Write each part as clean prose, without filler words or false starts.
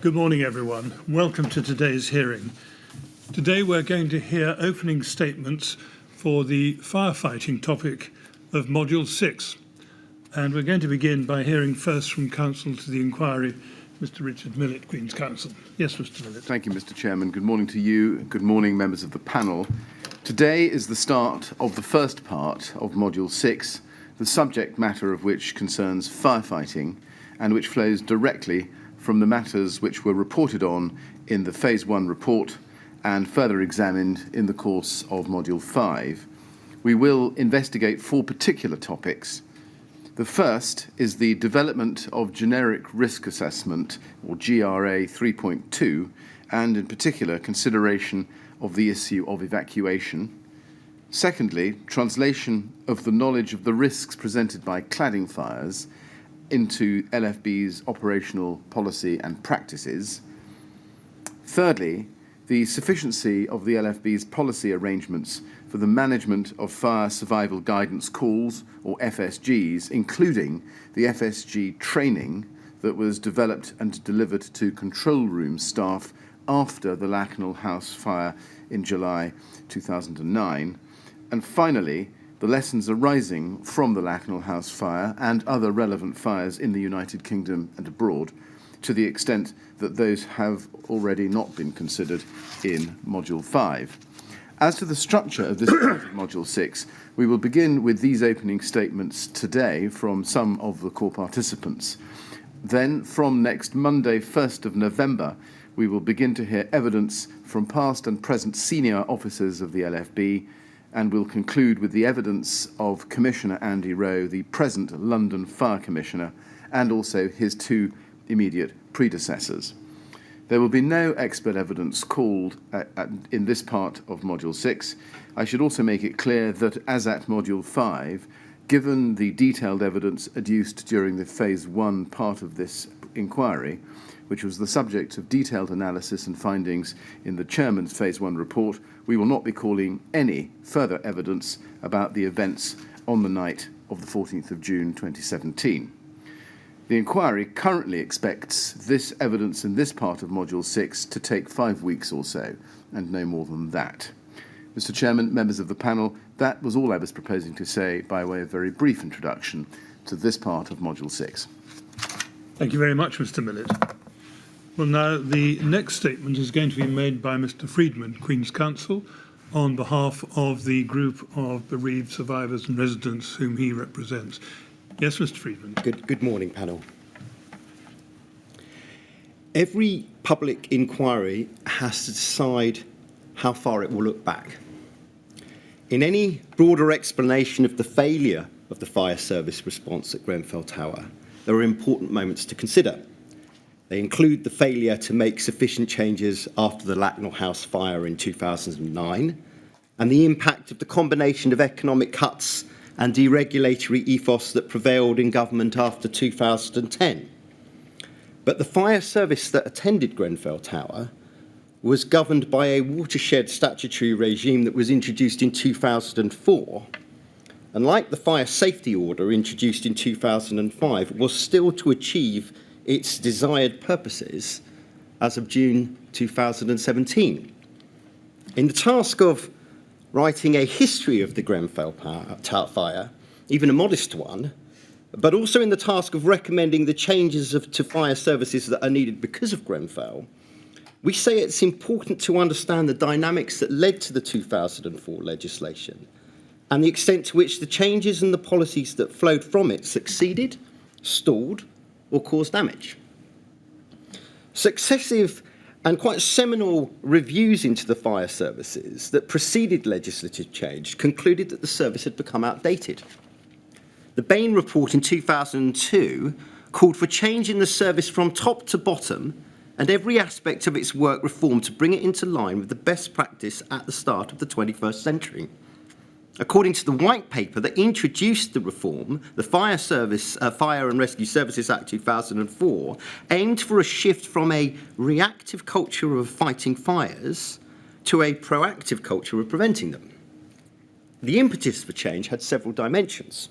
Good morning, everyone. Welcome to today's hearing. Today we're going to hear opening statements for the firefighting topic of Module 6. And we're going to begin by hearing first from Counsel to the inquiry, Mr. Richard Millett, Queen's Counsel. Yes, Mr. Millett. Thank you, Mr. Chairman. Good morning to you. Good morning, members of the panel. Today is the start of the first part of Module 6, the subject matter of which concerns firefighting and which flows directly from the matters which were reported on in the Phase 1 report and further examined in the course of Module 5. We will investigate 4 particular topics. The first is the development of generic risk assessment, or GRA 3.2, and in particular consideration of the issue of evacuation. Secondly, translation of the knowledge of the risks presented by cladding fires into LFB's operational policy and practices. Thirdly, the sufficiency of the LFB's policy arrangements for the management of fire survival guidance calls, or FSGs, including the FSG training that was developed and delivered to control room staff after the Lacknell House fire in July 2009. And finally, the lessons arising from the Lacknell House fire and other relevant fires in the United Kingdom and abroad, to the extent that those have already not been considered in Module 5. As to the structure of this part of Module 6, we will begin with these opening statements today from some of the core participants. Then, from next Monday, 1st of November, we will begin to hear evidence from past and present senior officers of the LFB, and we'll conclude with the evidence of Commissioner Andy Rowe, the present London Fire Commissioner, and also his 2 immediate predecessors. There will be no expert evidence called in this part of Module 6. I should also make it clear that, as at Module 5, given the detailed evidence adduced during the Phase 1 part of this inquiry, which was the subject of detailed analysis and findings in the Chairman's Phase 1 report, we will not be calling any further evidence about the events on the night of the 14th of June 2017. The inquiry currently expects this evidence in this part of Module 6 to take 5 weeks or so, and no more than that. Mr. Chairman, members of the panel, that was all I was proposing to say by way of very brief introduction to this part of Module 6. Thank you very much, Mr. Millett. Well, now the next statement is going to be made by Mr. Friedman, Queen's Counsel, on behalf of the group of bereaved survivors and residents whom he represents. Yes, Mr. Friedman. Good morning, panel. Every public inquiry has to decide how far it will look back. In any broader explanation of the failure of the fire service response at Grenfell Tower, there are important moments to consider. They include the failure to make sufficient changes after the Lacknell House fire in 2009, and the impact of the combination of economic cuts and deregulatory ethos that prevailed in government after 2010. But the fire service that attended Grenfell Tower was governed by a watershed statutory regime that was introduced in 2004, and like the fire safety order introduced in 2005, was still to achieve its desired purposes as of June 2017. In the task of writing a history of the Grenfell fire, even a modest one, but also in the task of recommending the changes to fire services that are needed because of Grenfell, we say it's important to understand the dynamics that led to the 2004 legislation and the extent to which the changes and the policies that flowed from it succeeded, stalled, or caused damage. Successive and quite seminal reviews into the fire services that preceded legislative change concluded that the service had become outdated. The Bain report in 2002 called for change in the service from top to bottom and every aspect of its work reformed to bring it into line with the best practice at the start of the 21st century. According to the white paper that introduced the reform, the Fire and Rescue Services Act 2004 aimed for a shift from a reactive culture of fighting fires to a proactive culture of preventing them. The impetus for change had several dimensions.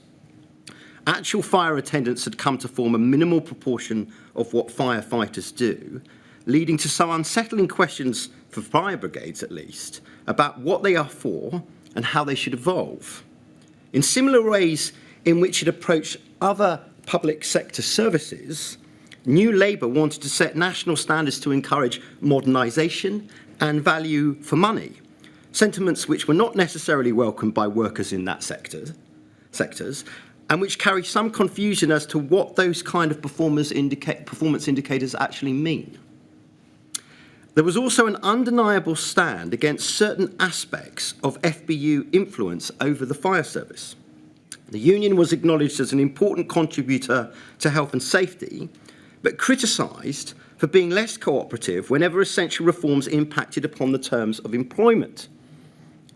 Actual fire attendants had come to form a minimal proportion of what firefighters do. leading to some unsettling questions for fire brigades at least about what they are for and how they should evolve. In similar ways in which it approached other public sector services, New Labour wanted to set national standards to encourage modernisation and value for money, sentiments which were not necessarily welcomed by workers in that sectors, and which carry some confusion as to what those kind of performance indicators actually mean. There was also an undeniable stand against certain aspects of FBU influence over the fire service. The union was acknowledged as an important contributor to health and safety, but criticised for being less cooperative whenever essential reforms impacted upon the terms of employment.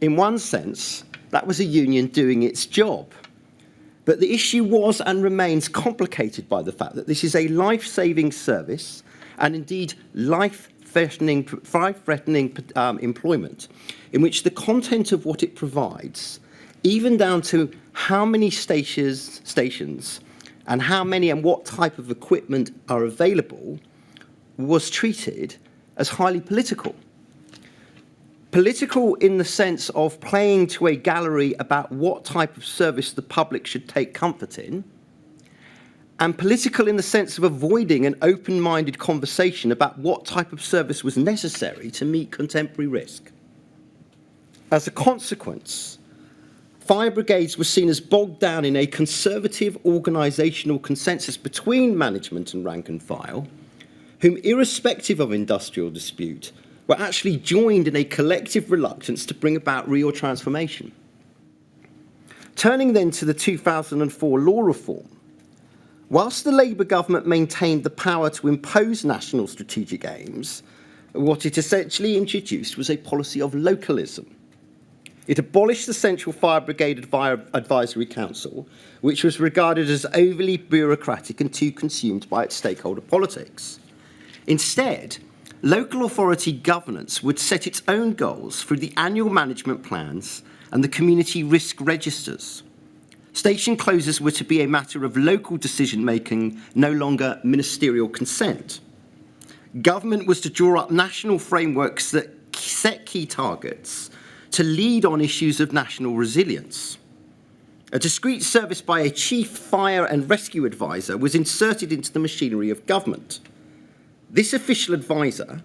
In one sense, that was a union doing its job. But the issue was and remains complicated by the fact that this is a life-saving service and indeed life-threatening employment in which the content of what it provides, even down to how many stations and how many and what type of equipment are available, was treated as highly political. Political in the sense of playing to a gallery about what type of service the public should take comfort in, and political in the sense of avoiding an open-minded conversation about what type of service was necessary to meet contemporary risk. As a consequence, fire brigades were seen as bogged down in a conservative organisational consensus between management and rank and file, whom, irrespective of industrial dispute, were actually joined in a collective reluctance to bring about real transformation. Turning then to the 2004 law reform, whilst the Labour government maintained the power to impose national strategic aims, what it essentially introduced was a policy of localism. It abolished the Central Fire Brigade Advisory Council, which was regarded as overly bureaucratic and too consumed by its stakeholder politics. Instead, local authority governance would set its own goals through the annual management plans and the community risk registers. Station closures were to be a matter of local decision-making, no longer ministerial consent. Government was to draw up national frameworks that set key targets to lead on issues of national resilience. A discrete service by a chief fire and rescue advisor was inserted into the machinery of government. This official advisor,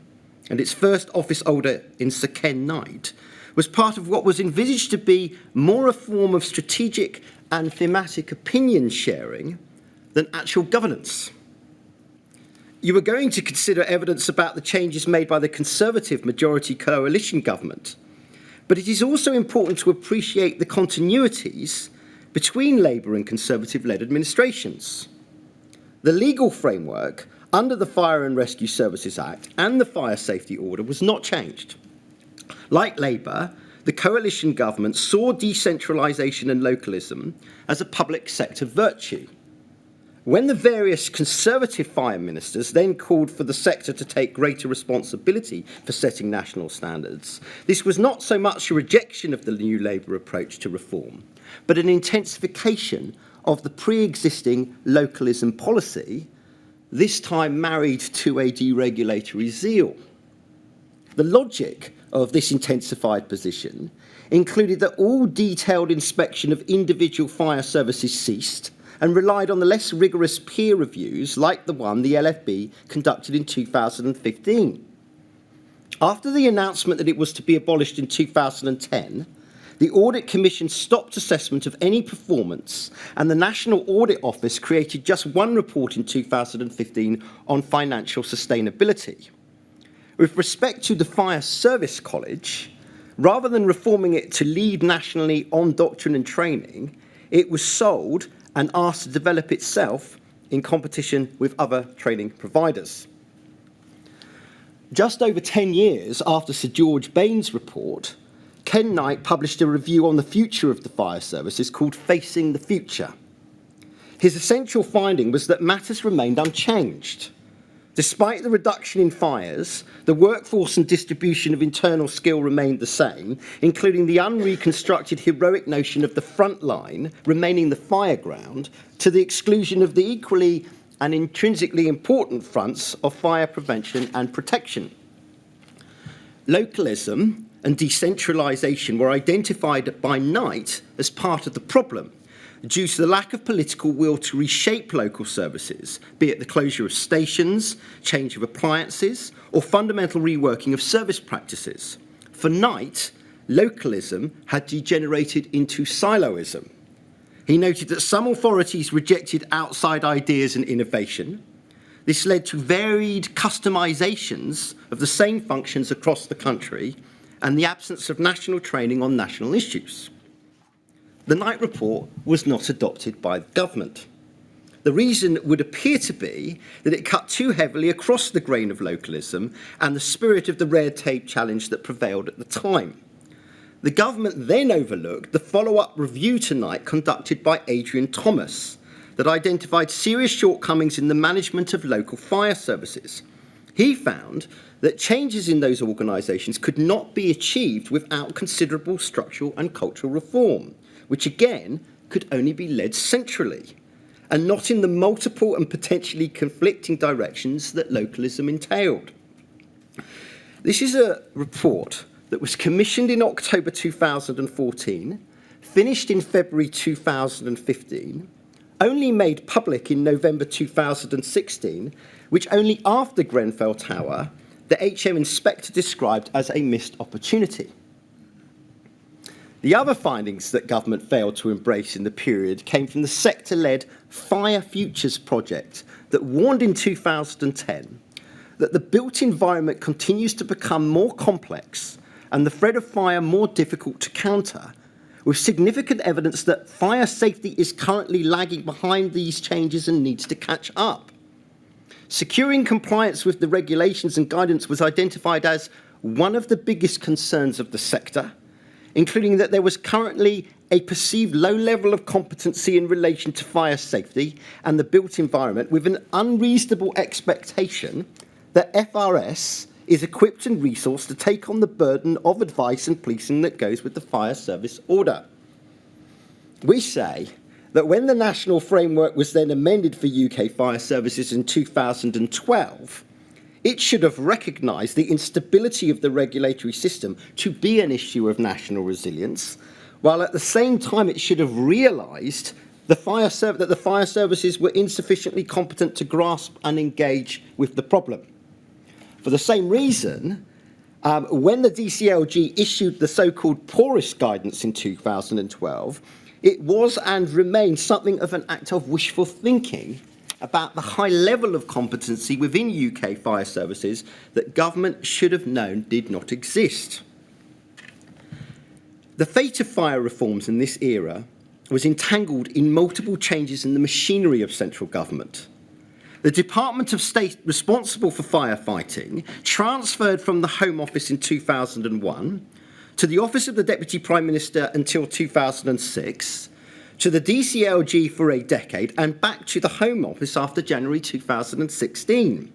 and its first office holder in Sir Ken Knight, was part of what was envisaged to be more a form of strategic and thematic opinion sharing than actual governance. You were going to consider evidence about the changes made by the Conservative majority coalition government, but it is also important to appreciate the continuities between Labour and Conservative-led administrations. The legal framework under the Fire and Rescue Services Act and the Fire Safety Order was not changed. Like Labour, the coalition government saw decentralisation and localism as a public sector virtue. When the various Conservative fire ministers then called for the sector to take greater responsibility for setting national standards, this was not so much a rejection of the New Labour approach to reform, but an intensification of the pre-existing localism policy, this time married to a deregulatory zeal. The logic of this intensified position included that all detailed inspection of individual fire services ceased and relied on the less rigorous peer reviews like the one the LFB conducted in 2015. After the announcement that it was to be abolished in 2010, the Audit Commission stopped assessment of any performance, and the National Audit Office created just one report in 2015 on financial sustainability. With respect to the Fire Service College, rather than reforming it to lead nationally on doctrine and training, it was sold and asked to develop itself in competition with other training providers. Just over 10 years after Sir George Bain's report, Ken Knight published a review on the future of the fire services called Facing the Future. His essential finding was that matters remained unchanged. Despite the reduction in fires, the workforce and distribution of internal skill remained the same, including the unreconstructed heroic notion of the front line remaining the fire ground, to the exclusion of the equally and intrinsically important fronts of fire prevention and protection. Localism and decentralisation were identified by Knight as part of the problem due to the lack of political will to reshape local services, be it the closure of stations, change of appliances, or fundamental reworking of service practices. For Knight, localism had degenerated into siloism. He noted that some authorities rejected outside ideas and innovation. This led to varied customisations of the same functions across the country and the absence of national training on national issues. The Knight report was not adopted by the government. The reason would appear to be that it cut too heavily across the grain of localism and the spirit of the red tape challenge that prevailed at the time. The government then overlooked the follow-up review to Knight conducted by Adrian Thomas that identified serious shortcomings in the management of local fire services. He found that changes in those organisations could not be achieved without considerable structural and cultural reform, which again could only be led centrally, and not in the multiple and potentially conflicting directions that localism entailed. This is a report that was commissioned in October 2014, finished in February 2015, only made public in November 2016, which only after Grenfell Tower, the HM inspector described as a missed opportunity. The other findings that government failed to embrace in the period came from the sector-led Fire Futures project that warned in 2010 that the built environment continues to become more complex and the threat of fire more difficult to counter, with significant evidence that fire safety is currently lagging behind these changes and needs to catch up. Securing compliance with the regulations and guidance was identified as one of the biggest concerns of the sector, including that there was currently a perceived low level of competency in relation to fire safety and the built environment, with an unreasonable expectation that FRS is equipped and resourced to take on the burden of advice and policing that goes with the fire service order. We say that when the national framework was then amended for UK fire services in 2012, it should have recognised the instability of the regulatory system to be an issue of national resilience, while at the same time it should have realised that the fire services were insufficiently competent to grasp and engage with the problem. For the same reason, when the DCLG issued the so-called poorest guidance in 2012, it was and remains something of an act of wishful thinking about the high level of competency within UK fire services that government should have known did not exist. The fate of fire reforms in this era was entangled in multiple changes in the machinery of central government. The Department of State responsible for firefighting transferred from the Home Office in 2001 to the Office of the Deputy Prime Minister until 2006, to the DCLG for a decade, and back to the Home Office after January 2016.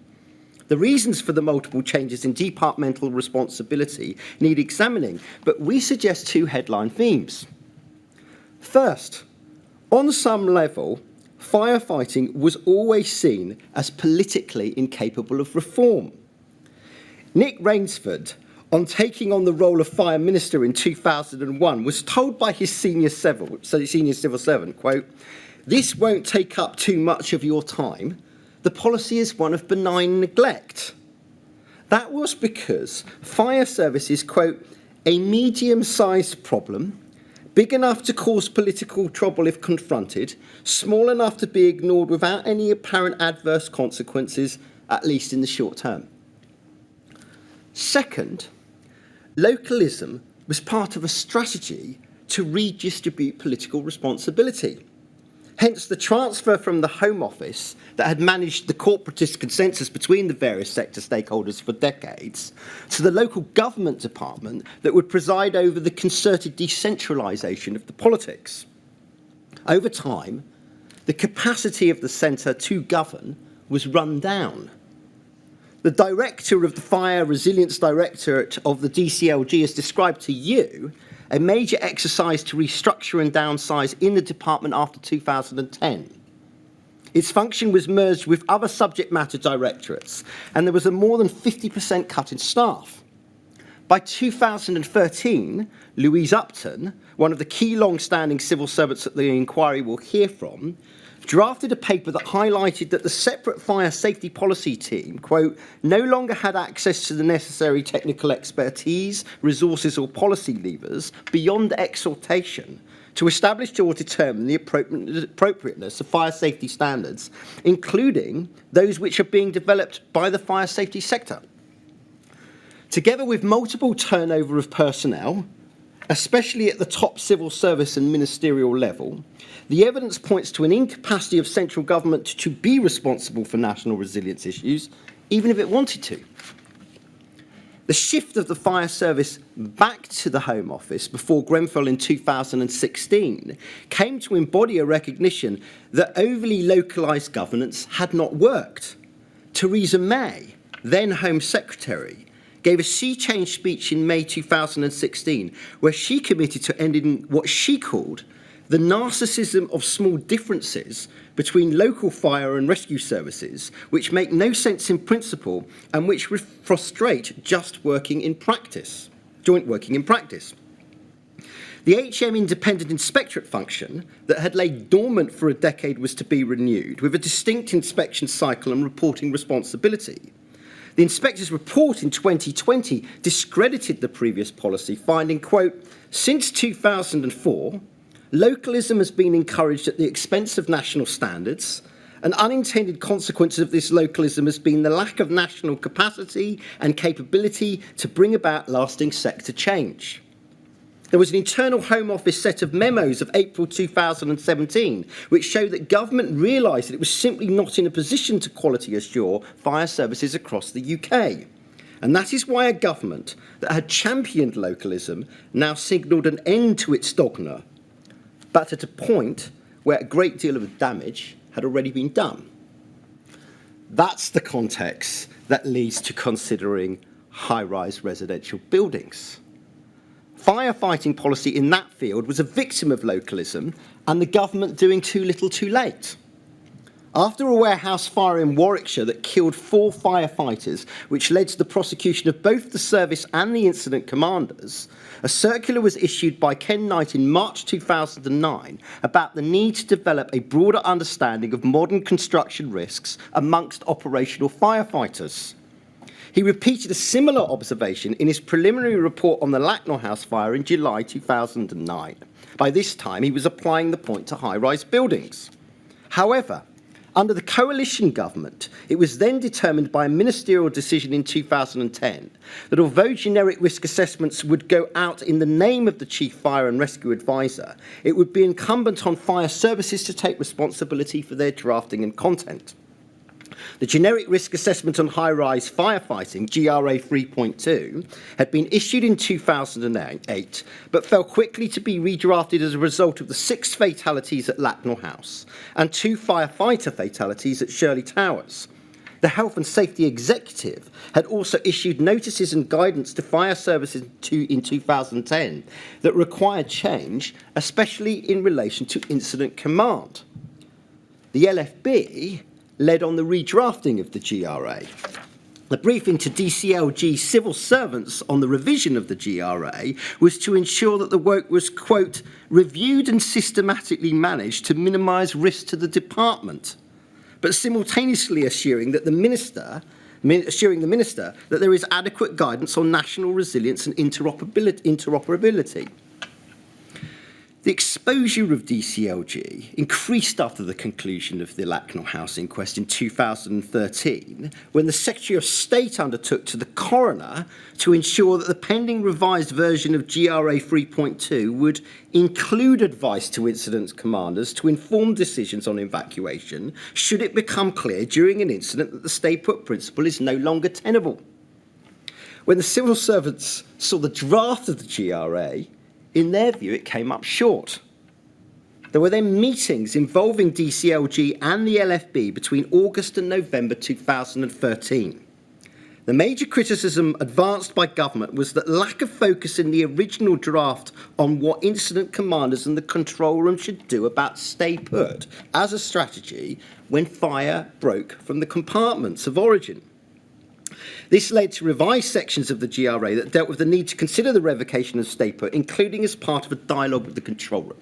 The reasons for the multiple changes in departmental responsibility need examining, but we suggest two headline themes. First, on some level, firefighting was always seen as politically incapable of reform. Nick Rainsford, on taking on the role of Fire Minister in 2001, was told by his senior civil servant, quote, "This won't take up too much of your time. The policy is one of benign neglect." That was because fire service is, quote, "a medium-sized problem, big enough to cause political trouble if confronted, small enough to be ignored without any apparent adverse consequences, at least in the short term." Second, localism was part of a strategy to redistribute political responsibility. Hence the transfer from the Home Office that had managed the corporatist consensus between the various sector stakeholders for decades to the local government department that would preside over the concerted decentralisation of the politics. Over time, the capacity of the centre to govern was run down. The director of the Fire Resilience Directorate of the DCLG has described to you a major exercise to restructure and downsize in the department after 2010. Its function was merged with other subject matter directorates, and there was a more than 50% cut in staff. By 2013, Louise Upton, one of the key long-standing civil servants that the inquiry will hear from, drafted a paper that highlighted that the separate fire safety policy team, quote, no longer had access to the necessary technical expertise, resources or policy levers beyond exhortation to establish or determine the appropriateness of fire safety standards, including those which are being developed by the fire safety sector. Together with multiple turnover of personnel, especially at the top civil service and ministerial level, the evidence points to an incapacity of central government to be responsible for national resilience issues, even if it wanted to. The shift of the fire service back to the Home Office before Grenfell in 2016 came to embody a recognition that overly localised governance had not worked. Theresa May, then Home Secretary, gave a sea change speech in May 2016 where she committed to ending what she called the narcissism of small differences between local fire and rescue services, which make no sense in principle and which frustrate joint working in practice. The HM independent inspectorate function that had laid dormant for a decade was to be renewed with a distinct inspection cycle and reporting responsibility. The inspector's report in 2020 discredited the previous policy, finding, quote, since 2004, localism has been encouraged at the expense of national standards. An unintended consequence of this localism has been the lack of national capacity and capability to bring about lasting sector change. There was an internal Home Office set of memos of April 2017 which showed that government realised that it was simply not in a position to quality assure fire services across the UK. And that is why a government that had championed localism now signalled an end to its dogma, but at a point where a great deal of damage had already been done. That's the context that leads to considering high-rise residential buildings. Firefighting policy in that field was a victim of localism and the government doing too little too late. After a warehouse fire in Warwickshire that killed 4 firefighters, which led to the prosecution of both the service and the incident commanders, a circular was issued by Ken Knight in March 2009 about the need to develop a broader understanding of modern construction risks amongst operational firefighters. He repeated a similar observation in his preliminary report on the Lacknell House fire in July 2009. By this time, he was applying the point to high-rise buildings. However, under the coalition government, it was then determined by a ministerial decision in 2010 that although generic risk assessments would go out in the name of the Chief Fire and Rescue Advisor, it would be incumbent on fire services to take responsibility for their drafting and content. The generic risk assessment on high-rise firefighting, GRA 3.2, had been issued in 2008, but fell quickly to be redrafted as a result of the 6 fatalities at Lacknell House and 2 firefighter fatalities at Shirley Towers. The Health and Safety Executive had also issued notices and guidance to fire services in 2010 that required change, especially in relation to incident command. The LFB led on the redrafting of the GRA. The briefing to DCLG civil servants on the revision of the GRA was to ensure that the work was, quote, reviewed and systematically managed to minimise risk to the department, but simultaneously assuring the minister that there is adequate guidance on national resilience and interoperability. The exposure of DCLG increased after the conclusion of the Lacknell House inquest in 2013, when the Secretary of State undertook to the coroner to ensure that the pending revised version of GRA 3.2 would include advice to incident commanders to inform decisions on evacuation should it become clear during an incident that the stay put principle is no longer tenable. When the civil servants saw the draft of the GRA, in their view, it came up short. There were then meetings involving DCLG and the LFB between August and November 2013. The major criticism advanced by government was that lack of focus in the original draft on what incident commanders and the control room should do about stay put as a strategy when fire broke from the compartments of origin. This led to revised sections of the GRA that dealt with the need to consider the revocation of stay put, including as part of a dialogue with the control room.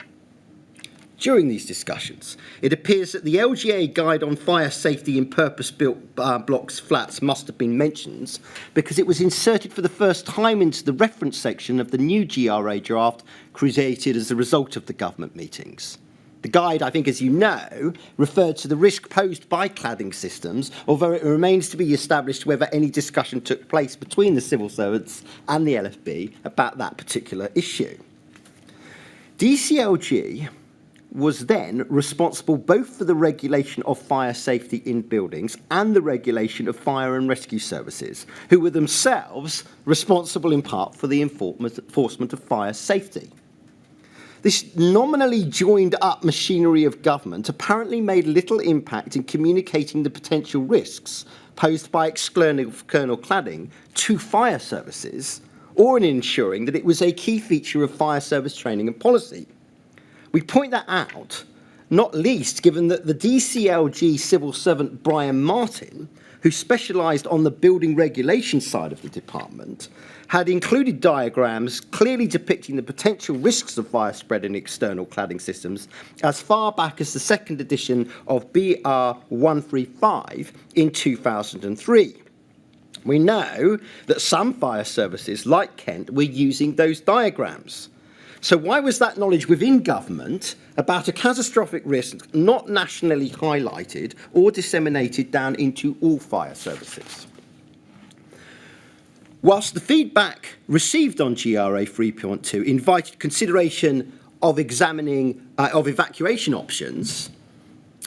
During these discussions, it appears that the LGA guide on fire safety in purpose-built blocks flats must have been mentioned because it was inserted for the first time into the reference section of the new GRA draft created as a result of the government meetings. The guide, I think, as you know, referred to the risk posed by cladding systems, although it remains to be established whether any discussion took place between the civil servants and the LFB about that particular issue. DCLG was then responsible both for the regulation of fire safety in buildings and the regulation of fire and rescue services, who were themselves responsible in part for the enforcement of fire safety. This nominally joined up machinery of government apparently made little impact in communicating the potential risks posed by external cladding to fire services, or in ensuring that it was a key feature of fire service training and policy. We point that out, not least given that the DCLG civil servant Brian Martin, who specialised on the building regulation side of the department, had included diagrams clearly depicting the potential risks of fire spread in external cladding systems as far back as the second edition of BR 135 in 2003. We know that some fire services, like Kent, were using those diagrams. So why was that knowledge within government about a catastrophic risk not nationally highlighted or disseminated down into all fire services? Whilst the feedback received on GRA 3.2 invited consideration of evacuation options,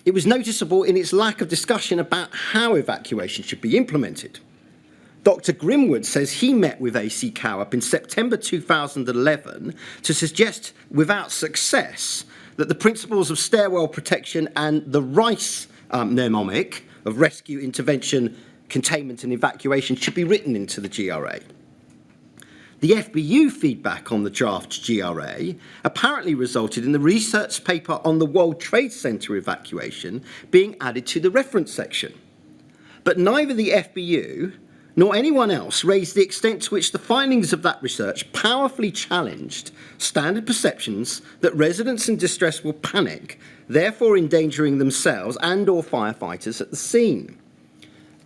it was noticeable in its lack of discussion about how evacuation should be implemented. Dr. Grimwood says he met with AC Cowup in September 2011 to suggest, without success, that the principles of stairwell protection and the Rice mnemonic of rescue, intervention, containment and evacuation should be written into the GRA. The FBU feedback on the draft GRA apparently resulted in the research paper on the World Trade Center evacuation being added to the reference section. But neither the FBU nor anyone else raised the extent to which the findings of that research powerfully challenged standard perceptions that residents in distress will panic, therefore endangering themselves and or firefighters at the scene.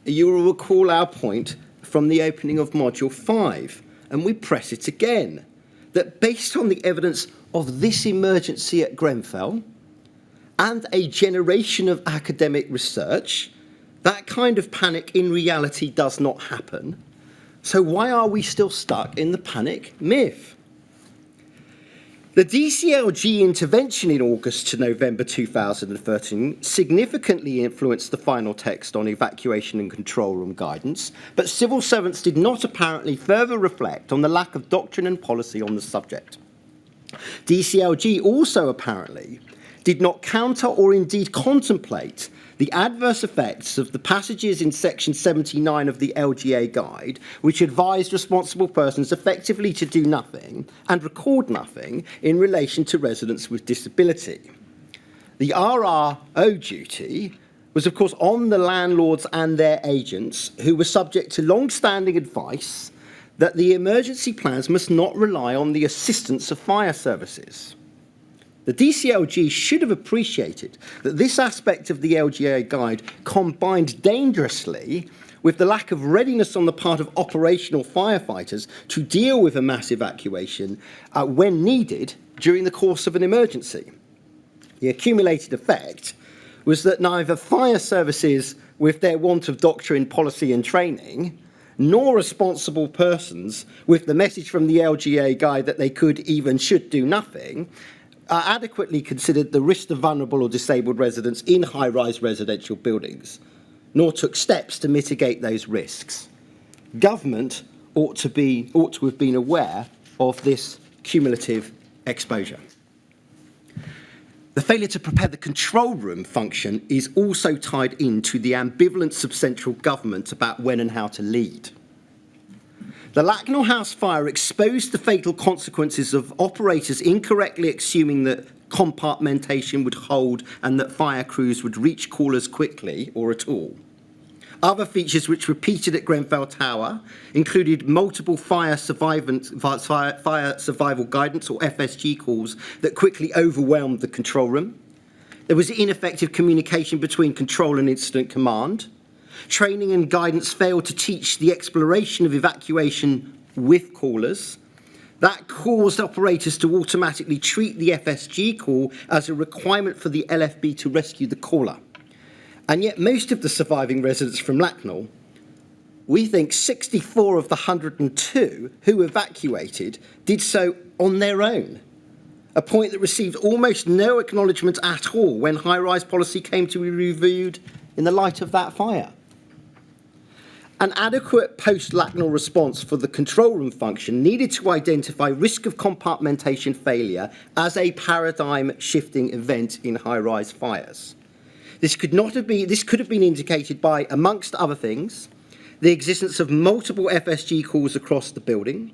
You will recall our point from the opening of Module 5, and we press it again, that based on the evidence of this emergency at Grenfell and a generation of academic research, that kind of panic in reality does not happen. So why are we still stuck in the panic myth? The DCLG intervention in August to November 2013 significantly influenced the final text on evacuation and control room guidance, but civil servants did not apparently further reflect on the lack of doctrine and policy on the subject. DCLG also apparently did not counter or indeed contemplate the adverse effects of the passages in section 79 of the LGA guide, which advised responsible persons effectively to do nothing and record nothing in relation to residents with disability. The RRO duty was, of course, on the landlords and their agents, who were subject to long-standing advice that the emergency plans must not rely on the assistance of fire services. The DCLG should have appreciated that this aspect of the LGA guide combined dangerously with the lack of readiness on the part of operational firefighters to deal with a mass evacuation when needed during the course of an emergency. The accumulated effect was that neither fire services, with their want of doctrine, policy and training, nor responsible persons, with the message from the LGA guide that they could, even should do nothing, adequately considered the risk of vulnerable or disabled residents in high-rise residential buildings, nor took steps to mitigate those risks. Government ought to have been aware of this cumulative exposure. The failure to prepare the control room function is also tied into the ambivalence of central government about when and how to lead. The Lacknell House fire exposed the fatal consequences of operators incorrectly assuming that compartmentation would hold and that fire crews would reach callers quickly or at all. Other features which repeated at Grenfell Tower included multiple fire survival guidance or FSG calls that quickly overwhelmed the control room. There was ineffective communication between control and incident command. Training and guidance failed to teach the exploration of evacuation with callers. That caused operators to automatically treat the FSG call as a requirement for the LFB to rescue the caller. And yet most of the surviving residents from Lacknell, we think 64 of the 102 who evacuated did so on their own, a point that received almost no acknowledgement at all when high-rise policy came to be reviewed in the light of that fire. An adequate post-Lacknell response for the control room function needed to identify risk of compartmentation failure as a paradigm-shifting event in high-rise fires. This could have been indicated by, amongst other things, the existence of multiple FSG calls across the building.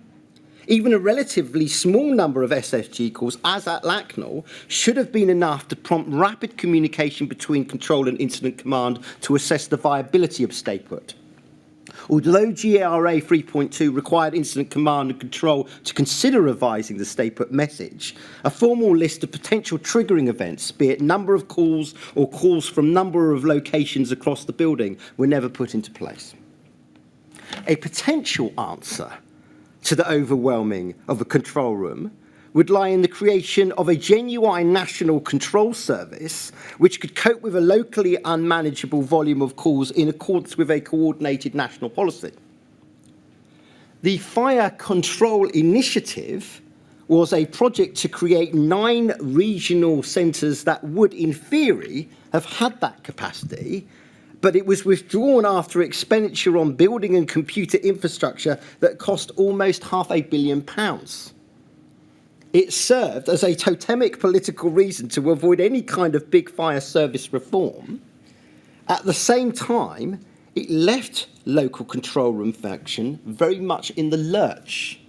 Even a relatively small number of SFG calls, as at Lacknell, should have been enough to prompt rapid communication between control and incident command to assess the viability of stay put. Although GRA 3.2 required incident command and control to consider revising the stay put message, a formal list of potential triggering events, be it number of calls or calls from number of locations across the building, were never put into place. A potential answer to the overwhelming of a control room would lie in the creation of a genuine national control service which could cope with a locally unmanageable volume of calls in accordance with a coordinated national policy. The Fire Control Initiative was a project to create 9 regional centres that would, in theory, have had that capacity, but it was withdrawn after expenditure on building and computer infrastructure that cost almost £500 million. It served as a totemic political reason to avoid any kind of big fire service reform. At the same time, it left local control room function very much in the lurch.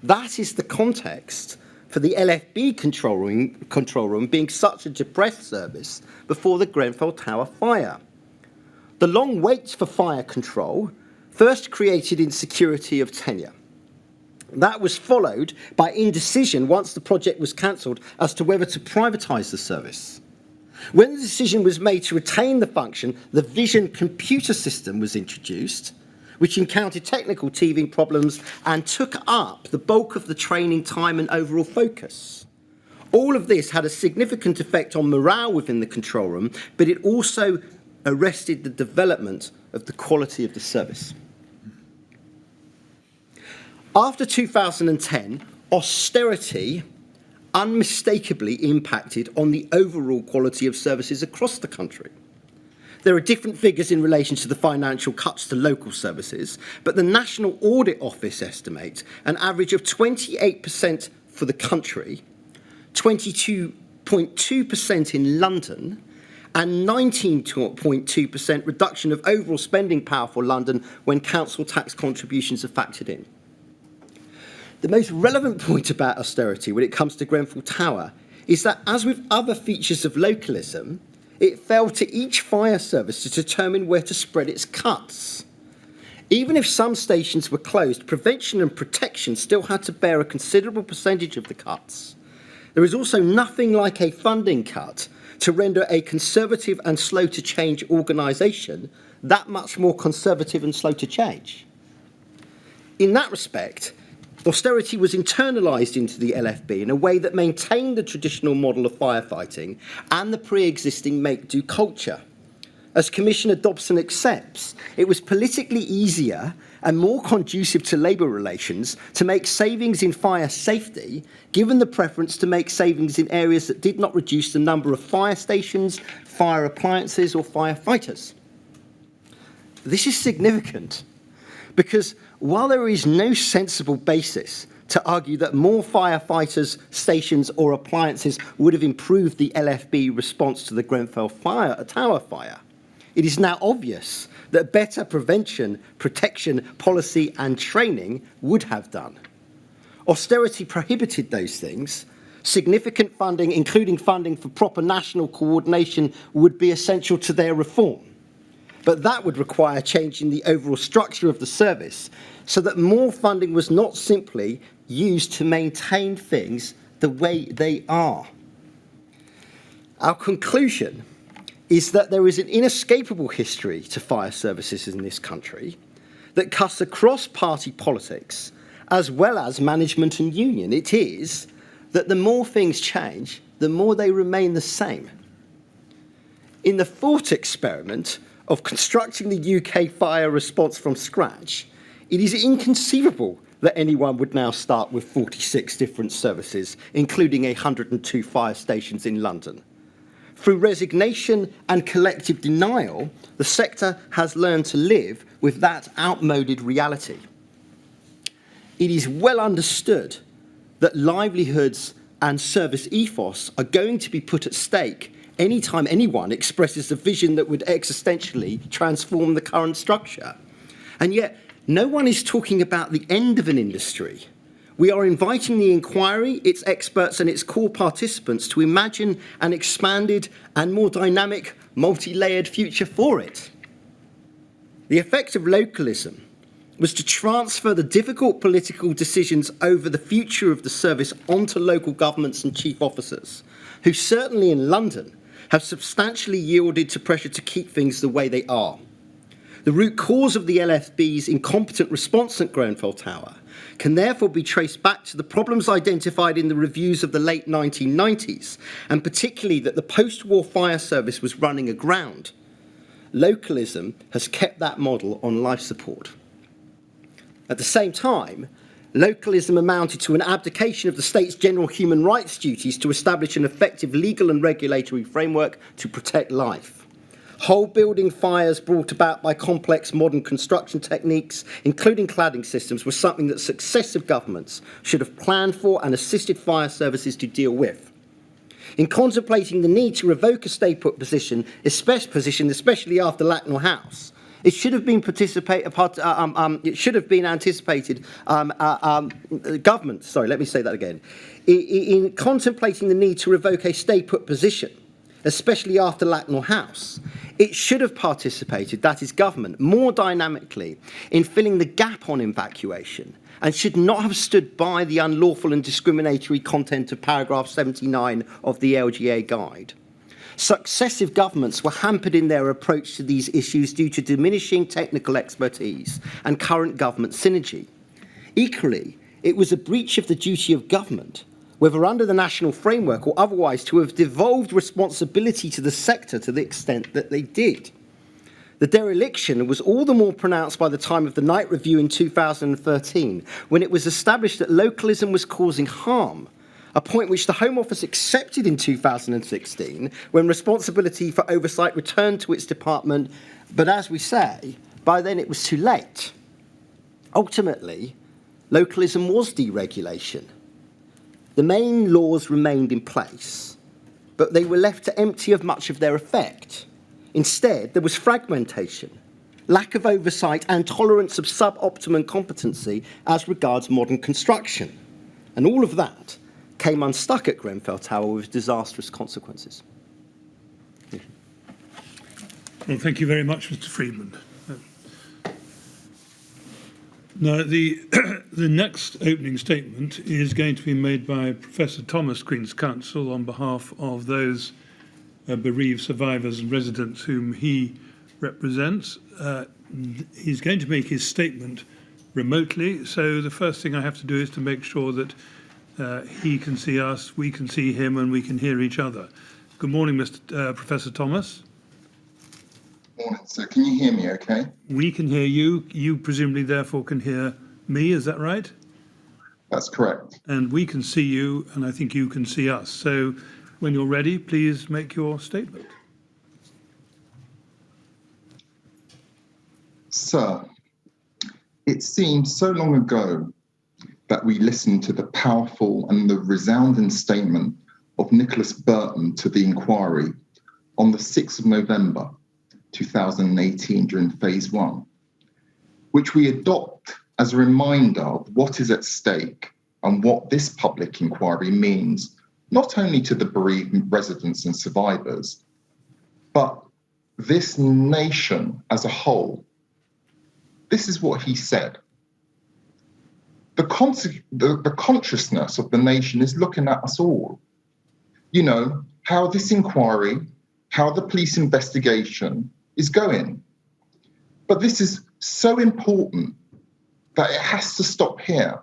That is the context for the LFB control room being such a depressed service before the Grenfell Tower fire. The long wait for fire control first created insecurity of tenure. That was followed by indecision once the project was cancelled as to whether to privatise the service. When the decision was made to retain the function, the Vision computer system was introduced, which encountered technical teething problems and took up the bulk of the training time and overall focus. All of this had a significant effect on morale within the control room, but it also arrested the development of the quality of the service. After 2010, austerity unmistakably impacted on the overall quality of services across the country. There are different figures in relation to the financial cuts to local services, but the National Audit Office estimates an average of 28% for the country, 22.2% in London, and 19.2% reduction of overall spending power for London when council tax contributions are factored in. The most relevant point about austerity when it comes to Grenfell Tower is that, as with other features of localism, it fell to each fire service to determine where to spread its cuts. Even if some stations were closed, prevention and protection still had to bear a considerable percentage of the cuts. There is also nothing like a funding cut to render a conservative and slow-to-change organisation that much more conservative and slow to change. In that respect, austerity was internalised into the LFB in a way that maintained the traditional model of firefighting and the pre-existing make-do culture. As Commissioner Dobson accepts, it was politically easier and more conducive to labour relations to make savings in fire safety, given the preference to make savings in areas that did not reduce the number of fire stations, fire appliances or firefighters. This is significant because while there is no sensible basis to argue that more firefighters, stations or appliances would have improved the LFB response to the Grenfell Tower fire, it is now obvious that better prevention, protection, policy and training would have done. Austerity prohibited those things. Significant funding, including funding for proper national coordination, would be essential to their reform. But that would require changing the overall structure of the service so that more funding was not simply used to maintain things the way they are. Our conclusion is that there is an inescapable history to fire services in this country that cuts across party politics as well as management and union. It is that the more things change, the more they remain the same. In the thought experiment of constructing the UK fire response from scratch, it is inconceivable that anyone would now start with 46 different services, including 102 fire stations in London. Through resignation and collective denial, the sector has learned to live with that outmoded reality. It is well understood that livelihoods and service ethos are going to be put at stake anytime anyone expresses a vision that would existentially transform the current structure. And yet, no one is talking about the end of an industry. We are inviting the inquiry, its experts and its core participants to imagine an expanded and more dynamic, multi-layered future for it. The effect of localism was to transfer the difficult political decisions over the future of the service onto local governments and chief officers, who certainly in London have substantially yielded to pressure to keep things the way they are. The root cause of the LFB's incompetent response at Grenfell Tower can therefore be traced back to the problems identified in the reviews of the late 1990s, and particularly that the post-war fire service was running aground. Localism has kept that model on life support. At the same time, localism amounted to an abdication of the state's general human rights duties to establish an effective legal and regulatory framework to protect life. Whole building fires brought about by complex modern construction techniques, including cladding systems, was something that successive governments should have planned for and assisted fire services to deal with. In contemplating the need to revoke a stay-put position, especially after Lacknell House, it should have been anticipated. In contemplating the need to revoke a stay-put position, especially after Lacknell House, it should have participated, that is government, more dynamically in filling the gap on evacuation, and should not have stood by the unlawful and discriminatory content of paragraph 79 of the LGA guide. Successive governments were hampered in their approach to these issues due to diminishing technical expertise and current government synergy. Equally, it was a breach of the duty of government, whether under the national framework or otherwise, to have devolved responsibility to the sector to the extent that they did. The dereliction was all the more pronounced by the time of the Knight Review in 2013, when it was established that localism was causing harm, a point which the Home Office accepted in 2016, when responsibility for oversight returned to its department, but as we say, by then it was too late. Ultimately, localism was deregulation. The main laws remained in place, but they were left empty of much of their effect. Instead, there was fragmentation, lack of oversight, and tolerance of suboptimum competency as regards modern construction. And all of that came unstuck at Grenfell Tower with disastrous consequences. Well, thank you very much, Mr. Friedman. Now, the next opening statement is going to be made by Professor Thomas, Queen's Counsel, on behalf of those bereaved survivors and residents whom he represents. He's going to make his statement remotely, so the first thing I have to do is to make sure that he can see us, we can see him, and we can hear each other. Good morning, Professor Thomas. Morning, sir. Can you hear me okay? We can hear you. You presumably therefore can hear me, is that right? That's correct. And we can see you, and I think you can see us. So when you're ready, please make your statement. Sir, it seems so long ago that we listened to the powerful and the resounding statement of Nicholas Burton to the inquiry on the 6th of November, 2018 during phase 1, which we adopt as a reminder of what is at stake and what this public inquiry means, not only to the bereaved residents and survivors, but this nation as a whole. This is what he said. The consciousness of the nation is looking at us all. You know, how this inquiry, how the police investigation is going. But this is so important that it has to stop here.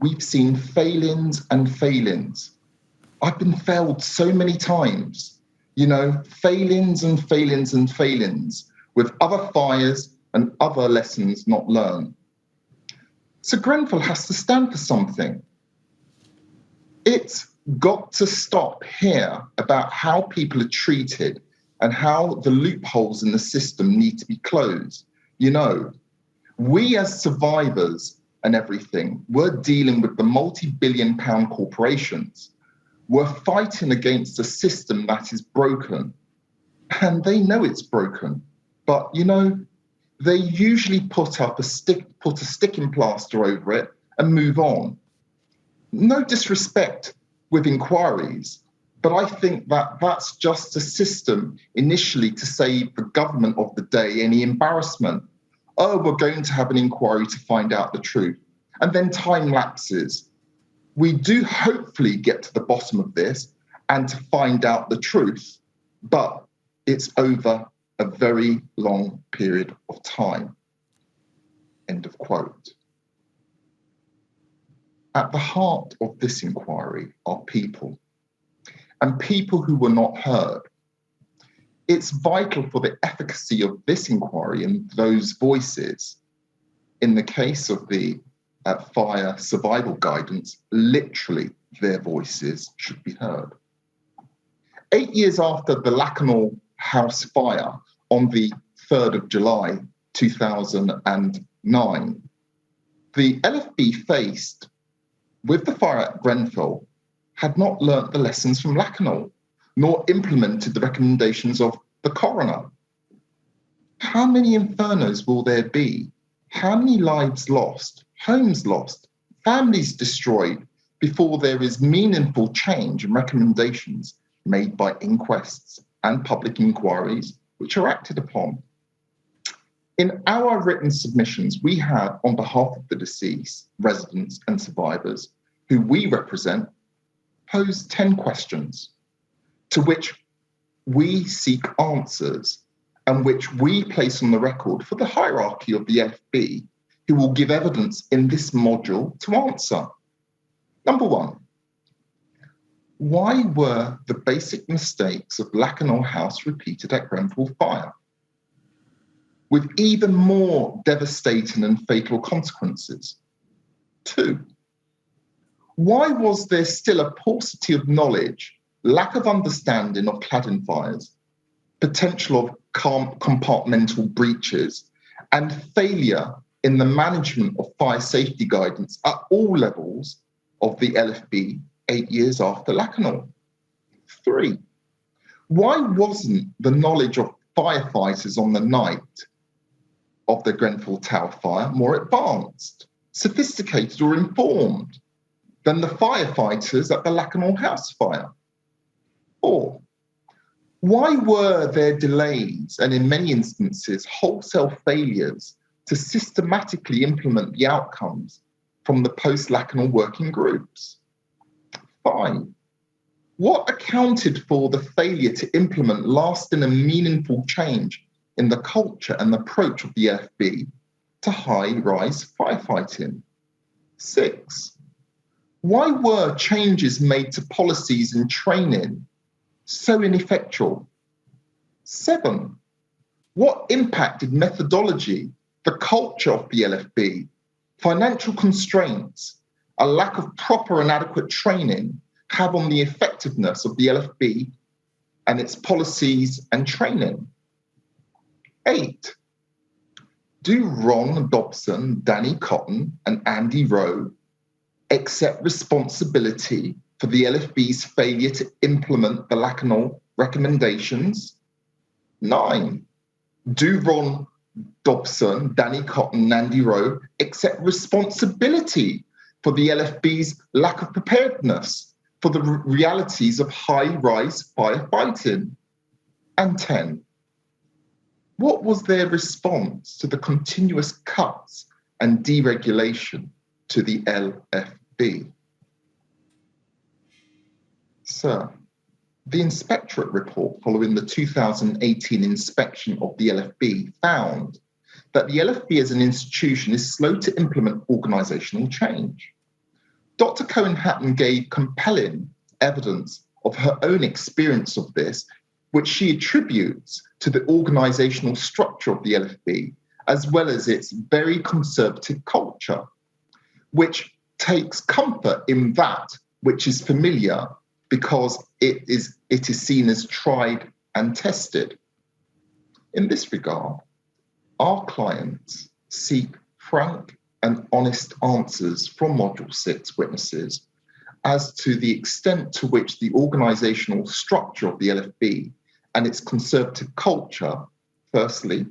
We've seen failings and failings. I've been failed so many times, you know, failings and failings and failings with other fires and other lessons not learned. So Grenfell has to stand for something. It's got to stop here about how people are treated and how the loopholes in the system need to be closed. You know, we as survivors and everything, we're dealing with the multi-billion-pound corporations. We're fighting against a system that is broken, and they know it's broken. But, you know, they usually put a sticking plaster over it and move on. No disrespect with inquiries, but I think that that's just a system initially to save the government of the day any embarrassment. Oh, we're going to have an inquiry to find out the truth. And then time lapses. We do hopefully get to the bottom of this and to find out the truth, but it's over a very long period of time. End of quote. At the heart of this inquiry are people, and people who were not heard. It's vital for the efficacy of this inquiry and those voices. In the case of the fire survival guidance, literally their voices should be heard. 8 years after the Lakanal House fire on the 3rd of July 2009, the LFB faced with the fire at Grenfell had not learnt the lessons from Lakanal, nor implemented the recommendations of the coroner. How many infernos will there be? How many lives lost, homes lost, families destroyed before there is meaningful change and recommendations made by inquests and public inquiries which are acted upon? In our written submissions, we have, on behalf of the deceased, residents and survivors who we represent, posed 10 questions to which we seek answers and which we place on the record for the hierarchy of the FB who will give evidence in this module to answer. Number 1, why were the basic mistakes of Lakanal House repeated at Grenfell Fire, with even more devastating and fatal consequences? 2, why was there still a paucity of knowledge, lack of understanding of cladding fires, potential of compartmental breaches, and failure in the management of fire safety guidance at all levels of the LFB 8 years after Lakanal? 3, why wasn't the knowledge of firefighters on the night of the Grenfell Tower fire more advanced, sophisticated, or informed than the firefighters at the Lakanal House fire? 4, why were there delays and, in many instances, wholesale failures to systematically implement the outcomes from the post-Lakanal working groups? 5, what accounted for the failure to implement lasting and meaningful change in the culture and approach of the FB to high-rise firefighting? 6, why were changes made to policies and training so ineffectual? 7, what impacted methodology, the culture of the LFB, financial constraints, a lack of proper and adequate training have on the effectiveness of the LFB and its policies and training? 8, do Ron Dobson, Danny Cotton, and Andy Rowe accept responsibility for the LFB's failure to implement the Lakanal recommendations? 9, Do Ron Dobson, Danny Cotton, Andy Rowe accept responsibility for the LFB's lack of preparedness for the realities of high-rise firefighting? And 10, what was their response to the continuous cuts and deregulation to the LFB? Sir, the inspectorate report following the 2018 inspection of the LFB found that the LFB as an institution is slow to implement organisational change. Dr. Cohen-Hatton gave compelling evidence of her own experience of this, which she attributes to the organisational structure of the LFB, as well as its very conservative culture, which takes comfort in that which is familiar because it is seen as tried and tested. In this regard, our clients seek frank and honest answers from Module 6 witnesses as to the extent to which the organisational structure of the LFB and its conservative culture, firstly,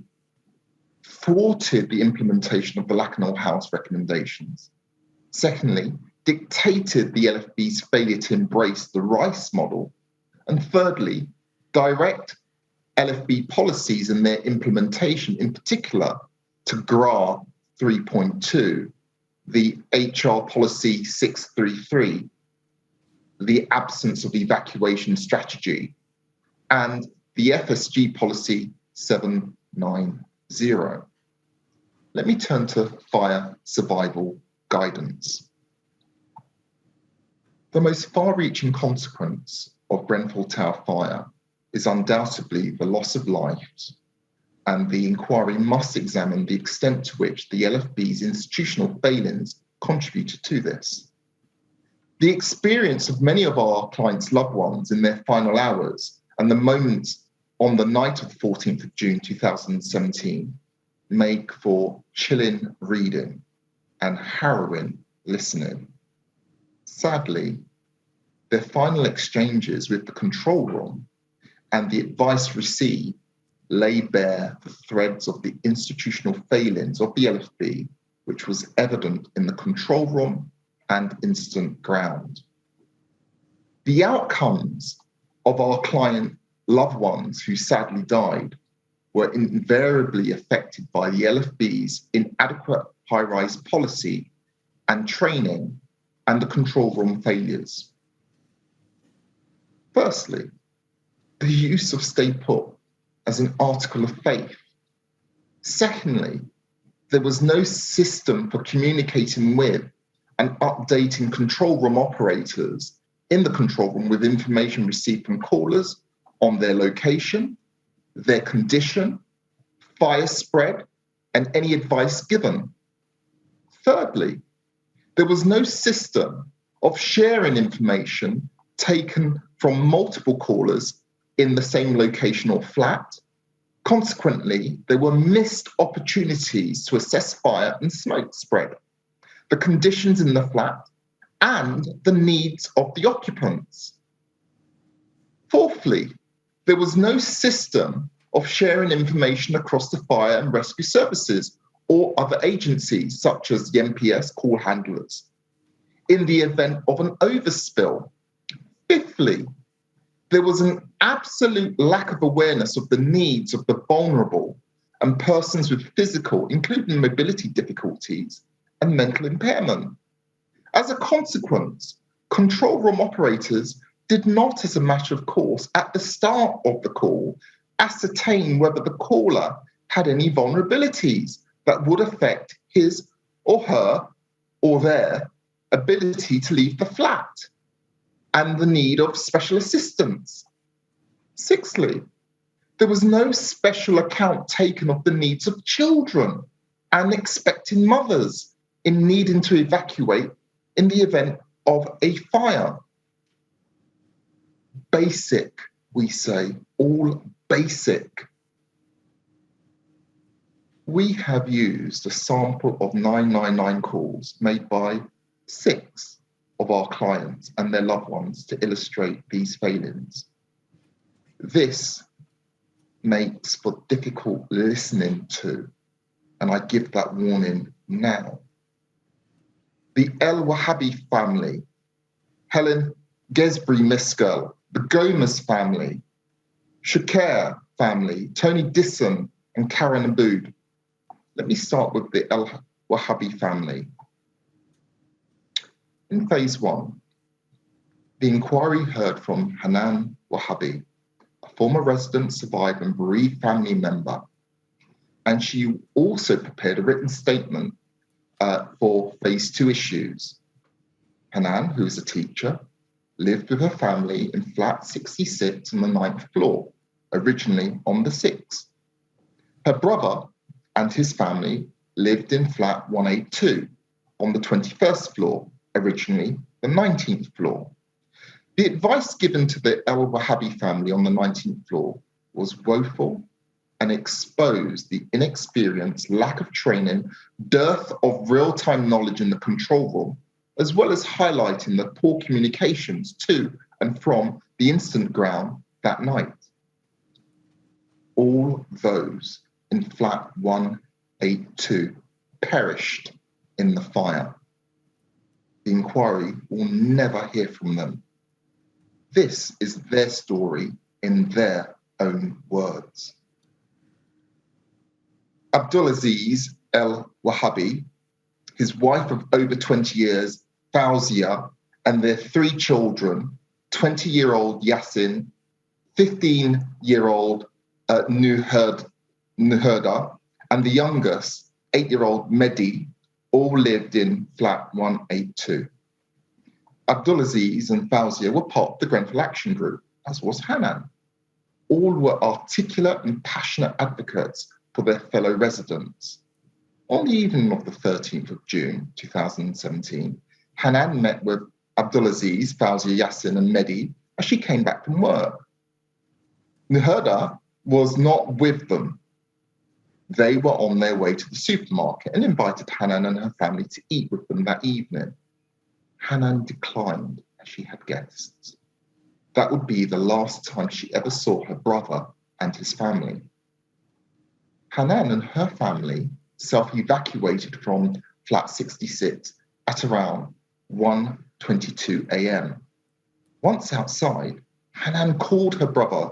thwarted the implementation of the Lakanal House recommendations. Secondly, dictated the LFB's failure to embrace the Rice model. And thirdly, direct LFB policies and their implementation, in particular to GRA 3.2, the HR policy 633, the absence of evacuation strategy, and the FSG policy 790. Let me turn to fire survival guidance. The most far-reaching consequence of Grenfell Tower fire is undoubtedly the loss of lives, and the inquiry must examine the extent to which the LFB's institutional failings contributed to this. The experience of many of our clients' loved ones in their final hours and the moments on the night of the 14th of June 2017 make for chilling reading and harrowing listening. Sadly, their final exchanges with the control room and the advice received lay bare the threads of the institutional failings of the LFB, which was evident in the control room and incident ground. The outcomes of our client loved ones who sadly died were invariably affected by the LFB's inadequate high-rise policy and training and the control room failures. Firstly, the use of stay put as an article of faith. Secondly, there was no system for communicating with and updating control room operators in the control room with information received from callers on their location, their condition, fire spread, and any advice given. Thirdly, there was no system of sharing information taken from multiple callers in the same location or flat. Consequently, there were missed opportunities to assess fire and smoke spread, the conditions in the flat, and the needs of the occupants. Fourthly, there was no system of sharing information across the fire and rescue services or other agencies, such as the MPS call handlers, in the event of an overspill. Fifthly, there was an absolute lack of awareness of the needs of the vulnerable and persons with physical, including mobility difficulties and mental impairment. As a consequence, control room operators did not, as a matter of course, at the start of the call, ascertain whether the caller had any vulnerabilities that would affect his or her or their ability to leave the flat and the need of special assistance. Sixthly, there was no special account taken of the needs of children and expecting mothers in needing to evacuate in the event of a fire. Basic, we say, all basic. We have used a sample of 999 calls made by 6 of our clients and their loved ones to illustrate these failings. This makes for difficult listening to, and I give that warning now. The El Wahabi family, Helen Gesbury Miskell, the Gomez family, Shakir family, Tony Disson and Karen Abood. Let me start with the El Wahabi family. In phase 1, the inquiry heard from Hanan Wahabi, a former resident, survivor and bereaved family member, and she also prepared a written statement for phase 2 issues. Hanan, who is a teacher, lived with her family in flat 66 on the 9th floor, originally on the 6th. Her brother and his family lived in flat 182 on the 21st floor, originally the 19th floor. The advice given to the El Wahabi family on the 19th floor was woeful and exposed the inexperience, lack of training, dearth of real-time knowledge in the control room, as well as highlighting the poor communications to and from the incident ground that night. All those in flat 182 perished in the fire. The inquiry will never hear from them. This is their story in their own words. Abdulaziz El Wahabi, his wife of over 20 years, Fauzia, and their 3 children, 20-year-old Yasin, 15-year-old Nuherda, and the youngest, 8-year-old Mehdi, all lived in flat 182. Abdulaziz and Fauzia were part of the Grenfell Action Group, as was Hanan. All were articulate and passionate advocates for their fellow residents. On the evening of the 13th of June 2017, Hanan met with Abdulaziz, Fauzia, Yasin and Mehdi as she came back from work. Nuherda was not with them. They were on their way to the supermarket and invited Hanan and her family to eat with them that evening. Hanan declined as she had guests. That would be the last time she ever saw her brother and his family. Hanan and her family self-evacuated from flat 66 at around 1:22 a.m. Once outside, Hanan called her brother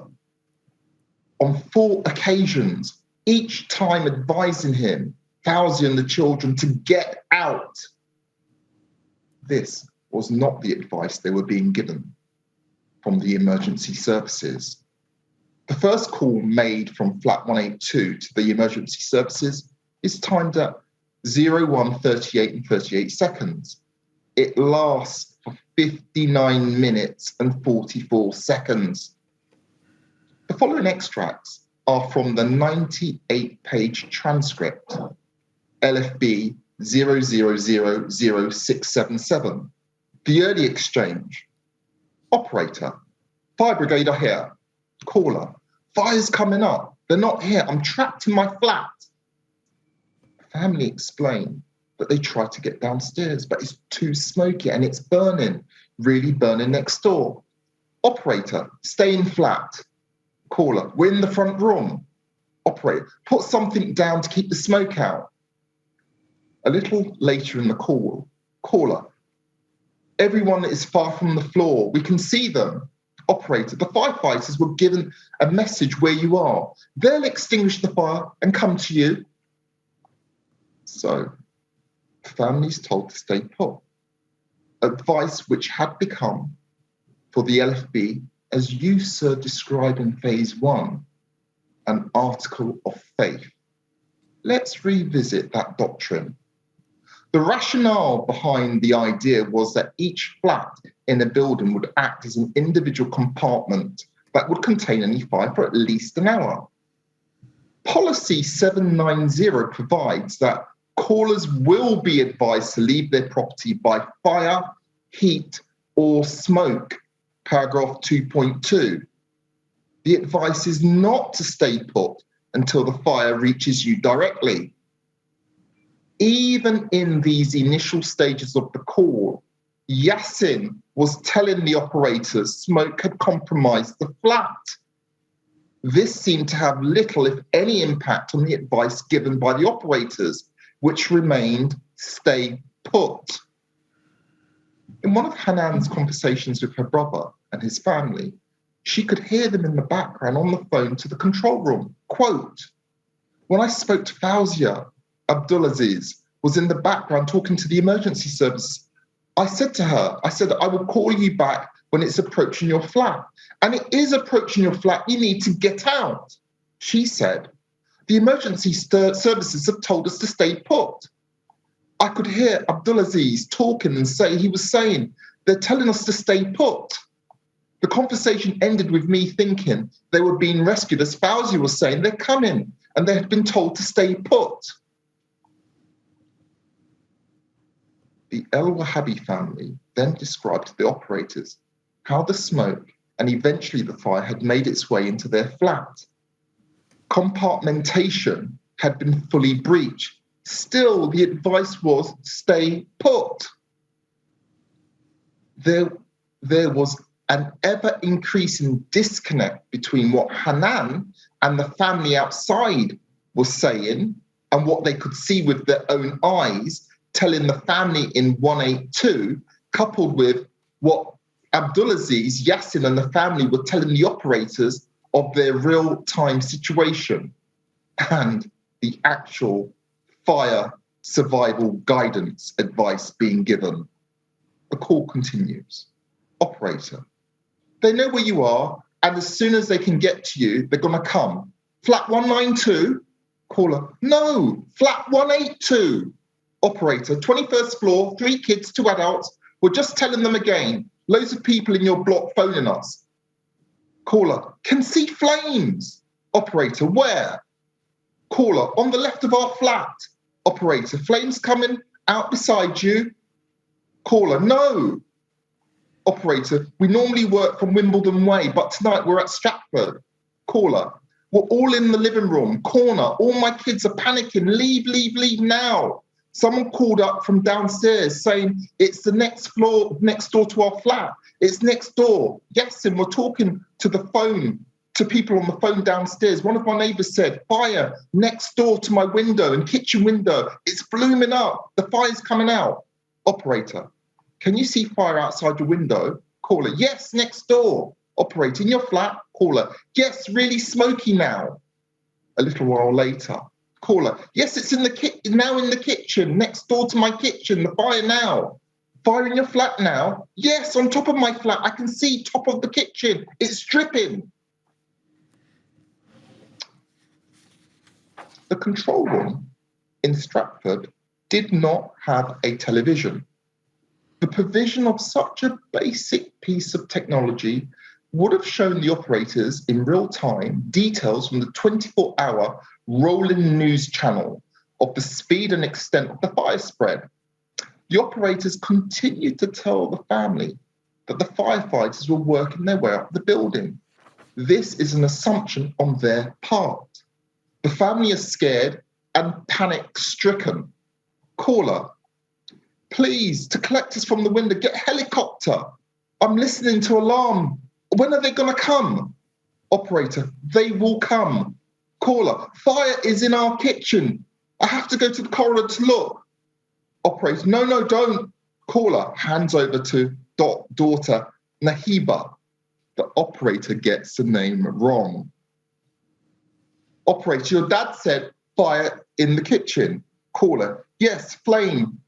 on 4 occasions, each time advising him, Fauzia and the children, to get out. This was not the advice they were being given from the emergency services. The first call made from flat 182 to the emergency services is timed at 01:38 and 38 seconds. It lasts for 59 minutes and 44 seconds. The following extracts are from the 98-page transcript, LFB 00000677. The early exchange. Operator, fire brigade are here. Caller, fire's coming up. They're not here. I'm trapped in my flat. Family explained that they tried to get downstairs, but it's too smoky and it's burning, really burning next door. Operator, stay in flat. Caller, we're in the front room. Operator, put something down to keep the smoke out. A little later in the call, caller, everyone is far from the floor. We can see them. Operator, the firefighters were given a message where you are. They'll extinguish the fire and come to you. So, the family's told to stay put. Advice which had become, for the LFB, as you, sir, describe in phase 1, an article of faith. Let's revisit that doctrine. The rationale behind the idea was that each flat in a building would act as an individual compartment that would contain any fire for at least an hour. Policy 790 provides that callers will be advised to leave their property by fire, heat, or smoke, paragraph 2.2. The advice is not to stay put until the fire reaches you directly. Even in these initial stages of the call, Yasin was telling the operators smoke had compromised the flat. This seemed to have little, if any, impact on the advice given by the operators, which remained stay put. In one of Hanan's conversations with her brother and his family, she could hear them in the background on the phone to the control room. Quote, when I spoke to Fauzia, Abdulaziz was in the background talking to the emergency service. I said to her, I will call you back when it's approaching your flat. And it is approaching your flat. You need to get out. She said, the emergency services have told us to stay put. I could hear Abdulaziz talking and he was saying, they're telling us to stay put. The conversation ended with me thinking they were being rescued, as Fauzia was saying, they're coming, and they had been told to stay put. The El Wahabi family then described to the operators how the smoke and eventually the fire had made its way into their flat. Compartmentation had been fully breached. Still, the advice was stay put. There was an ever-increasing disconnect between what Hanan and the family outside was saying and what they could see with their own eyes, telling the family in 182, coupled with what Abdulaziz, Yassin and the family were telling the operators of their real-time situation and the actual fire survival guidance advice being given. The call continues. Operator, they know where you are, and as soon as they can get to you, they're going to come. Flat 192? Caller, no, flat 182. Operator, 21st floor, 3 kids, 2 adults. We're just telling them again. Loads of people in your block phoning us. Caller, can see flames. Operator, where? Caller, on the left of our flat. Operator, flames coming out beside you. Caller, no. Operator, we normally work from Wimbledon Way, but tonight we're at Stratford. Caller, we're all in the living room, corner. All my kids are panicking. Leave, leave, leave now. Someone called up from downstairs saying it's the next floor, next door to our flat. It's next door. Yes, and we're talking to the phone, to people on the phone downstairs. One of my neighbours said, fire next door to my window and kitchen window. It's blooming up. The fire's coming out. Operator, can you see fire outside your window? Caller, yes, next door. Operator, in your flat? Caller, yes, really smoky now. A little while later, caller, yes, it's now in the kitchen, next door to my kitchen, the fire now. Fire in your flat now? Yes, on top of my flat, I can see top of the kitchen. It's dripping. The control room in Stratford did not have a television. The provision of such a basic piece of technology would have shown the operators in real time details from the 24-hour rolling news channel of the speed and extent of the fire spread. The operators continued to tell the family that the firefighters were working their way up the building. This is an assumption on their part. The family is scared and panic-stricken. Caller, please, to collect us from the window, get a helicopter. I'm listening to alarm. When are they going to come? Operator, they will come. Caller, fire is in our kitchen. I have to go to the corridor to look. Operator, no, don't. Caller, hands over to daughter Nahiba. The operator gets the name wrong. Operator, your dad said fire in the kitchen. Caller, yes, flame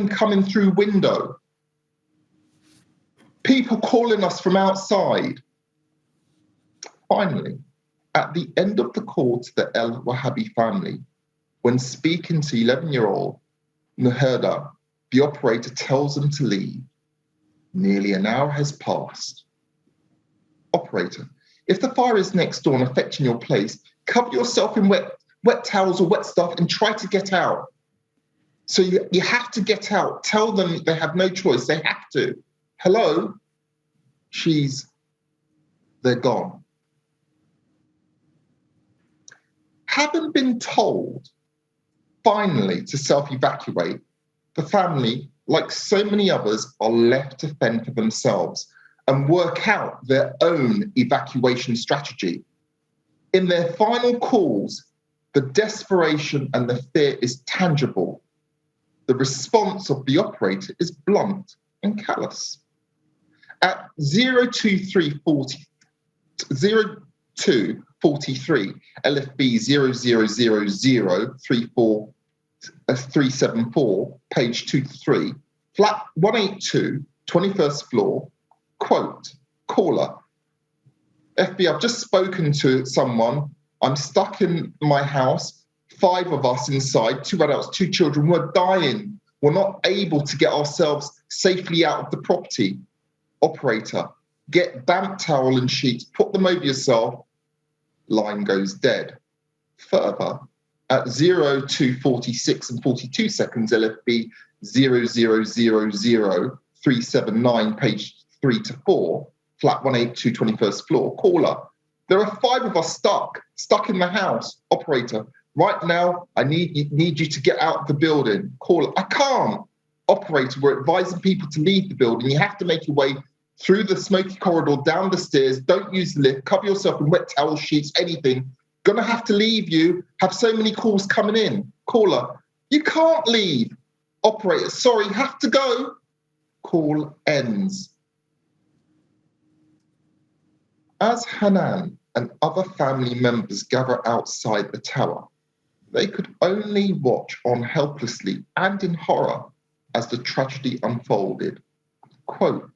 coming through window. People calling us from outside. Finally, at the end of the call to the El Wahabi family, when speaking to 11-year-old Nuherda, the operator tells them to leave. Nearly an hour has passed. Operator, if the fire is next door and affecting your place, cover yourself in wet towels or wet stuff and try to get out. So you have to get out. Tell them they have no choice. They have to. Hello? They're gone. Having been told, finally, to self-evacuate, the family, like so many others, are left to fend for themselves and work out their own evacuation strategy. In their final calls, the desperation and the fear is tangible. The response of the operator is blunt and callous. At 0243 LFB 000037374, page 2-3, flat 182, 21st floor, quote, caller, FB, I've just spoken to someone. I'm stuck in my house, 5 of us inside, 2 adults, 2 children. We're dying. We're not able to get ourselves safely out of the property. Operator, get damp towel and sheets, put them over yourself. Line goes dead. Further, at 0246 and 42 seconds, LFB 0000379, page 3-4, flat 182, 21st floor, caller. There are 5 of us stuck in the house. Operator, right now, I need you to get out of the building. Caller, I can't. Operator, we're advising people to leave the building. You have to make your way through the smoky corridor, down the stairs. Don't use the lift. Cover yourself in wet towel sheets, anything. Gonna have to leave you. Have so many calls coming in. Caller, you can't leave. Operator, sorry, have to go. Call ends. As Hanan and other family members gather outside the tower, they could only watch on helplessly and in horror as the tragedy unfolded. Quote,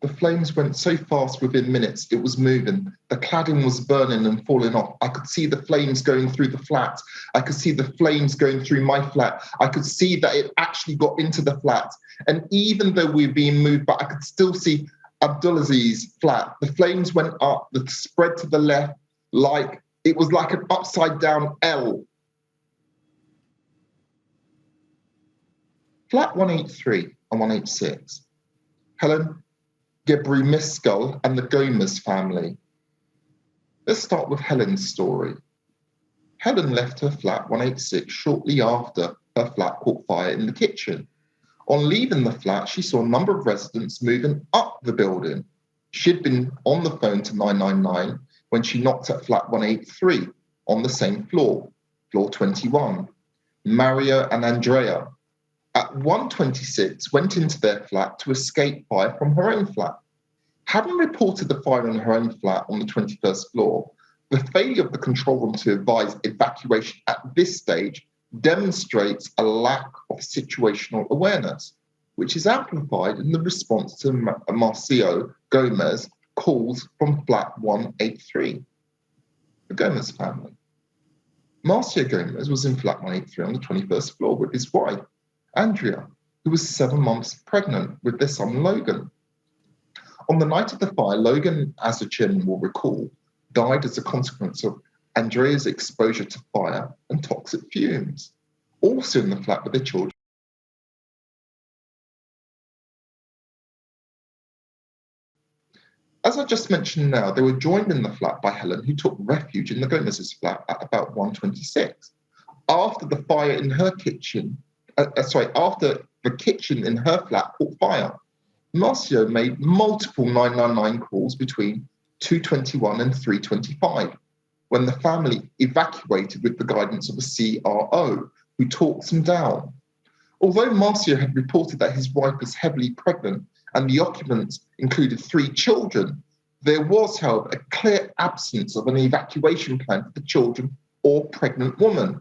the flames went so fast within minutes, it was moving. The cladding was burning and falling off. I could see the flames going through the flat. I could see the flames going through my flat. I could see that it actually got into the flat. And even though we were being moved back, I could still see Abdulaziz's flat. The flames went up, the spread to the left, like it was like an upside down L. Flat 183 and 186. Helen Gebru-Miskell and the Gomez family. Let's start with Helen's story. Helen left her flat 186 shortly after her flat caught fire in the kitchen. On leaving the flat, she saw a number of residents moving up the building. She'd been on the phone to 999 when she knocked at flat 183 on the same floor, floor 21. Mario and Andrea, at 126, went into their flat to escape fire from her own flat. Having reported the fire in her own flat on the 21st floor, the failure of the control room to advise evacuation at this stage demonstrates a lack of situational awareness, which is amplified in the response to Marcio Gomez calls from flat 183. The Gomez family. Marcio Gomez was in flat 183 on the 21st floor with his wife, Andrea, who was 7 months pregnant with their son Logan. On the night of the fire, Logan, as the chairman will recall, died as a consequence of Andrea's exposure to fire and toxic fumes. Also in the flat with their children. As I just mentioned now, they were joined in the flat by Helen, who took refuge in the Gomez's flat at about 126. After the fire in her kitchen, after the kitchen in her flat caught fire, Marcio made multiple 999 calls between 2:21 and 3:25, when the family evacuated with the guidance of a CRO, who talked them down. Although Marcio had reported that his wife was heavily pregnant and the occupants included 3 children, there was, however, a clear absence of an evacuation plan for the children or pregnant woman,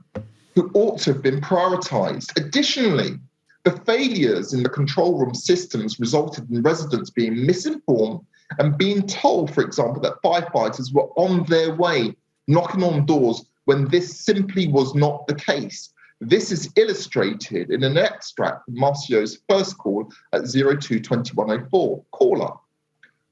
who ought to have been prioritised. Additionally, the failures in the control room systems resulted in residents being misinformed and being told, for example, that firefighters were on their way knocking on doors when this simply was not the case. This is illustrated in an extract from Marcio's first call at 022104. Caller,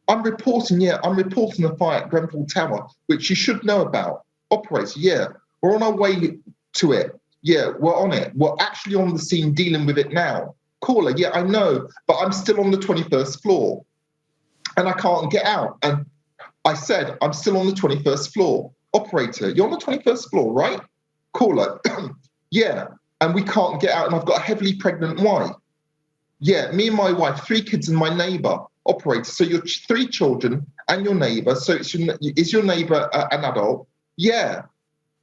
I'm reporting the fire at Grenfell Tower, which you should know about. Operator, yeah, we're on our way to it. Yeah, we're on it. We're actually on the scene dealing with it now. Caller, yeah, I know, but I'm still on the 21st floor and I can't get out. And I said, I'm still on the 21st floor. Operator, you're on the 21st floor, right? Caller, yeah, and we can't get out and I've got a heavily pregnant wife. Yeah, me and my wife, 3 kids and my neighbour. Operator, so your 3 children and your neighbour, so is your neighbour an adult? yeah,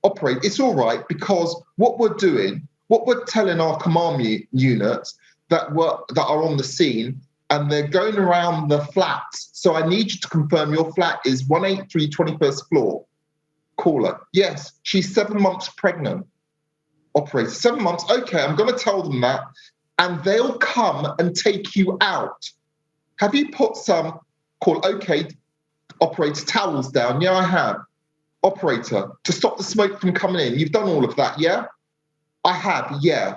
operate, it's all right, because what we're telling our command units that are on the scene, and they're going around the flats. So I need you to confirm your flat is 183 21st floor. Caller, yes, she's 7 months pregnant. Operator, 7 months, okay, I'm going to tell them that, and they'll come and take you out. Have you put some, call, okay, operator, towels down? Yeah, I have. Operator, to stop the smoke from coming in, you've done all of that, yeah? I have, yeah.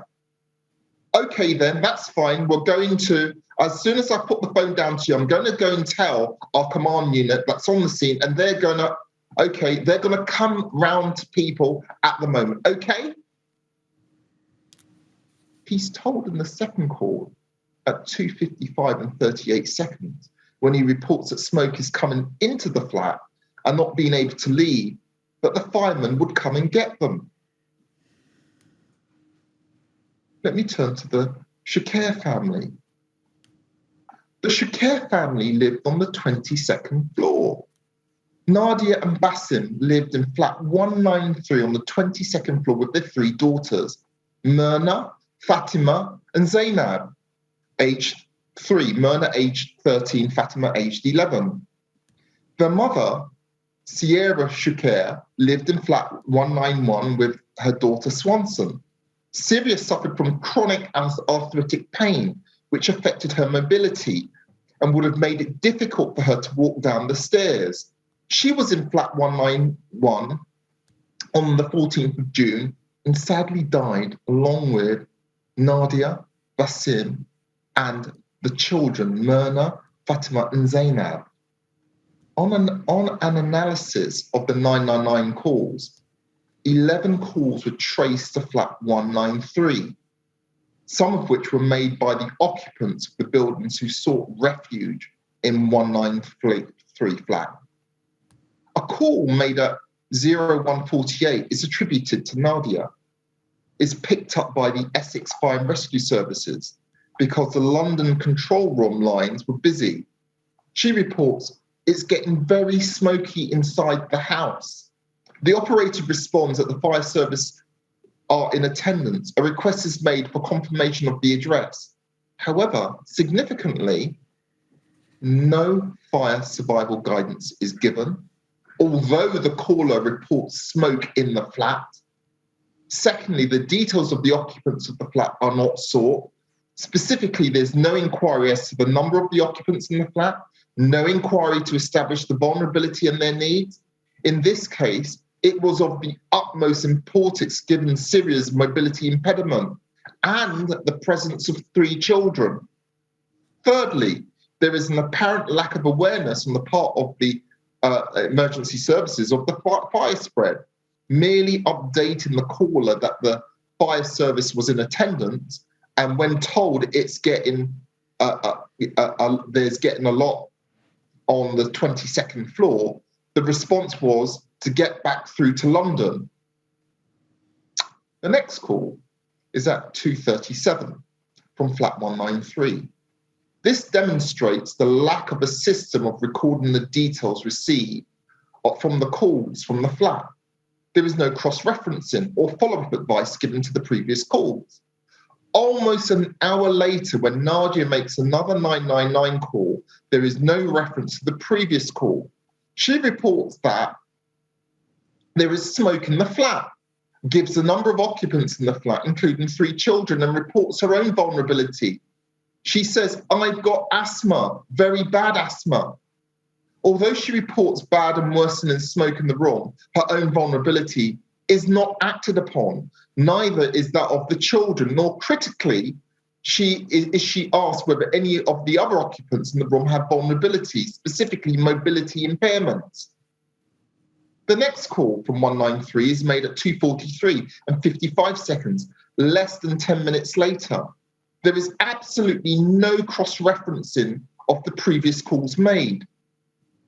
Okay, then, that's fine. We're going to, as soon as I put the phone down to you, I'm going to go and tell our command unit that's on the scene, and they're going to come round to people at the moment, okay? He's told in the second call at 2:55 and 38 seconds, when he reports that smoke is coming into the flat and not being able to leave, that the fireman would come and get them. Let me turn to the Shakir family. The Shakir family lived on the 22nd floor. Nadia and Basim lived in flat 193 on the 22nd floor with their 3 daughters, Myrna, Fatima, and Zainab, aged 3, Myrna aged 13, Fatima aged 11. Their mother, Sierra Shakir, lived in flat 191 with her daughter Swanson. Syria suffered from chronic arthritic pain, which affected her mobility and would have made it difficult for her to walk down the stairs. She was in flat 191 on the 14th of June and sadly died along with Nadia, Basim, and the children, Myrna, Fatima, and Zainab. On an analysis of the 999 calls, 11 calls were traced to flat 193, some of which were made by the occupants of the buildings who sought refuge in 193 flat. A call made at 0148 is attributed to Nadia, is picked up by the Essex Fire and Rescue Services because the London control room lines were busy. She reports, it's getting very smoky inside the house. The operator responds that the fire service are in attendance. A request is made for confirmation of the address. However, significantly, no fire survival guidance is given, although the caller reports smoke in the flat. Secondly, the details of the occupants of the flat are not sought. Specifically, there's no inquiry as to the number of the occupants in the flat, no inquiry to establish the vulnerability and their needs. In this case, it was of the utmost importance given Syria's mobility impediment and the presence of 3 children. Thirdly, there is an apparent lack of awareness on the part of the emergency services of the fire spread, merely updating the caller that the fire service was in attendance, and when told it's getting there's getting a lot on the 22nd floor, the response was to get back through to London. The next call is at 2:37 from flat 193. This demonstrates the lack of a system of recording the details received from the calls from the flat. There is no cross-referencing or follow-up advice given to the previous calls. Almost an hour later, when Nadia makes another 999 call, there is no reference to the previous call. She reports that there is smoke in the flat, gives the number of occupants in the flat, including 3 children, and reports her own vulnerability. She says, I've got asthma, very bad asthma. Although she reports bad and worsening smoke in the room, her own vulnerability is not acted upon. Neither is that of the children, nor critically is she asked whether any of the other occupants in the room have vulnerability, specifically mobility impairments. The next call from 193 is made at 2:43 and 55 seconds, less than 10 minutes later. There is absolutely no cross-referencing of the previous calls made.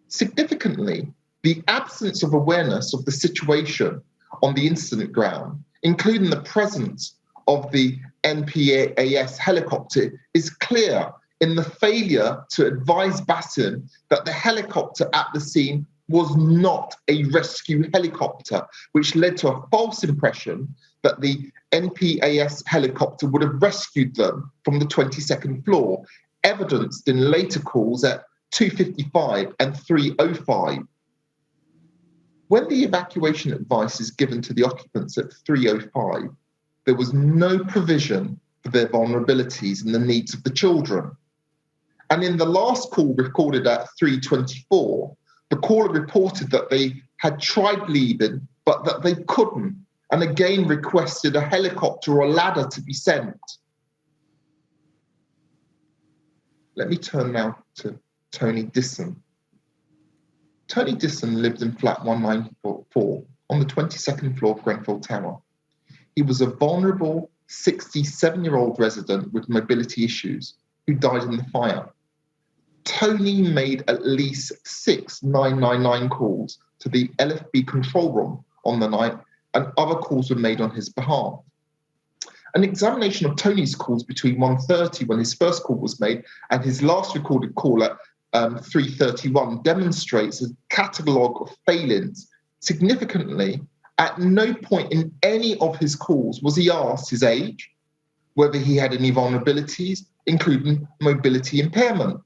Significantly, the absence of awareness of the situation on the incident ground, including the presence of the NPAS helicopter, is clear in the failure to advise Basim that the helicopter at the scene was not a rescue helicopter, which led to a false impression that the NPAS helicopter would have rescued them from the 22nd floor, evidenced in later calls at 2:55 and 3:05. When the evacuation advice is given to the occupants at 3:05, there was no provision for their vulnerabilities and the needs of the children. And in the last call recorded at 3:24, the caller reported that they had tried leaving, but that they couldn't, and again requested a helicopter or a ladder to be sent. Let me turn now to Tony Disson. Tony Disson lived in flat 194 on the 22nd floor of Grenfell Tower. He was a vulnerable 67-year-old resident with mobility issues who died in the fire. Tony made at least 6 999 calls to the LFB control room on the night, and other calls were made on his behalf. An examination of Tony's calls between 1:30, when his first call was made, and his last recorded call at 3:31 demonstrates a catalogue of failings. Significantly, at no point in any of his calls was he asked his age, whether he had any vulnerabilities, including mobility impairment.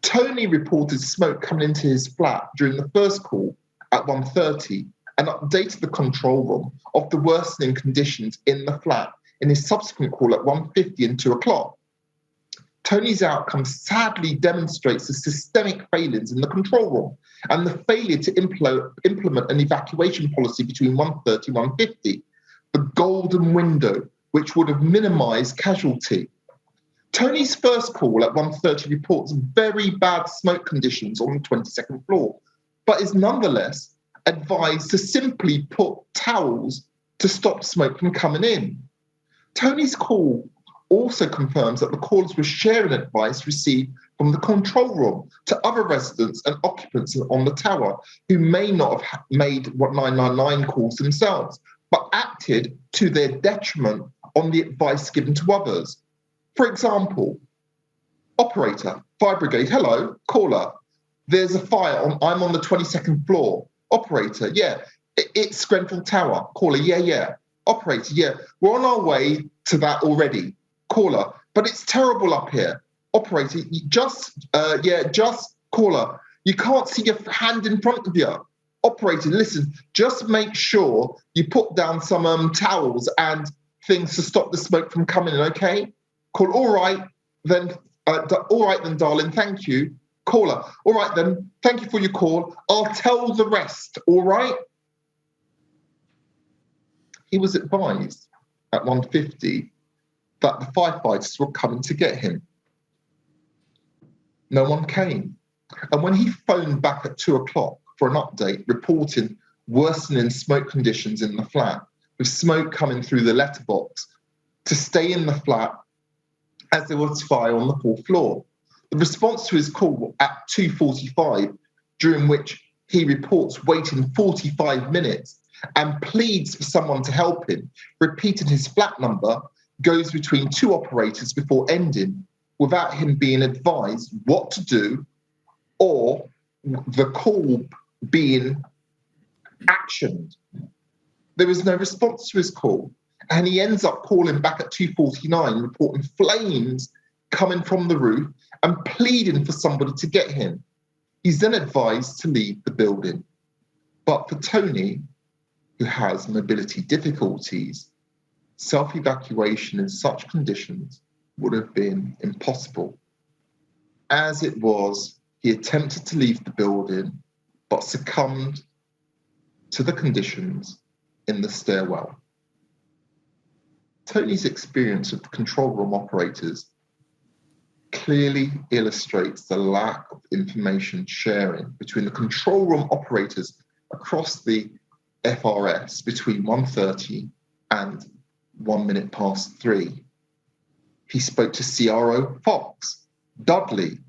Tony reported smoke coming into his flat during the first call at 1:30 and updated the control room of the worsening conditions in the flat in his subsequent call at 1:50 and 2 o'clock. Tony's outcome sadly demonstrates the systemic failings in the control room and the failure to implement an evacuation policy between 1:30 and 1:50, the golden window which would have minimised casualty. Tony's first call at 1:30 reports very bad smoke conditions on the 22nd floor, but is nonetheless advised to simply put towels to stop smoke from coming in. Tony's call also confirms that the callers were sharing advice received from the control room to other residents and occupants on the tower who may not have made what 999 calls themselves, but acted to their detriment on the advice given to others. For example, operator, fire brigade, hello, caller, there's a fire, I'm on the 22nd floor. Operator, yeah, it's Grenfell Tower. Caller, yeah. Operator, yeah, we're on our way to that already. Caller, but it's terrible up here. Operator, just caller, you can't see your hand in front of you. Operator, listen, just make sure you put down some towels and things to stop the smoke from coming in, okay? Call, all right then, darling, thank you. Caller, all right then, thank you for your call. I'll tell the rest, all right? He was advised at 1:50 that the firefighters were coming to get him. No one came. And when he phoned back at 2 o'clock for an update reporting worsening smoke conditions in the flat, with smoke coming through the letterbox, to stay in the flat as there was fire on the 4th floor. The response to his call at 2:45, during which he reports waiting 45 minutes and pleads for someone to help him, repeating his flat number, goes between 2 operators before ending without him being advised what to do or the call being actioned. There was no response to his call, and he ends up calling back at 2:49, reporting flames coming from the roof and pleading for somebody to get him. He's then advised to leave the building. But for Tony, who has mobility difficulties, self-evacuation in such conditions would have been impossible. As it was, he attempted to leave the building, but succumbed to the conditions in the stairwell. Tony's experience with the control room operators clearly illustrates the lack of information sharing between the control room operators across the FRS between 1:30 and 3:01. He spoke to CRO Fox, Dudley,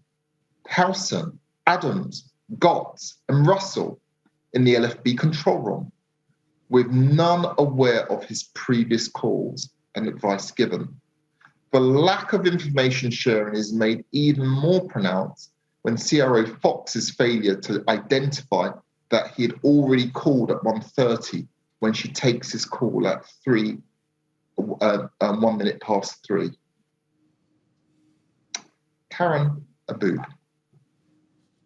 Howson, Adams, Gotts and Russell in the LFB control room, with none aware of his previous calls and advice given. The lack of information sharing is made even more pronounced when CRO Fox's failure to identify that he had already called at 1:30 when she takes his call at 1 minute past 3. Karen Abood.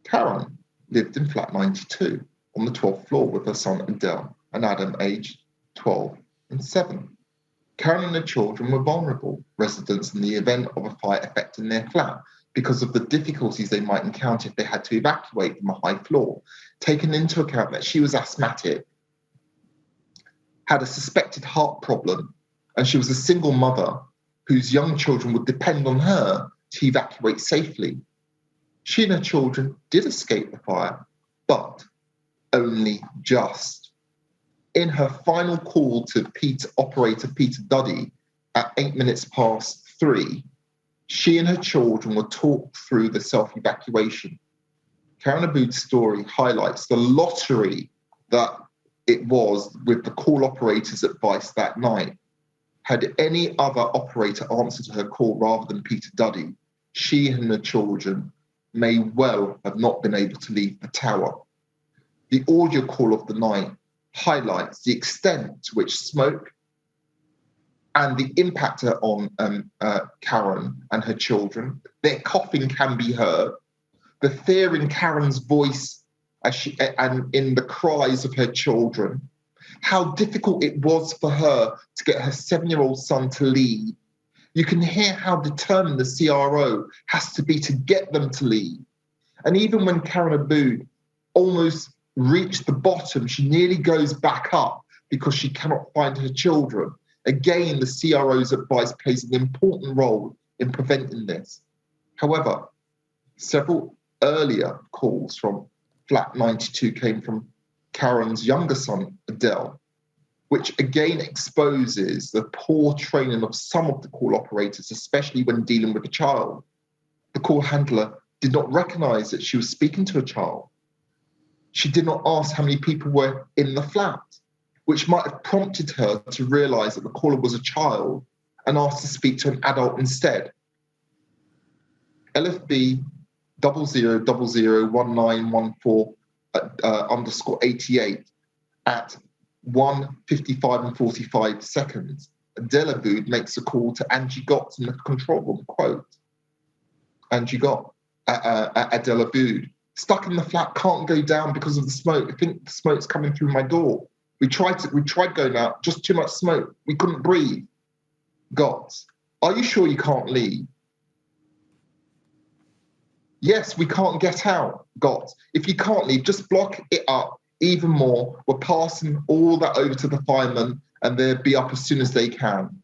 Karen lived in flat 92 on the 12th floor with her son Adele and Adam, aged 12 and 7. Karen and her children were vulnerable residents in the event of a fire affecting their flat because of the difficulties they might encounter if they had to evacuate from a high floor, taking into account that she was asthmatic, had a suspected heart problem, and she was a single mother whose young children would depend on her to evacuate safely. She and her children did escape the fire, but only just. In her final call to operator Peter Duddy at 8 minutes past 3, she and her children were talked through the self-evacuation. Karen Abood's story highlights the lottery that it was with the call operator's advice that night. Had any other operator answered her call rather than Peter Duddy, she and her children may well have not been able to leave the tower. The audio call of the night highlights the extent to which smoke and the impact on Karen and her children. Their coughing can be heard. The fear in Karen's voice and in the cries of her children. How difficult it was for her to get her 7-year-old son to leave. You can hear how determined the CRO has to be to get them to leave. And even when Karen Abood almost reached the bottom, she nearly goes back up because she cannot find her children. Again, the CRO's advice plays an important role in preventing this. However, several earlier calls from flat 92 came from Karen's younger son, Adele, which again exposes the poor training of some of the call operators, especially when dealing with a child. The call handler did not recognize that she was speaking to a child. She did not ask how many people were in the flat, which might have prompted her to realize that the caller was a child and asked to speak to an adult instead. LFB 00001914 _88 at 1:55 and 45 seconds. Adele Abood makes a call to Angie Gott in the control room. Quote, Angie Gott, Adele Abood, stuck in the flat, can't go down because of the smoke. I think the smoke's coming through my door. We tried going out, just too much smoke. We couldn't breathe. Gott, are you sure you can't leave? Yes, we can't get out. Gott, if you can't leave, just block it up even more. We're passing all that over to the firemen and they'll be up as soon as they can.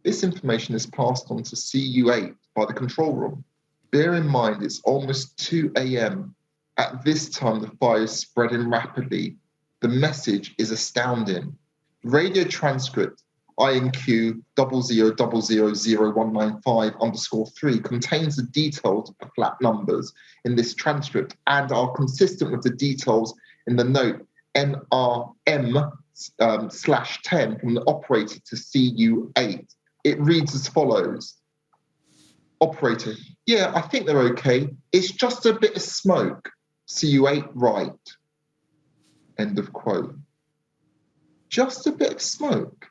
This information is passed on to CU8 by the control room. Bear in mind, it's almost 2 a.m. At this time, the fire is spreading rapidly. The message is astounding. Radio transcript INQ 00000195_3 contains the details of the flat numbers in this transcript and are consistent with the details in the note NRM/10 from the operator to CU8. It reads as follows. Operator, yeah, I think they're okay. It's just a bit of smoke. CU8, right. End of quote. Just a bit of smoke.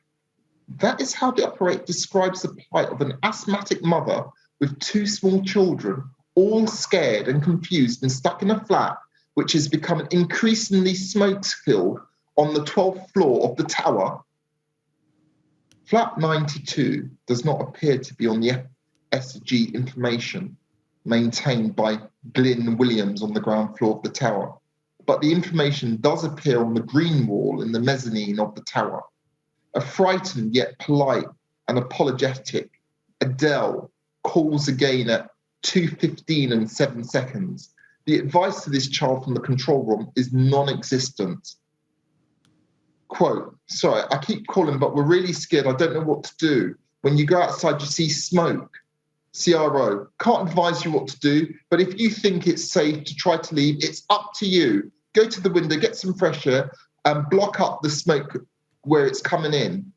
That is how the operator describes the plight of an asthmatic mother with 2 small children, all scared and confused and stuck in a flat, which has become increasingly smoke-filled on the 12th floor of the tower. Flat 92 does not appear to be on the SG information maintained by Glyn Williams on the ground floor of the tower, but the information does appear on the green wall in the mezzanine of the tower. A frightened yet polite and apologetic Adele calls again at 2:15 and 7 seconds. The advice to this child from the control room is non-existent. Quote, sorry, I keep calling, but we're really scared. I don't know what to do. When you go outside, you see smoke. CRO, can't advise you what to do, but if you think it's safe to try to leave, it's up to you. Go to the window, get some fresh air, and block up the smoke where it's coming in.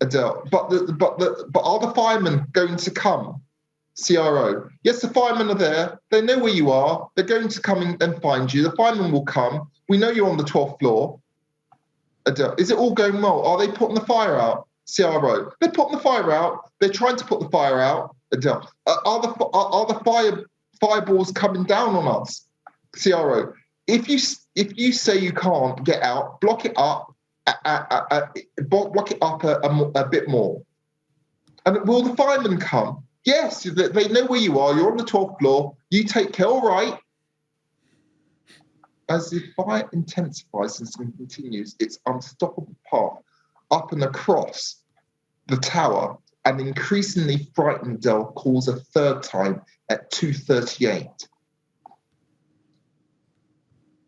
Adele, but are the firemen going to come? CRO, yes, the firemen are there. They know where you are. They're going to come in and find you. The firemen will come. We know you're on the 12th floor. Adele, is it all going well? Are they putting the fire out? CRO, they're putting the fire out. They're trying to put the fire out. Adele, are the fireballs coming down on us? CRO, if you say you can't get out, block it up. Block it up a bit more. And will the firemen come? Yes, they know where you are. You're on the 12th floor. You take care. All right. As the fire intensifies and continues its unstoppable path up and across the tower, an increasingly frightened Dell calls a third time at 2:38.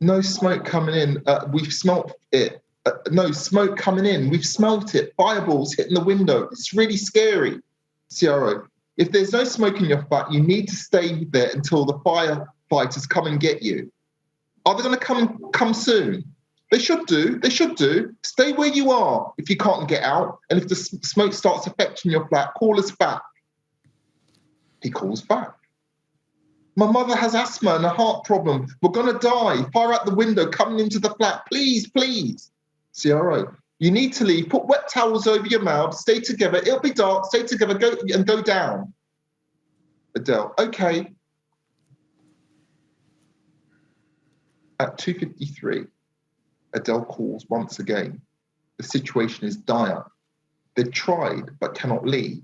No smoke coming in. We've smelt it. No smoke coming in. We've smelt it. Fireballs hitting the window. It's really scary. CRO, if there's no smoke in your flat, you need to stay there until the firefighters come and get you. Are they going to come soon? They should do. They should do. Stay where you are if you can't get out. And if the smoke starts affecting your flat, call us back. He calls back. My mother has asthma and a heart problem. We're going to die. Fire out the window, coming into the flat. Please, please. CRO, you need to leave. Put wet towels over your mouth. Stay together. It'll be dark. Stay together. Go down. Adele, okay. At 2:53, Adele calls once again. The situation is dire. They've tried but cannot leave.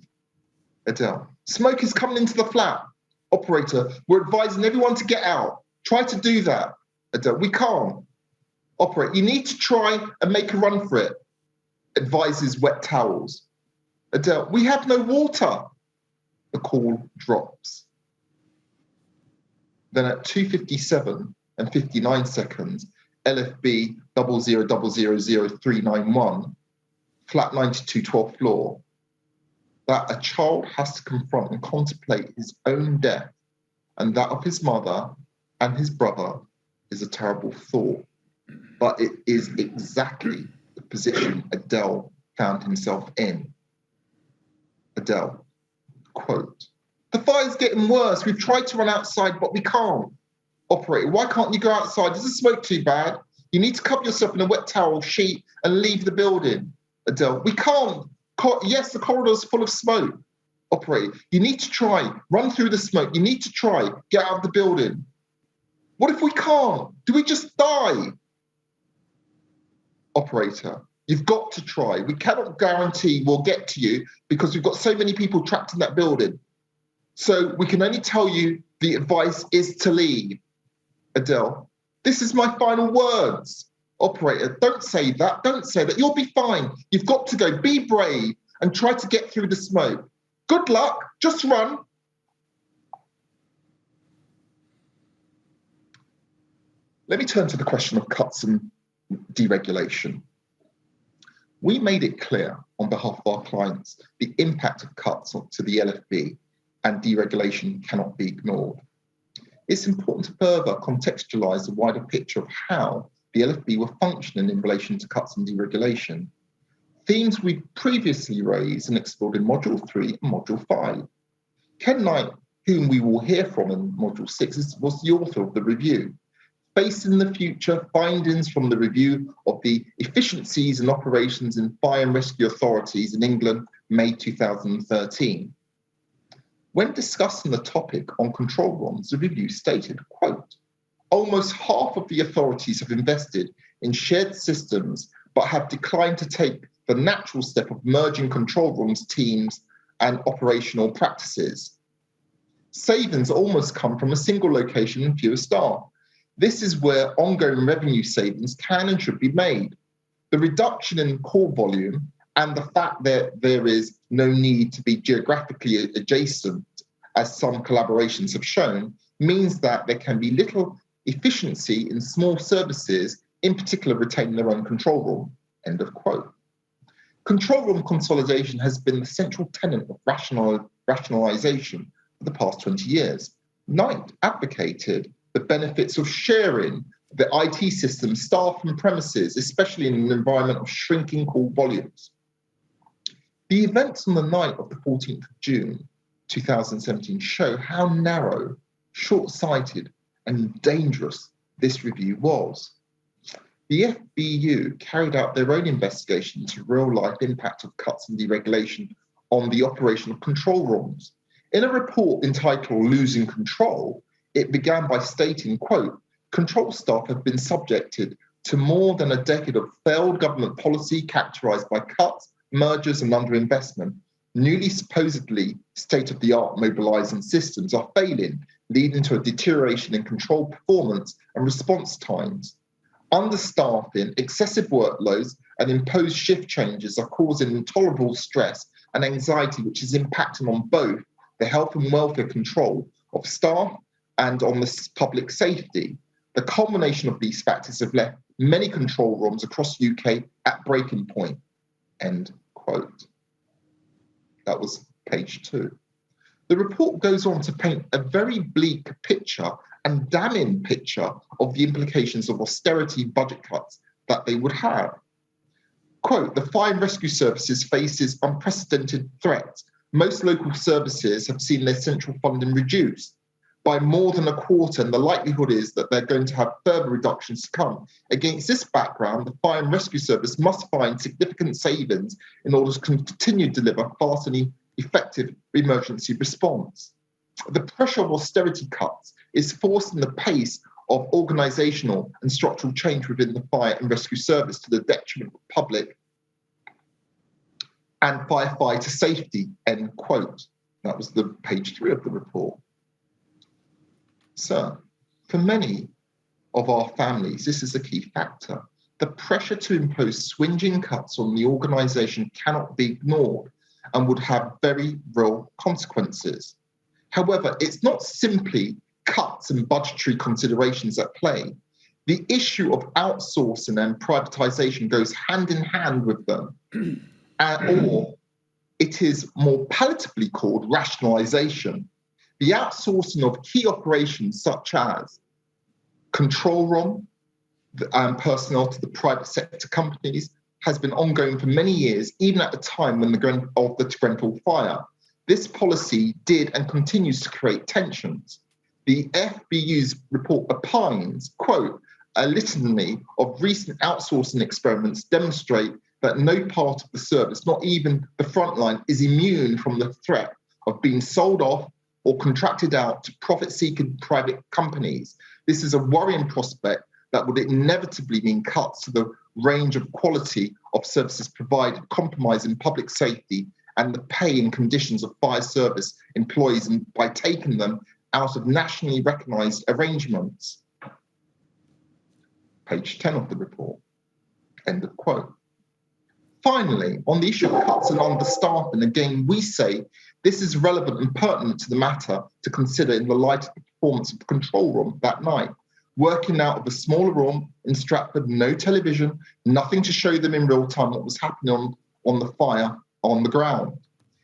Adele, smoke is coming into the flat. Operator, we're advising everyone to get out. Try to do that. Adele, we can't. Operator, you need to try and make a run for it. Advises wet towels. Adele, we have no water. The call drops. Then at 2:57 and 59 seconds, LFB 00000391, flat 92, 12th floor, that a child has to confront and contemplate his own death and that of his mother and his brother is a terrible thought. But it is exactly the position Adele found himself in. Adele, quote, the fire's getting worse. We've tried to run outside, but we can't. Operator, why can't you go outside? Is the smoke too bad? You need to cover yourself in a wet towel sheet and leave the building. Adele, we can't. Yes, the corridor's full of smoke. Operator, you need to try. Run through the smoke. You need to try. Get out of the building. What if we can't? Do we just die? Operator, you've got to try. We cannot guarantee we'll get to you because we've got so many people trapped in that building. So we can only tell you the advice is to leave. Adele, this is my final words. Operator, don't say that. Don't say that. You'll be fine. You've got to go. Be brave and try to get through the smoke. Good luck. Just run. Let me turn to the question of cuts and deregulation. We made it clear on behalf of our clients the impact of cuts to the LFB and deregulation cannot be ignored. It's important to further contextualise the wider picture of how the LFB were functioning in relation to cuts and deregulation. Themes we previously raised and explored in Module 3 and Module 5. Ken Knight, whom we will hear from in Module 6, was the author of the review. Facing the future, findings from the review of the efficiencies and operations in fire and rescue authorities in England, May 2013. When discussing the topic on control rooms, the review stated, quote, almost half of the authorities have invested in shared systems, but have declined to take the natural step of merging control rooms, teams, and operational practices. Savings almost come from a single location and fewer staff. This is where ongoing revenue savings can and should be made. The reduction in call volume and the fact that there is no need to be geographically adjacent, as some collaborations have shown, means that there can be little efficiency in small services, in particular retaining their own control room, end of quote. Control room consolidation has been the central tenet of rationalisation for the past 20 years. Knight advocated the benefits of sharing the IT system, staff and premises, especially in an environment of shrinking call volumes. The events on the night of the 14th of June 2017 show how narrow, short-sighted and dangerous this review was. The FBU carried out their own investigation into real-life impact of cuts and deregulation on the operation of control rooms. In a report entitled Losing Control, it began by stating, quote, control staff have been subjected to more than a decade of failed government policy characterised by cuts, mergers and underinvestment. Newly supposedly state-of-the-art mobilising systems are failing, leading to a deterioration in control performance and response times. Understaffing, excessive workloads and imposed shift changes are causing intolerable stress and anxiety, which is impacting on both the health and welfare control of staff and on the public safety. The culmination of these factors have left many control rooms across the UK at breaking point, end quote. That was page 2. The report goes on to paint a very bleak picture and damning picture of the implications of austerity budget cuts that they would have. Quote, the fire and rescue services faces unprecedented threats. Most local services have seen their central funding reduced by more than a quarter, and the likelihood is that they're going to have further reductions to come. Against this background, the fire and rescue service must find significant savings in order to continue to deliver fast and effective emergency response. The pressure of austerity cuts is forcing the pace of organisational and structural change within the fire and rescue service to the detriment of public and firefighter safety, end quote. That was the page 3 of the report. So, for many of our families, this is a key factor. The pressure to impose swinging cuts on the organisation cannot be ignored and would have very real consequences. However, it's not simply cuts and budgetary considerations at play. The issue of outsourcing and privatisation goes hand in hand with them, or it is more palatably called rationalisation. The outsourcing of key operations such as control room and personnel to the private sector companies has been ongoing for many years, even at the time when the Grenfell fire. This policy did and continues to create tensions. The FBU's report opines, quote, a litany of recent outsourcing experiments demonstrate that no part of the service, not even the front line, is immune from the threat of being sold off or contracted out to profit-seeking private companies. This is a worrying prospect that would inevitably mean cuts to the range of quality of services provided, compromising public safety and the pay and conditions of fire service employees by taking them out of nationally recognised arrangements. Page 10 of the report, end of quote. Finally, on the issue of cuts and understaffing, again, we say this is relevant and pertinent to the matter to consider in the light of the performance of the control room that night. Working out of a smaller room in Stratford, no television, nothing to show them in real time what was happening on the fire on the ground.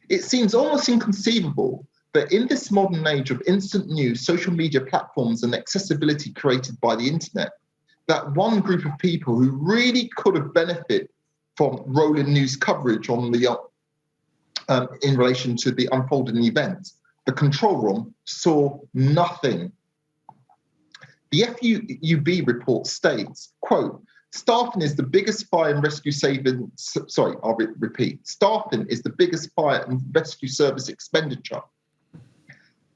It seems almost inconceivable that in this modern age of instant news, social media platforms and accessibility created by the internet, that one group of people who really could have benefited from rolling news coverage on the in relation to the unfolding events, the control room saw nothing. The FUB report states, quote, staffing is the biggest fire and rescue staffing is the biggest fire and rescue service expenditure,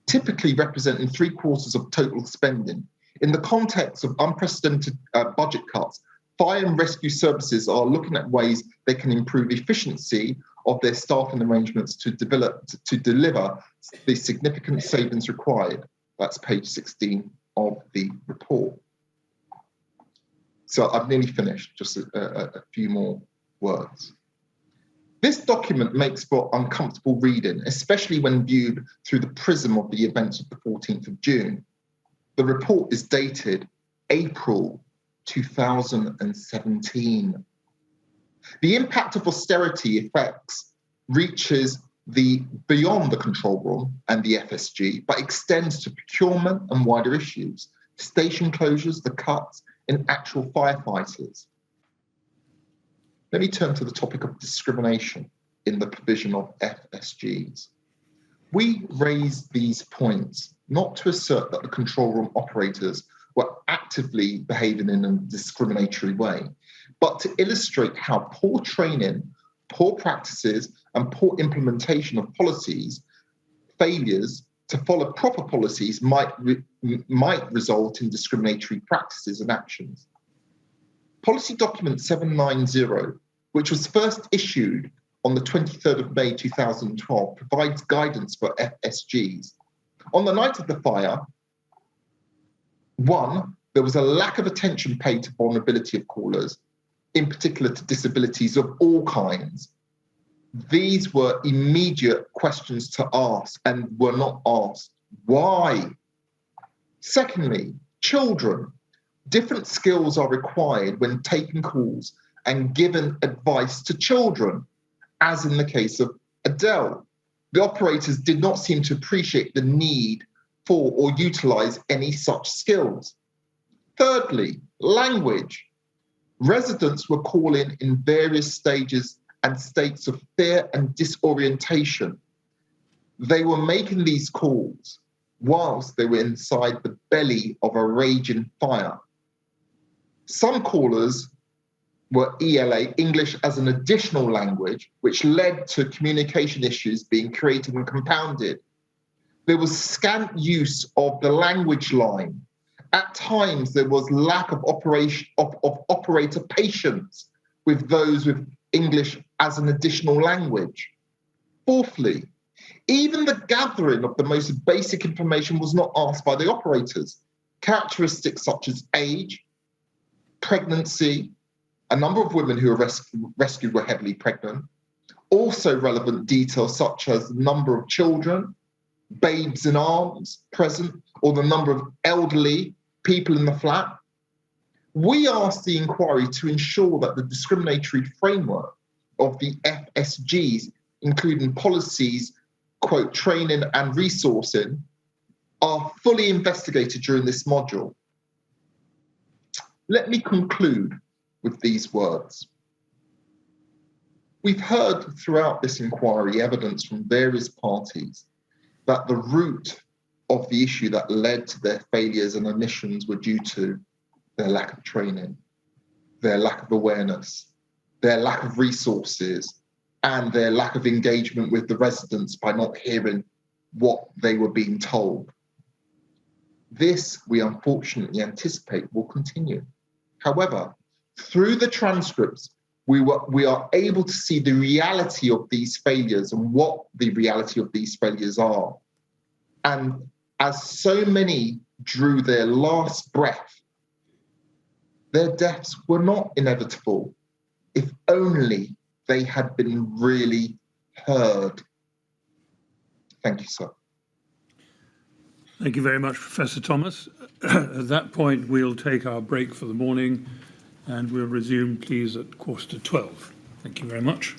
typically representing 3/4 of total spending. In the context of unprecedented budget cuts, fire and rescue services are looking at ways they can improve efficiency of their staffing arrangements to deliver the significant savings required. That's page 16 of the report. So I've nearly finished, just a few more words. This document makes for uncomfortable reading, especially when viewed through the prism of the events of the 14th of June. The report is dated April 2017. The impact of austerity effects reaches beyond the control room and the FSG, but extends to procurement and wider issues, station closures, the cuts in actual firefighters. Let me turn to the topic of discrimination in the provision of FSGs. We raise these points not to assert that the control room operators were actively behaving in a discriminatory way, but to illustrate how poor training, poor practices, and poor implementation of policies, failures to follow proper policies might result in discriminatory practices and actions. Policy document 790, which was first issued on the 23rd of May 2012, provides guidance for FSGs. On the night of the fire, one, there was a lack of attention paid to vulnerability of callers, in particular to disabilities of all kinds. These were immediate questions to ask and were not asked. Why? Secondly, children. Different skills are required when taking calls and giving advice to children, as in the case of Adele. The operators did not seem to appreciate the need for or utilize any such skills. Thirdly, language. Residents were calling in various stages and states of fear and disorientation. They were making these calls whilst they were inside the belly of a raging fire. Some callers were ELA, English as an additional language, which led to communication issues being created and compounded. There was scant use of the language line. At times, there was lack of operator patience with those with English as an additional language. Fourthly, even the gathering of the most basic information was not asked by the operators. Characteristics such as age, pregnancy, a number of women who were rescued were heavily pregnant. Also relevant details such as the number of children, babes in arms present, or the number of elderly people in the flat. We asked the inquiry to ensure that the discriminatory framework of the FSGs, including policies, quote, training and resourcing, are fully investigated during this module. Let me conclude with these words. We've heard throughout this inquiry evidence from various parties that the root of the issue that led to their failures and omissions were due to their lack of training, their lack of awareness, their lack of resources, and their lack of engagement with the residents by not hearing what they were being told. This, we unfortunately anticipate, will continue. However, through the transcripts, we are able to see the reality of these failures and what the reality of these failures are. And as so many drew their last breath, their deaths were not inevitable if only they had been really heard. Thank you, sir. Thank you very much, Professor Thomas. At that point, we'll take our break for the morning and we'll resume, please, at 11:45. Thank you very much.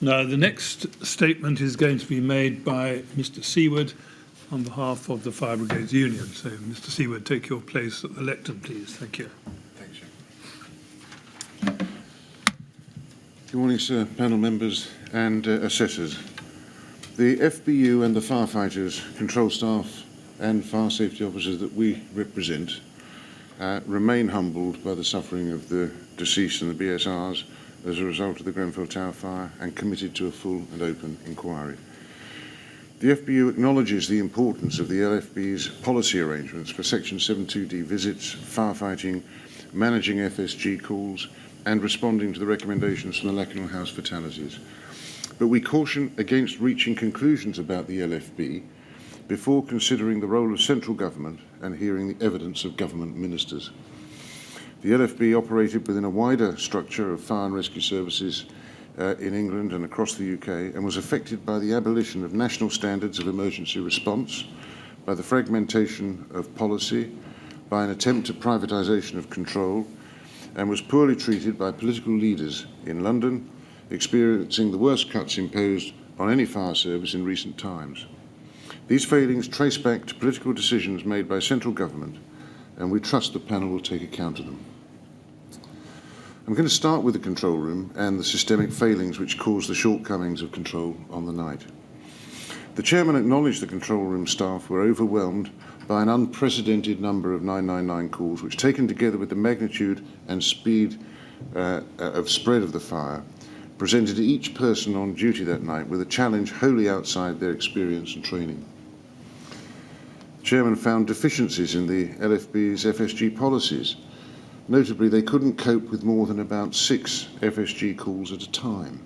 Now, the next statement is going to be made by Mr. Seaward on behalf of the Fire Brigades Union. So, Mr. Seaward, take your place at the lectern, please. Thank you. Thanks, Chair. Good morning, sir, panel members and assessors. The FBU and the firefighters, control staff and fire safety officers that we represent remain humbled by the suffering of the deceased and the BSRs as a result of the Grenfell Tower fire and committed to a full and open inquiry. The FBU acknowledges the importance of the LFB's policy arrangements for Section 72D visits, firefighting, managing FSG calls and responding to the recommendations from the Lakanal House fatalities. But we caution against reaching conclusions about the LFB before considering the role of central government and hearing the evidence of government ministers. The LFB operated within a wider structure of fire and rescue services in England and across the UK and was affected by the abolition of national standards of emergency response, by the fragmentation of policy, by an attempt at privatisation of control, and was poorly treated by political leaders in London, experiencing the worst cuts imposed on any fire service in recent times. These failings trace back to political decisions made by central government, and we trust the panel will take account of them. I'm going to start with the control room and the systemic failings which caused the shortcomings of control on the night. The chairman acknowledged the control room staff were overwhelmed by an unprecedented number of 999 calls, which, taken together with the magnitude and speed of spread of the fire, presented each person on duty that night with a challenge wholly outside their experience and training. The chairman found deficiencies in the LFB's FSG policies. Notably, they couldn't cope with more than about 6 FSG calls at a time,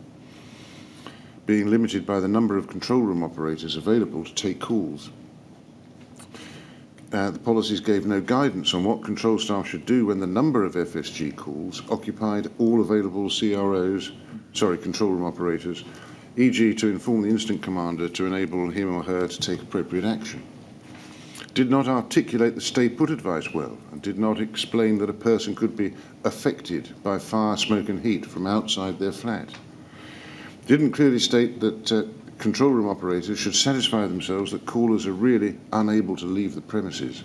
being limited by the number of control room operators available to take calls. The policies gave no guidance on what control staff should do when the number of FSG calls occupied all available control room operators, e.g. to inform the incident commander to enable him or her to take appropriate action. Did not articulate the stay put advice well, and did not explain that a person could be affected by fire, smoke and heat from outside their flat. Didn't clearly state that control room operators should satisfy themselves that callers are really unable to leave the premises.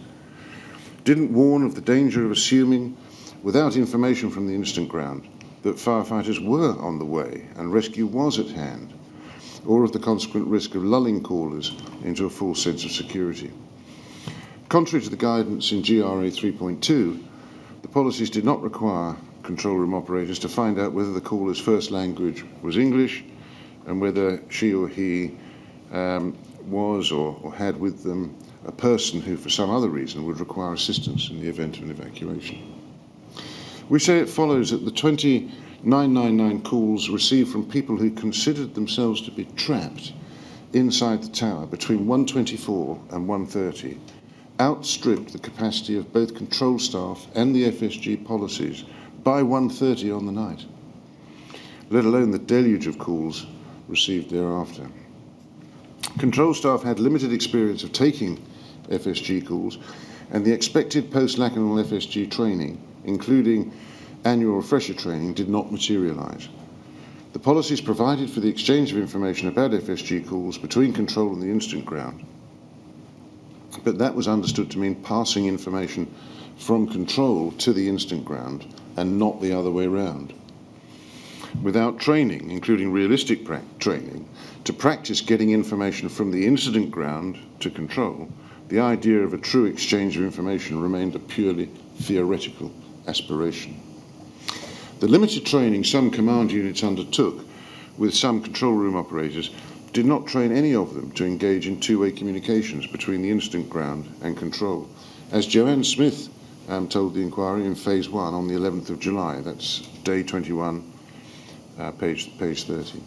Didn't warn of the danger of assuming, without information from the incident ground, that firefighters were on the way and rescue was at hand, or of the consequent risk of lulling callers into a false sense of security. Contrary to the guidance in GRA 3.2, the policies did not require control room operators to find out whether the caller's first language was English and whether she or he was or had with them a person who, for some other reason, would require assistance in the event of an evacuation. We say it follows that the 999 calls received from people who considered themselves to be trapped inside the tower between 1:24 and 1:30 outstripped the capacity of both control staff and the FSG policies by 1:30 on the night, let alone the deluge of calls received thereafter. Control staff had limited experience of taking FSG calls, and the expected post-Lakanal FSG training, including annual refresher training, did not materialise. The policies provided for the exchange of information about FSG calls between control and the incident ground, but that was understood to mean passing information from control to the incident ground and not the other way round. Without training, including realistic training, to practice getting information from the incident ground to control, the idea of a true exchange of information remained a purely theoretical aspiration. The limited training some command units undertook with some control room operators did not train any of them to engage in two-way communications between the incident ground and control, as Joanne Smith told the inquiry in Phase 1 on the 11th of July, that's day 21, page 30.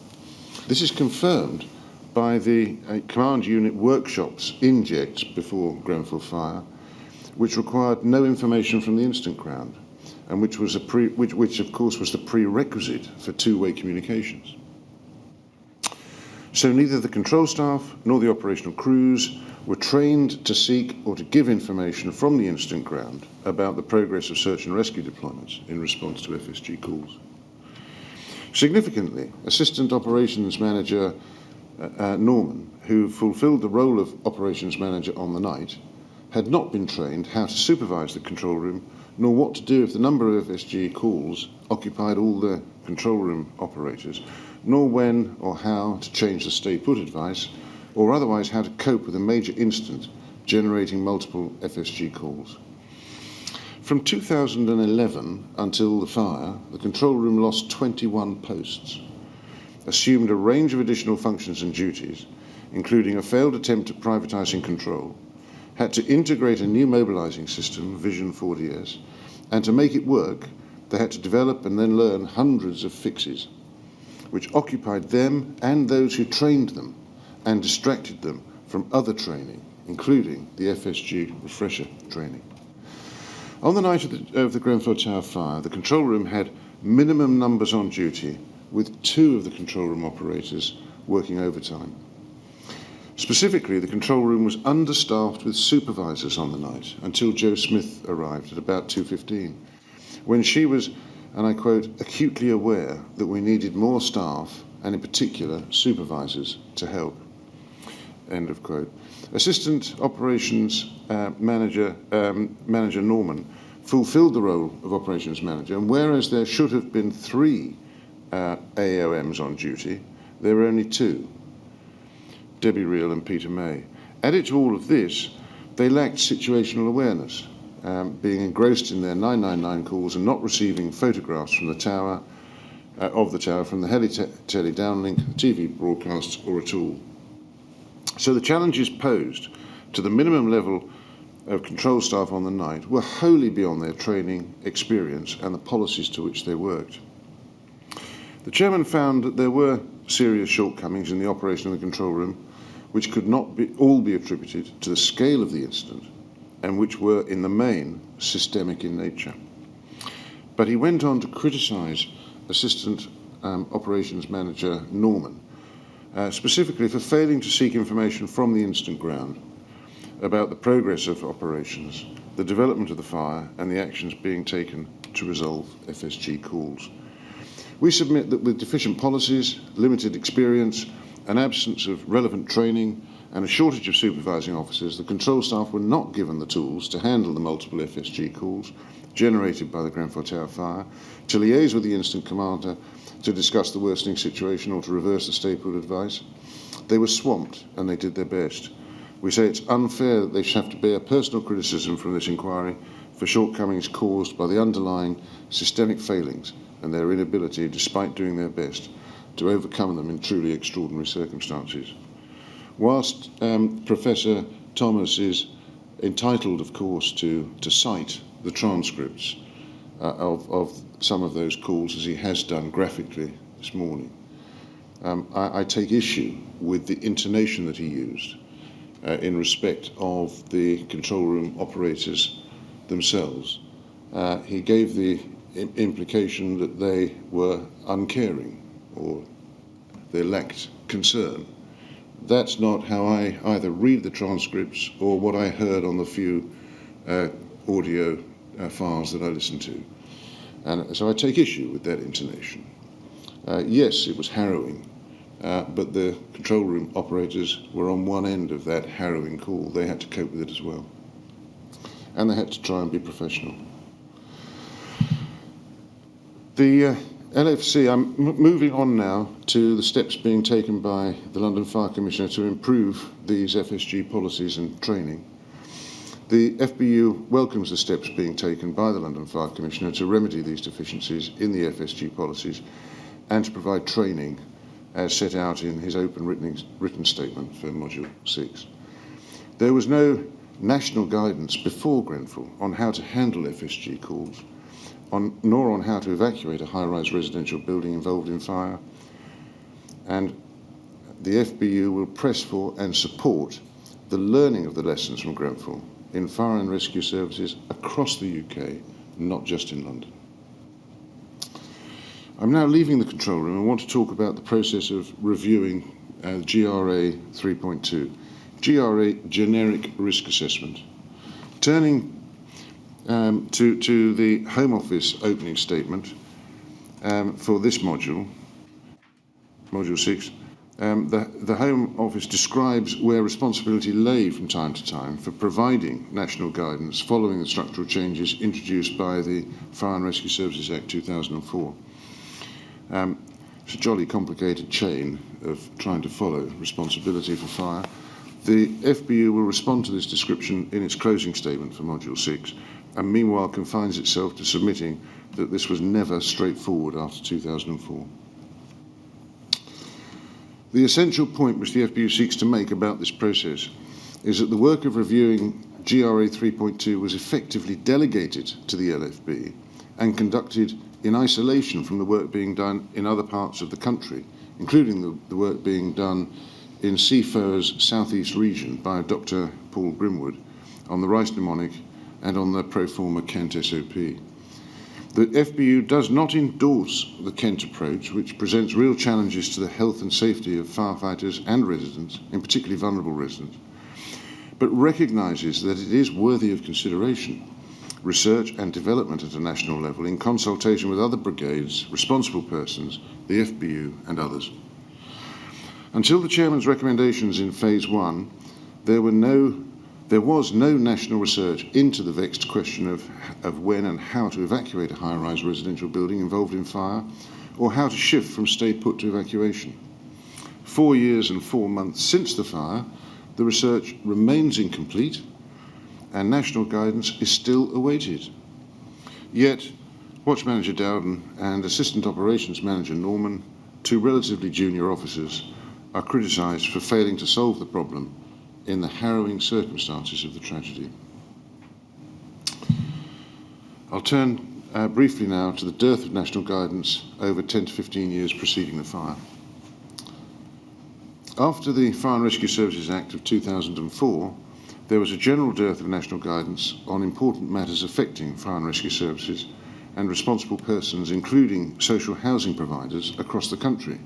This is confirmed by the command unit workshops in JECs before Grenfell fire, which required no information from the incident ground, and which of course was the prerequisite for two-way communications. So neither the control staff nor the operational crews were trained to seek or to give information from the incident ground about the progress of search and rescue deployments in response to FSG calls. Significantly, Assistant Operations Manager Norman, who fulfilled the role of Operations Manager on the night, had not been trained how to supervise the control room, nor what to do if the number of FSG calls occupied all the control room operators, nor when or how to change the stay put advice, or otherwise how to cope with a major incident generating multiple FSG calls. From 2011 until the fire, the control room lost 21 posts, assumed a range of additional functions and duties, including a failed attempt at privatising control, had to integrate a new mobilising system, Vision 4DS, and to make it work, they had to develop and then learn hundreds of fixes, which occupied them and those who trained them and distracted them from other training, including the FSG refresher training. On the night of the Grenfell Tower fire, the control room had minimum numbers on duty, with 2 of the control room operators working overtime. Specifically, the control room was understaffed with supervisors on the night until Jo Smith arrived at about 2:15, when she was, and I quote, acutely aware that we needed more staff, and in particular supervisors, to help. End of quote. Assistant Operations Manager Norman fulfilled the role of Operations Manager, and whereas there should have been 3 AOMs on duty, there were only 2, Debbie Reel and Peter May. Added to all of this, they lacked situational awareness, being engrossed in their 999 calls and not receiving photographs from the tower, from the heli-tele downlink, TV broadcasts, or at all. So the challenges posed to the minimum level of control staff on the night were wholly beyond their training, experience, and the policies to which they worked. The chairman found that there were serious shortcomings in the operation of the control room, which could not all be attributed to the scale of the incident, and which were, in the main, systemic in nature. But he went on to criticise Assistant Operations Manager Norman, specifically for failing to seek information from the incident ground about the progress of operations, the development of the fire, and the actions being taken to resolve FSG calls. We submit that with deficient policies, limited experience, an absence of relevant training, and a shortage of supervising officers, the control staff were not given the tools to handle the multiple FSG calls generated by the Grenfell Tower fire, to liaise with the incident commander to discuss the worsening situation or to reverse the stay put advice. They were swamped, and they did their best. We say it's unfair that they should have to bear personal criticism from this inquiry for shortcomings caused by the underlying systemic failings and their inability, despite doing their best, to overcome them in truly extraordinary circumstances. Whilst Professor Thomas is entitled, of course, to cite the transcripts of some of those calls, as he has done graphically this morning, I take issue with the intonation that he used in respect of the control room operators themselves. He gave the implication that they were uncaring or they lacked concern. That's not how I either read the transcripts or what I heard on the few audio files that I listened to. And so I take issue with that intonation. Yes, it was harrowing, but the control room operators were on one end of that harrowing call. They had to cope with it as well. And they had to try and be professional. The LFC, I'm moving on now to the steps being taken by the London Fire Commissioner to improve these FSG policies and training. The FBU welcomes the steps being taken by the London Fire Commissioner to remedy these deficiencies in the FSG policies and to provide training as set out in his open written statement for Module 6. There was no national guidance before Grenfell on how to handle FSG calls, nor on how to evacuate a high-rise residential building involved in fire, and the FBU will press for and support the learning of the lessons from Grenfell in fire and rescue services across the UK, not just in London. I'm now leaving the control room and want to talk about the process of reviewing GRA 3.2, GRA Generic Risk Assessment. Turning to the Home Office opening statement for this module, Module 6, the Home Office describes where responsibility lay from time to time for providing national guidance following the structural changes introduced by the Fire and Rescue Services Act 2004. It's a jolly complicated chain of trying to follow responsibility for fire. The FBU will respond to this description in its closing statement for Module 6, and meanwhile confines itself to submitting that this was never straightforward after 2004. The essential point which the FBU seeks to make about this process is that the work of reviewing GRA 3.2 was effectively delegated to the LFB and conducted in isolation from the work being done in other parts of the country, including the work being done in CFO's southeast region by Dr. Paul Grimwood on the Rice mnemonic and on the Proforma Kent SOP. The FBU does not endorse the Kent approach, which presents real challenges to the health and safety of firefighters and residents, in particularly vulnerable residents, but recognises that it is worthy of consideration, research and development at a national level in consultation with other brigades, responsible persons, the FBU and others. Until the Chairman's recommendations in Phase 1, there was no national research into the vexed question of when and how to evacuate a high-rise residential building involved in fire, or how to shift from stay put to evacuation. 4 years and 4 months since the fire, the research remains incomplete, and national guidance is still awaited. Yet, Watch Manager Dowden and Assistant Operations Manager Norman, two relatively junior officers, are criticised for failing to solve the problem in the harrowing circumstances of the tragedy. I'll turn briefly now to the dearth of national guidance over 10 to 15 years preceding the fire. After the Fire and Rescue Services Act of 2004, there was a general dearth of national guidance on important matters affecting fire and rescue services and responsible persons, including social housing providers across the country.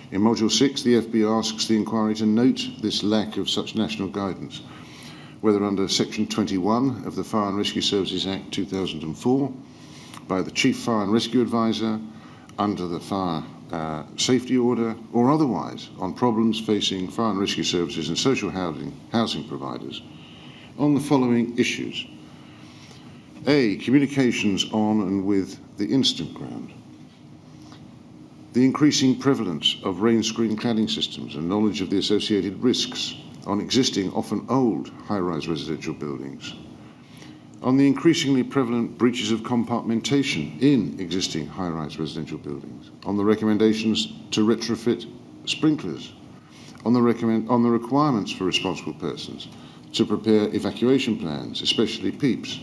In Module 6, the FB asks the inquiry to note this lack of such national guidance, whether under Section 21 of the Fire and Rescue Services Act 2004, by the Chief Fire and Rescue Advisor, under the Fire Safety Order, or otherwise on problems facing fire and rescue services and social housing providers on the following issues. A, communications on and with the incident ground. The increasing prevalence of rain screen cladding systems and knowledge of the associated risks on existing, often old, high-rise residential buildings. On the increasingly prevalent breaches of compartmentation in existing high-rise residential buildings. On the recommendations to retrofit sprinklers. On the requirements for responsible persons to prepare evacuation plans, especially PEEPs.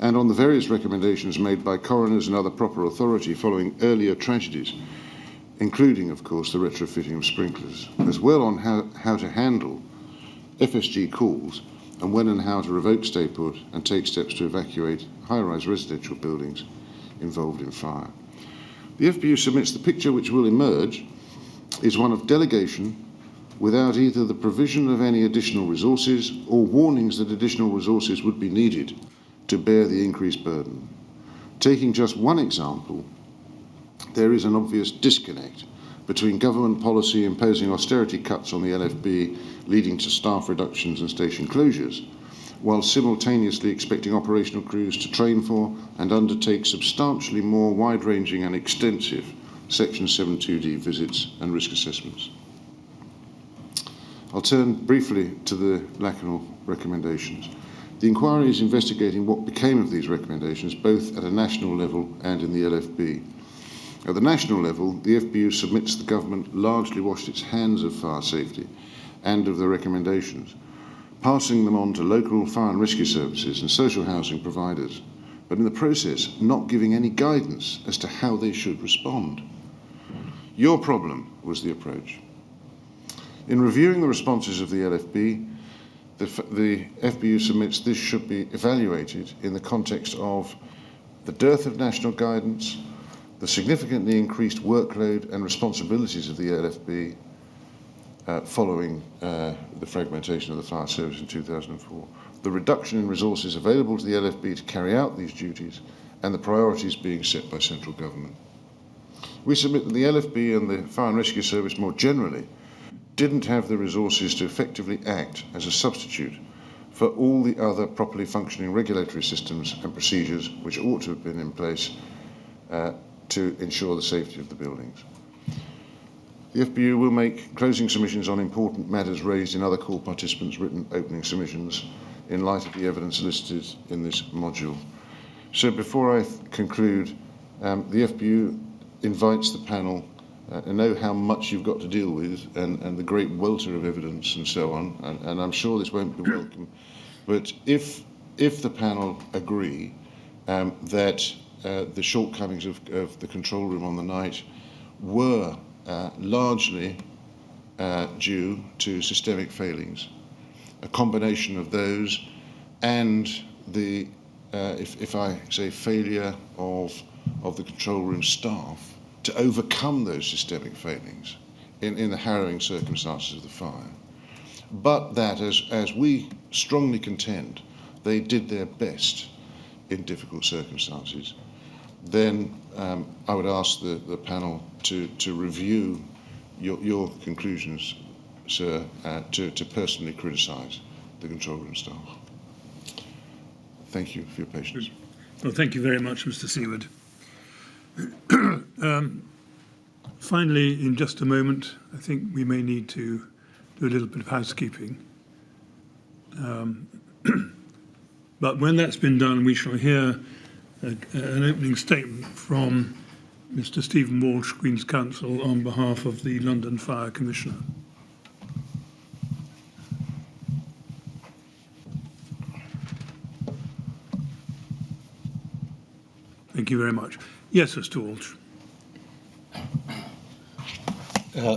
And on the various recommendations made by coroners and other proper authority following earlier tragedies, including, of course, the retrofitting of sprinklers, as well on how to handle FSG calls and when and how to revoke stay put and take steps to evacuate high-rise residential buildings involved in fire. The FBU submits the picture which will emerge is one of delegation without either the provision of any additional resources or warnings that additional resources would be needed to bear the increased burden. Taking just one example, there is an obvious disconnect between government policy imposing austerity cuts on the LFB leading to staff reductions and station closures, while simultaneously expecting operational crews to train for and undertake substantially more wide-ranging and extensive Section 72D visits and risk assessments. I'll turn briefly to the Lacanau recommendations. The inquiry is investigating what became of these recommendations, both at a national level and in the LFB. At the national level, the FBU submits the government largely washed its hands of fire safety and of the recommendations, passing them on to local fire and rescue services and social housing providers, but in the process not giving any guidance as to how they should respond. Your problem was the approach. In reviewing the responses of the LFB, the FBU submits this should be evaluated in the context of the dearth of national guidance, the significantly increased workload and responsibilities of the LFB following the fragmentation of the fire service in 2004, the reduction in resources available to the LFB to carry out these duties, and the priorities being set by central government. We submit that the LFB and the Fire and Rescue Service more generally didn't have the resources to effectively act as a substitute for all the other properly functioning regulatory systems and procedures which ought to have been in place to ensure the safety of the buildings. The FBU will make closing submissions on important matters raised in other call participants' written opening submissions in light of the evidence listed in this module. So before I conclude, the FBU invites the panel I know how much you've got to deal with and the great welter of evidence and so on, and I'm sure this won't be welcome. But if the panel agree that the shortcomings of the control room on the night were largely due to systemic failings, a combination of those and the, if I say failure of the control room staff to overcome those systemic failings in the harrowing circumstances of the fire, but that, as we strongly contend, they did their best in difficult circumstances, then I would ask the panel to review your conclusions, sir, to personally criticise the control room staff. Thank you for your patience. Well, thank you very much, Mr. Seaward. Finally, in just a moment, I think we may need to do a little bit of housekeeping. But when that's been done, we shall hear an opening statement from Mr. Stephen Walsh, Queen's Counsel, on behalf of the London Fire Commissioner. Thank you very much. Yes, Mr. Walsh.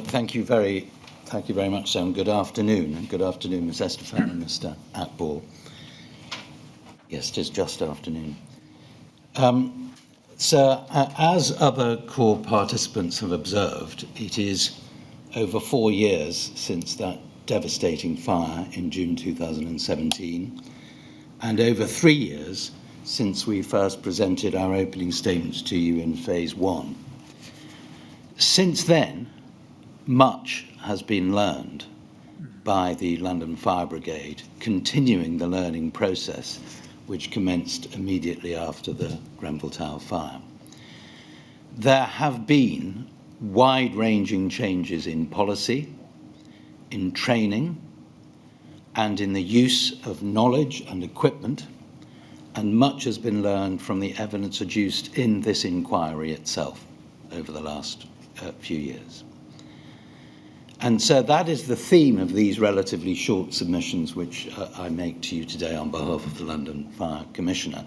Thank you very much, sir, and good afternoon. And good afternoon, Ms. Estefan and Mr. Atball. Yes, it is just afternoon. Sir, as other core participants have observed, it is over 4 years since that devastating fire in June 2017, and over 3 years since we first presented our opening statements to you in Phase 1. Since then, much has been learned by the London Fire Brigade, continuing the learning process which commenced immediately after the Grenfell Tower fire. There have been wide-ranging changes in policy, in training, and in the use of knowledge and equipment, and much has been learned from the evidence adduced in this inquiry itself over the last few years. And so that is the theme of these relatively short submissions which I make to you today on behalf of the London Fire Commissioner.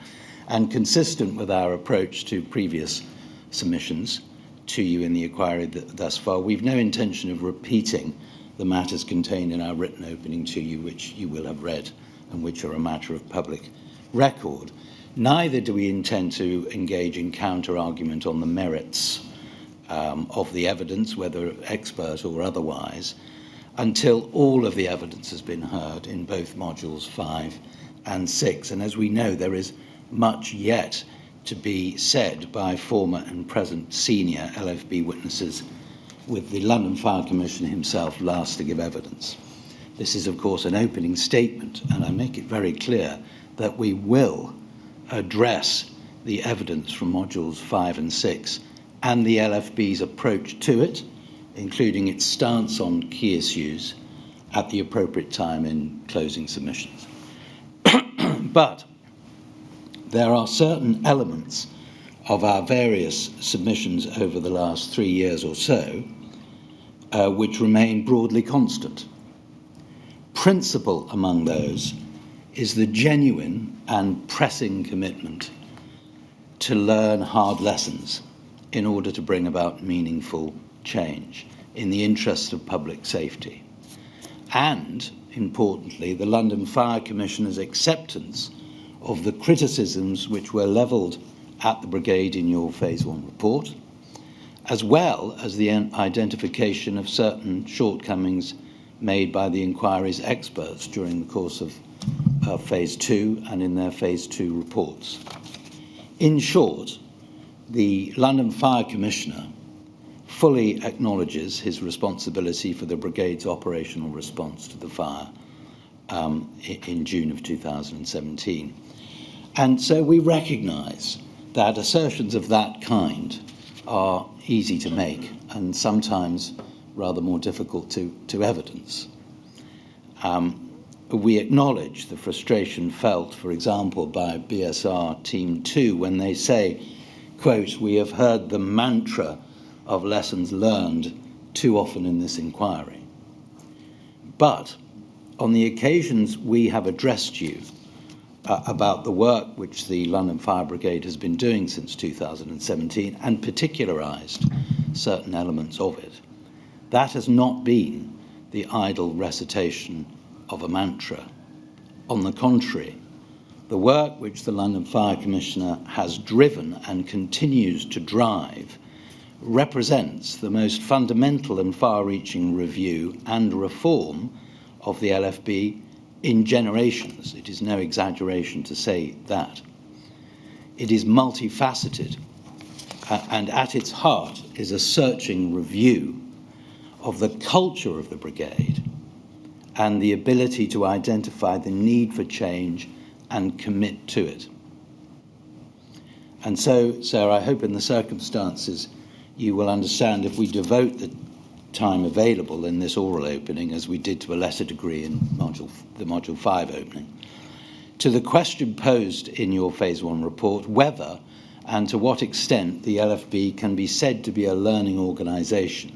And consistent with our approach to previous submissions to you in the inquiry thus far, we've no intention of repeating the matters contained in our written opening to you, which you will have read and which are a matter of public record. Neither do we intend to engage in counter-argument on the merits of the evidence, whether expert or otherwise, until all of the evidence has been heard in both modules 5 and 6. And as we know, there is much yet to be said by former and present senior LFB witnesses, with the London Fire Commissioner himself last to give evidence. This is, of course, an opening statement, and I make it very clear that we will address the evidence from modules 5 and 6 and the LFB's approach to it, including its stance on key issues, at the appropriate time in closing submissions. But there are certain elements of our various submissions over the last 3 years or so which remain broadly constant. Principal among those is the genuine and pressing commitment to learn hard lessons in order to bring about meaningful change in the interest of public safety. And, importantly, the London Fire Commissioner's acceptance of the criticisms which were levelled at the Brigade in your Phase 1 report, as well as the identification of certain shortcomings made by the inquiry's experts during the course of Phase 2 and in their Phase 2 reports. In short, the London Fire Commissioner fully acknowledges his responsibility for the Brigade's operational response to the fire in June of 2017. And so we recognise that assertions of that kind are easy to make and sometimes rather more difficult to evidence. We acknowledge the frustration felt, for example, by BSR Team 2 when they say, quote, "We have heard the mantra of lessons learned too often in this inquiry." But on the occasions we have addressed you about the work which the London Fire Brigade has been doing since 2017 and particularised certain elements of it, that has not been the idle recitation of a mantra. On the contrary, the work which the London Fire Commissioner has driven and continues to drive represents the most fundamental and far-reaching review and reform of the LFB in generations. It is no exaggeration to say that. It is multifaceted, and at its heart is a searching review of the culture of the brigade and the ability to identify the need for change and commit to it. And so, sir, I hope in the circumstances you will understand if we devote the time available in this oral opening, as we did to a lesser degree in the Module 5 opening, to the question posed in your Phase 1 report, whether and to what extent the LFB can be said to be a learning organisation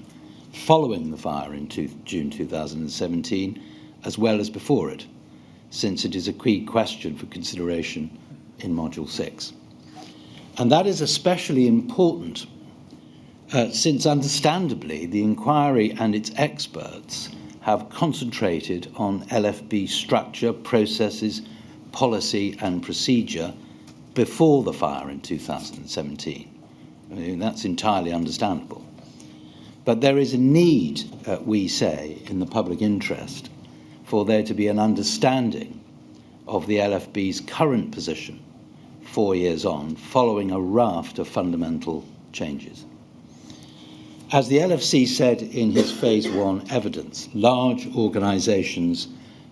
following the fire in June 2017, as well as before it, since it is a key question for consideration in Module 6. And that is especially important since, understandably, the inquiry and its experts have concentrated on LFB structure, processes, policy and procedure before the fire in 2017. I mean, that's entirely understandable. But there is a need, we say, in the public interest, for there to be an understanding of the LFB's current position 4 years on, following a raft of fundamental changes. As the LFC said in his Phase 1 evidence, large organisations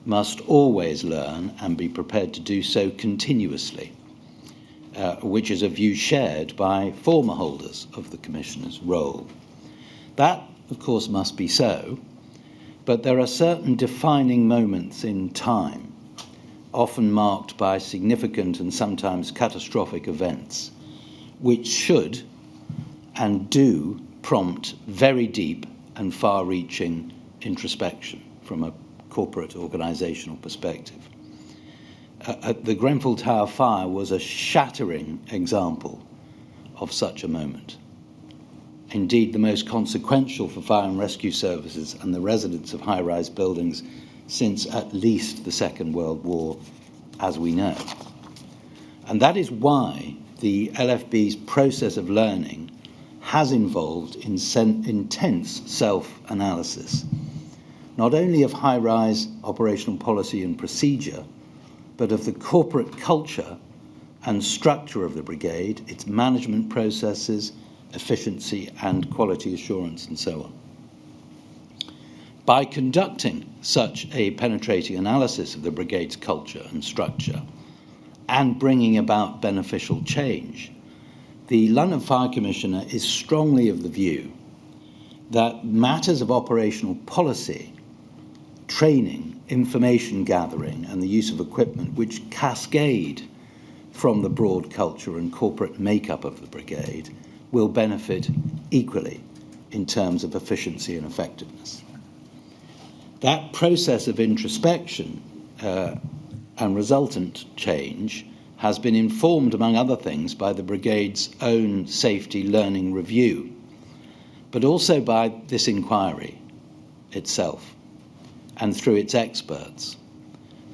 must always learn and be prepared to do so continuously, which is a view shared by former holders of the Commissioner's role. That, of course, must be so, but there are certain defining moments in time, often marked by significant and sometimes catastrophic events, which should and do prompt very deep and far-reaching introspection from a corporate organisational perspective. The Grenfell Tower fire was a shattering example of such a moment. Indeed, the most consequential for fire and rescue services and the residents of high-rise buildings since at least the Second World War, as we know. And that is why the LFB's process of learning has involved intense self-analysis, not only of high-rise operational policy and procedure, but of the corporate culture and structure of the brigade, its management processes, efficiency and quality assurance, and so on. By conducting such a penetrating analysis of the brigade's culture and structure and bringing about beneficial change, the London Fire Commissioner is strongly of the view that matters of operational policy, training, information gathering, and the use of equipment which cascade from the broad culture and corporate makeup of the brigade will benefit equally in terms of efficiency and effectiveness. That process of introspection and resultant change has been informed, among other things, by the brigade's own safety learning review, but also by this inquiry itself and through its experts,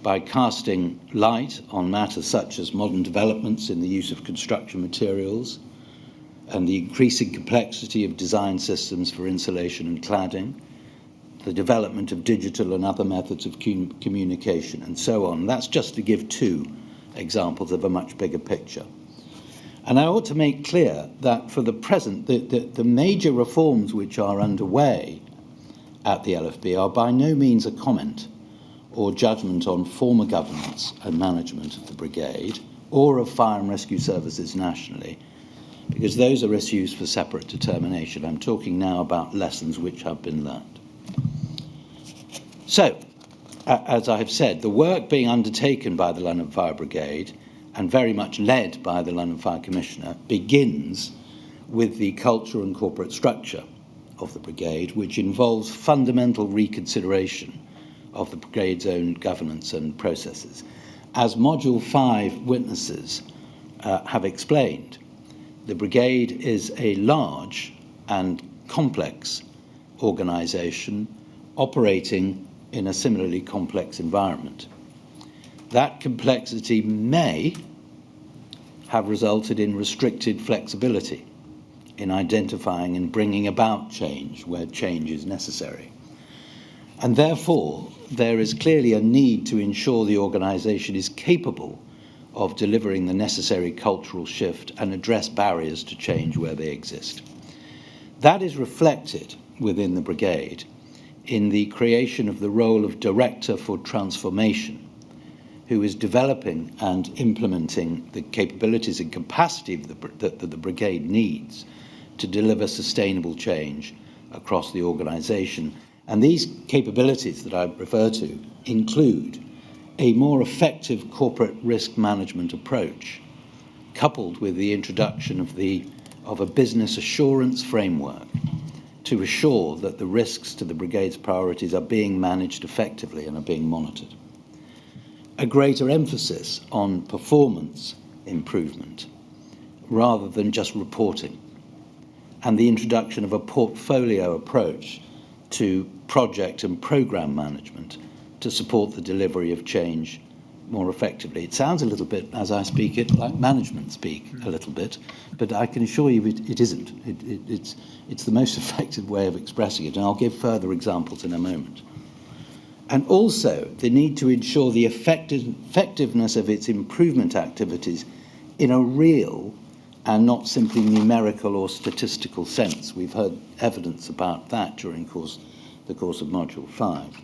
by casting light on matters such as modern developments in the use of construction materials and the increasing complexity of design systems for insulation and cladding, the development of digital and other methods of communication, and so on. That's just to give two examples of a much bigger picture. And I ought to make clear that for the present, the major reforms which are underway at the LFB are by no means a comment or judgment on former governance and management of the brigade or of fire and rescue services nationally, because those are issues for separate determination. I'm talking now about lessons which have been learned. So, as I have said, the work being undertaken by the London Fire Brigade and very much led by the London Fire Commissioner begins with the culture and corporate structure of the brigade, which involves fundamental reconsideration of the brigade's own governance and processes. As Module 5 witnesses have explained, the brigade is a large and complex organisation operating in a similarly complex environment. That complexity may have resulted in restricted flexibility in identifying and bringing about change where change is necessary. And therefore, there is clearly a need to ensure the organisation is capable of delivering the necessary cultural shift and address barriers to change where they exist. That is reflected within the brigade in the creation of the role of Director for Transformation, who is developing and implementing the capabilities and capacity that the brigade needs to deliver sustainable change across the organisation. And these capabilities that I refer to include a more effective corporate risk management approach, coupled with the introduction of a business assurance framework to assure that the risks to the brigade's priorities are being managed effectively and are being monitored. A greater emphasis on performance improvement rather than just reporting, and the introduction of a portfolio approach to project and programme management to support the delivery of change more effectively. It sounds a little bit, as I speak it, like management speak a little bit, but I can assure you it isn't. It's the most effective way of expressing it, and I'll give further examples in a moment. And also the need to ensure the effectiveness of its improvement activities in a real and not simply numerical or statistical sense. We've heard evidence about that during the course of Module 5.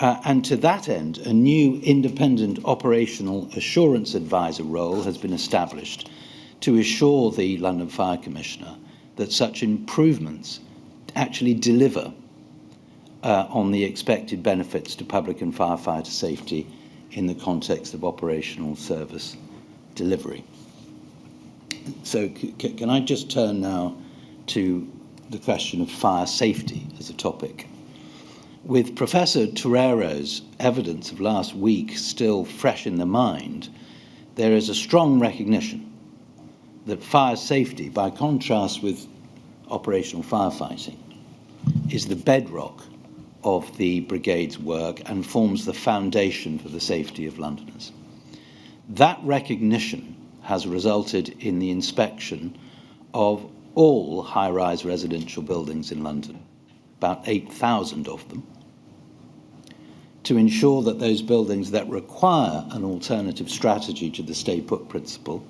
And to that end, a new independent operational assurance advisor role has been established to assure the London Fire Commissioner that such improvements actually deliver on the expected benefits to public and firefighter safety in the context of operational service delivery. So can I just turn now to the question of fire safety as a topic? With Professor Torrero's evidence of last week still fresh in the mind, there is a strong recognition that fire safety, by contrast with operational firefighting, is the bedrock of the brigade's work and forms the foundation for the safety of Londoners. That recognition has resulted in the inspection of all high-rise residential buildings in London, about 8,000 of them, to ensure that those buildings that require an alternative strategy to the stay put principle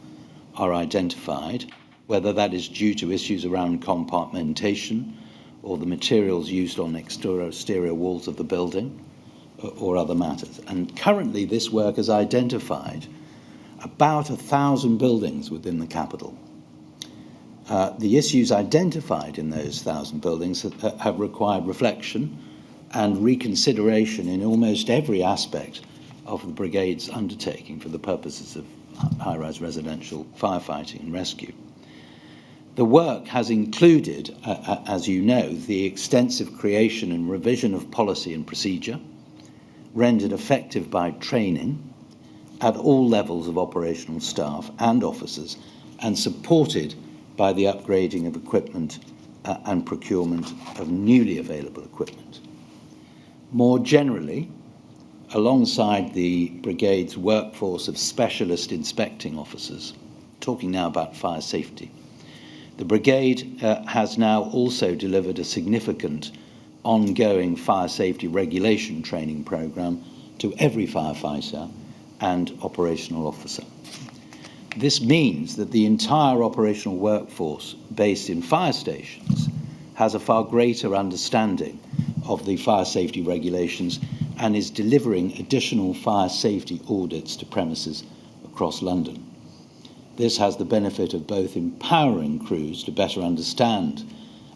are identified, whether that is due to issues around compartmentation or the materials used on exterior walls of the building or other matters. And currently this work has identified about 1,000 buildings within the capital. The issues identified in those 1,000 buildings have required reflection and reconsideration in almost every aspect of the brigade's undertaking for the purposes of high-rise residential firefighting and rescue. The work has included, as you know, the extensive creation and revision of policy and procedure, rendered effective by training at all levels of operational staff and officers, and supported by the upgrading of equipment and procurement of newly available equipment. More generally, alongside the brigade's workforce of specialist inspecting officers, talking now about fire safety, the brigade has now also delivered a significant ongoing fire safety regulation training programme to every firefighter and operational officer. This means that the entire operational workforce based in fire stations has a far greater understanding of the fire safety regulations and is delivering additional fire safety audits to premises across London. This has the benefit of both empowering crews to better understand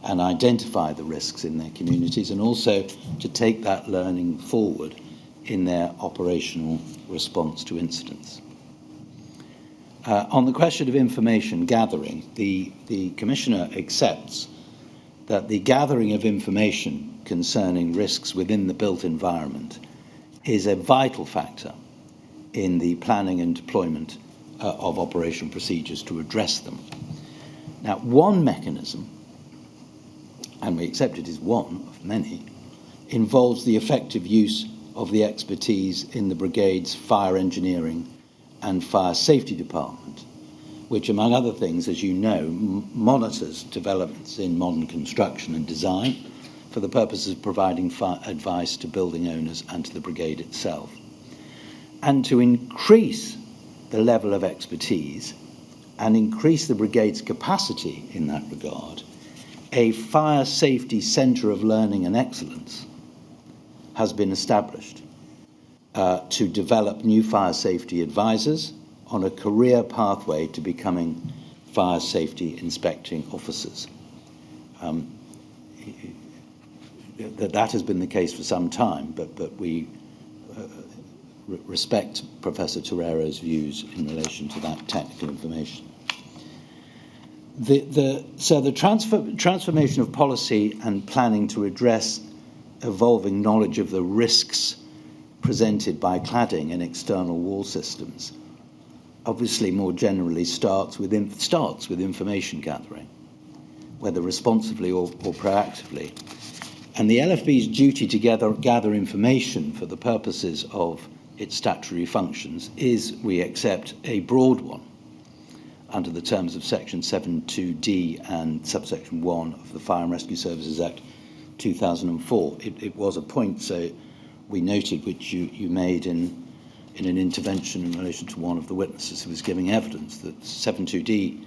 and identify the risks in their communities, and also to take that learning forward in their operational response to incidents. On the question of information gathering, the Commissioner accepts that the gathering of information concerning risks within the built environment is a vital factor in the planning and deployment of operational procedures to address them. Now, one mechanism, and we accept it is one of many, involves the effective use of the expertise in the Brigade's fire engineering and fire safety department, which, among other things, as you know, monitors developments in modern construction and design for the purposes of providing advice to building owners and to the Brigade itself. And to increase the level of expertise and increase the Brigade's capacity in that regard, a fire safety centre of learning and excellence has been established to develop new fire safety advisors on a career pathway to becoming fire safety inspecting officers. That has been the case for some time, but we respect Professor Torero's views in relation to that technical information. So the transformation of policy and planning to address evolving knowledge of the risks presented by cladding and external wall systems obviously more generally starts with information gathering, whether responsively or proactively. And the LFB's duty to gather information for the purposes of its statutory functions is, we accept, a broad one under the terms of Section 7.2d and subsection 1 of the Fire and Rescue Services Act 2004. It was a point, so we noted, which you made in an intervention in relation to one of the witnesses who was giving evidence, that 7.2d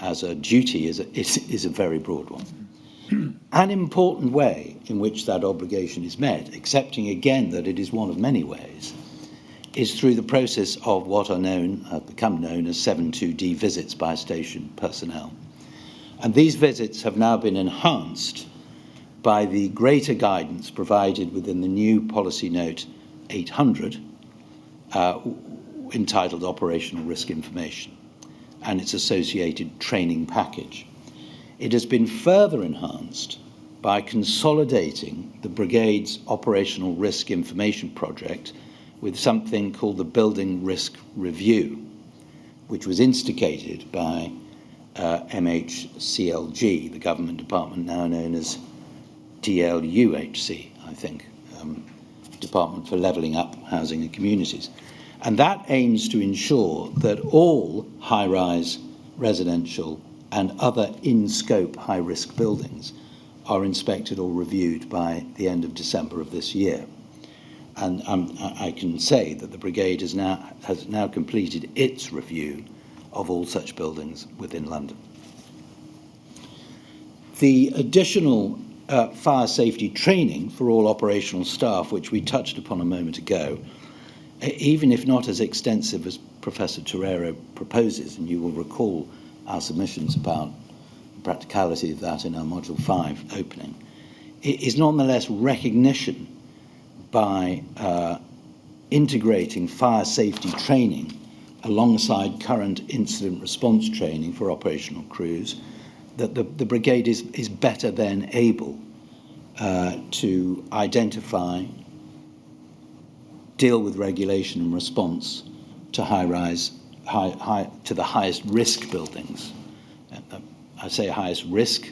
as a duty is a very broad one. An important way in which that obligation is met, accepting again that it is one of many ways, is through the process of what have become known as 7.2d visits by station personnel. And these visits have now been enhanced by the greater guidance provided within the new policy note 800, entitled Operational Risk Information, and its associated training package. It has been further enhanced by consolidating the Brigade's Operational Risk Information project with something called the Building Risk Review, which was instigated by MHCLG, the government department now known as DLUHC, I think, Department for Levelling Up Housing and Communities. And that aims to ensure that all high-rise residential and other in-scope high-risk buildings are inspected or reviewed by the end of December of this year. And I can say that the Brigade has now completed its review of all such buildings within London. The additional fire safety training for all operational staff, which we touched upon a moment ago, even if not as extensive as Professor Torero proposes, and you will recall our submissions about the practicality of that in our Module 5 opening, it is nonetheless recognition by integrating fire safety training alongside current incident response training for operational crews that the Brigade is better than able to identify, deal with regulation and response to to the highest risk buildings. I say highest risk,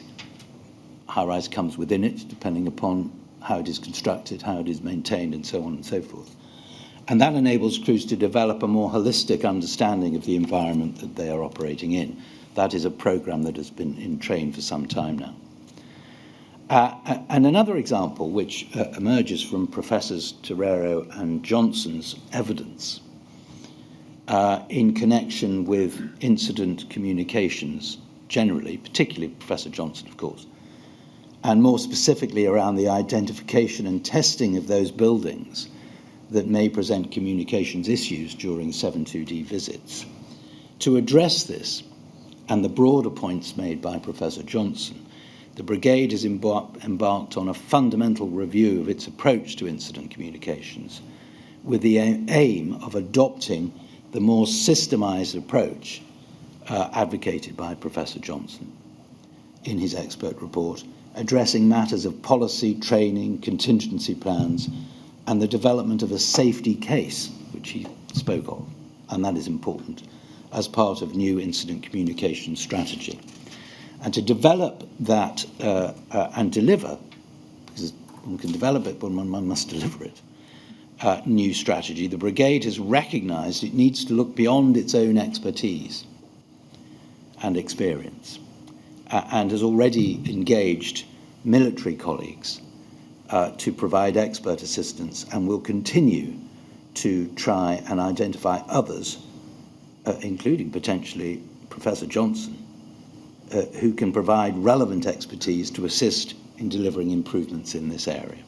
high-rise comes within it, depending upon how it is constructed, how it is maintained, and so on and so forth. And that enables crews to develop a more holistic understanding of the environment that they are operating in. That is a program that has been in train for some time now. And another example which emerges from Professors Torero and Johnson's evidence in connection with incident communications generally, particularly Professor Johnson, of course, and more specifically around the identification and testing of those buildings that may present communications issues during 7.2D visits. To address this and the broader points made by Professor Johnson, the Brigade has embarked on a fundamental review of its approach to incident communications with the aim of adopting the more systemised approach advocated by Professor Johnson in his expert report, addressing matters of policy, training, contingency plans, and the development of a safety case, which he spoke of, and that is important, as part of new incident communication strategy. And to develop that and deliver, because one can develop it, but one must deliver it, new strategy, the Brigade has recognised it needs to look beyond its own expertise and experience, and has already engaged military colleagues to provide expert assistance, and will continue to try and identify others, including potentially Professor Johnson, who can provide relevant expertise to assist in delivering improvements in this area.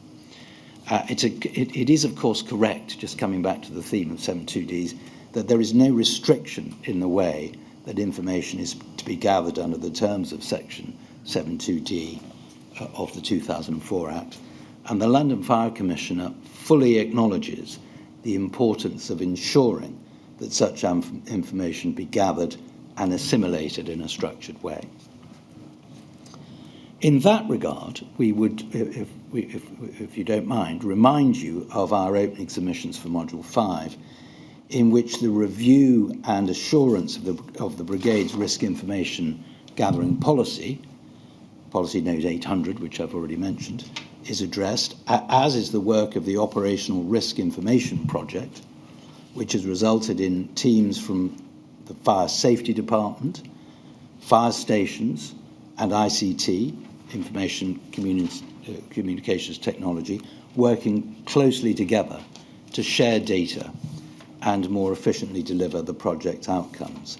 It is, of course, correct, just coming back to the theme of 7.2Ds, that there is no restriction in the way that information is to be gathered under the terms of Section 7.2D of the 2004 Act, and the London Fire Commissioner fully acknowledges the importance of ensuring that such information be gathered and assimilated in a structured way. In that regard, we would, if you don't mind, remind you of our opening submissions for Module 5, in which the review and assurance of the Brigade's risk information gathering policy note 800, which I've already mentioned, is addressed, as is the work of the Operational Risk Information Project, which has resulted in teams from the Fire Safety Department, fire stations, and ICT, Information Communications Technology, working closely together to share data and more efficiently deliver the project outcomes.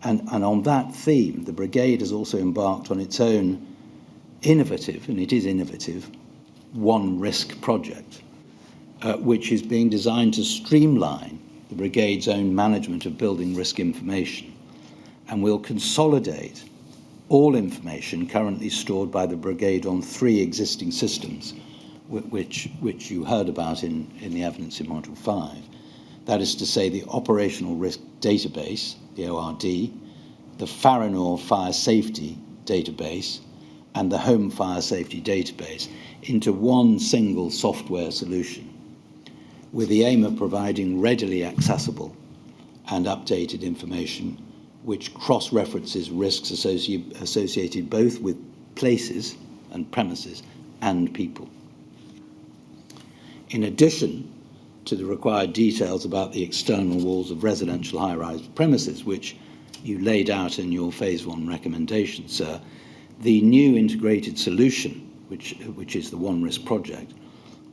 And on that theme, the Brigade has also embarked on its own innovative, and it is innovative, One Risk project, which is being designed to streamline the Brigade's own management of building risk information, and will consolidate all information currently stored by the Brigade on 3 existing systems, which you heard about in the evidence in Module 5. That is to say, the Operational Risk Database, the ORD, the Farinor Fire Safety Database, and the Home Fire Safety Database into one single software solution, with the aim of providing readily accessible and updated information which cross-references risks associated both with places and premises and people. In addition to the required details about the external walls of residential high-rise premises, which you laid out in your Phase 1 recommendation, sir, the new integrated solution, which is the One Risk project,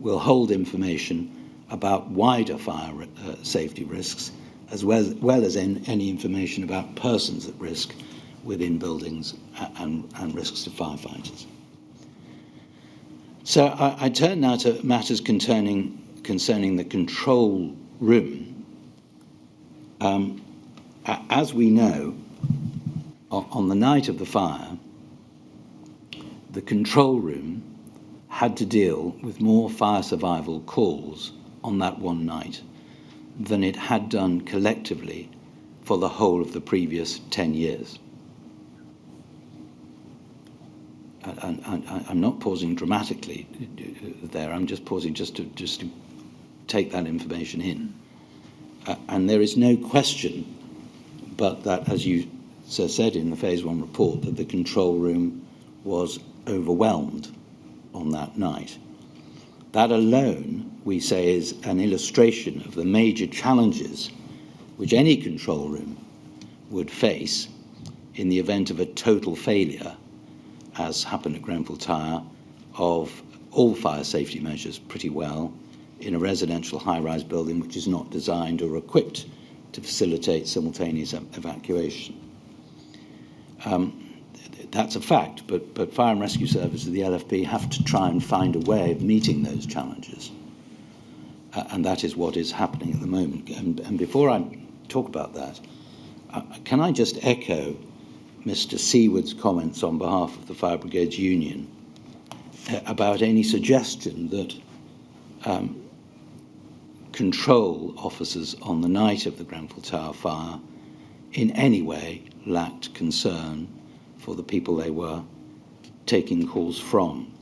will hold information about wider fire safety risks, as well as any information about persons at risk within buildings and risks to firefighters. So I turn now to matters concerning the control room. As we know, on the night of the fire, the control room had to deal with more fire survival calls on that one night than it had done collectively for the whole of the previous 10 years. I'm not pausing dramatically there, I'm just pausing just to take that information in. And there is no question but that, as you said in the Phase 1 report, that the control room was overwhelmed on that night. That alone, we say, is an illustration of the major challenges which any control room would face in the event of a total failure, as happened at Grenfell Tower, of all fire safety measures pretty well in a residential high-rise building which is not designed or equipped to facilitate simultaneous evacuation. That's a fact, but Fire and Rescue Services of the LFP have to try and find a way of meeting those challenges. And that is what is happening at the moment. And before I talk about that, can I just echo Mr. Seaward's comments on behalf of the Fire Brigades Union about any suggestion that control officers on the night of the Grenfell Tower fire in any way lacked concern for the people they were taking calls from.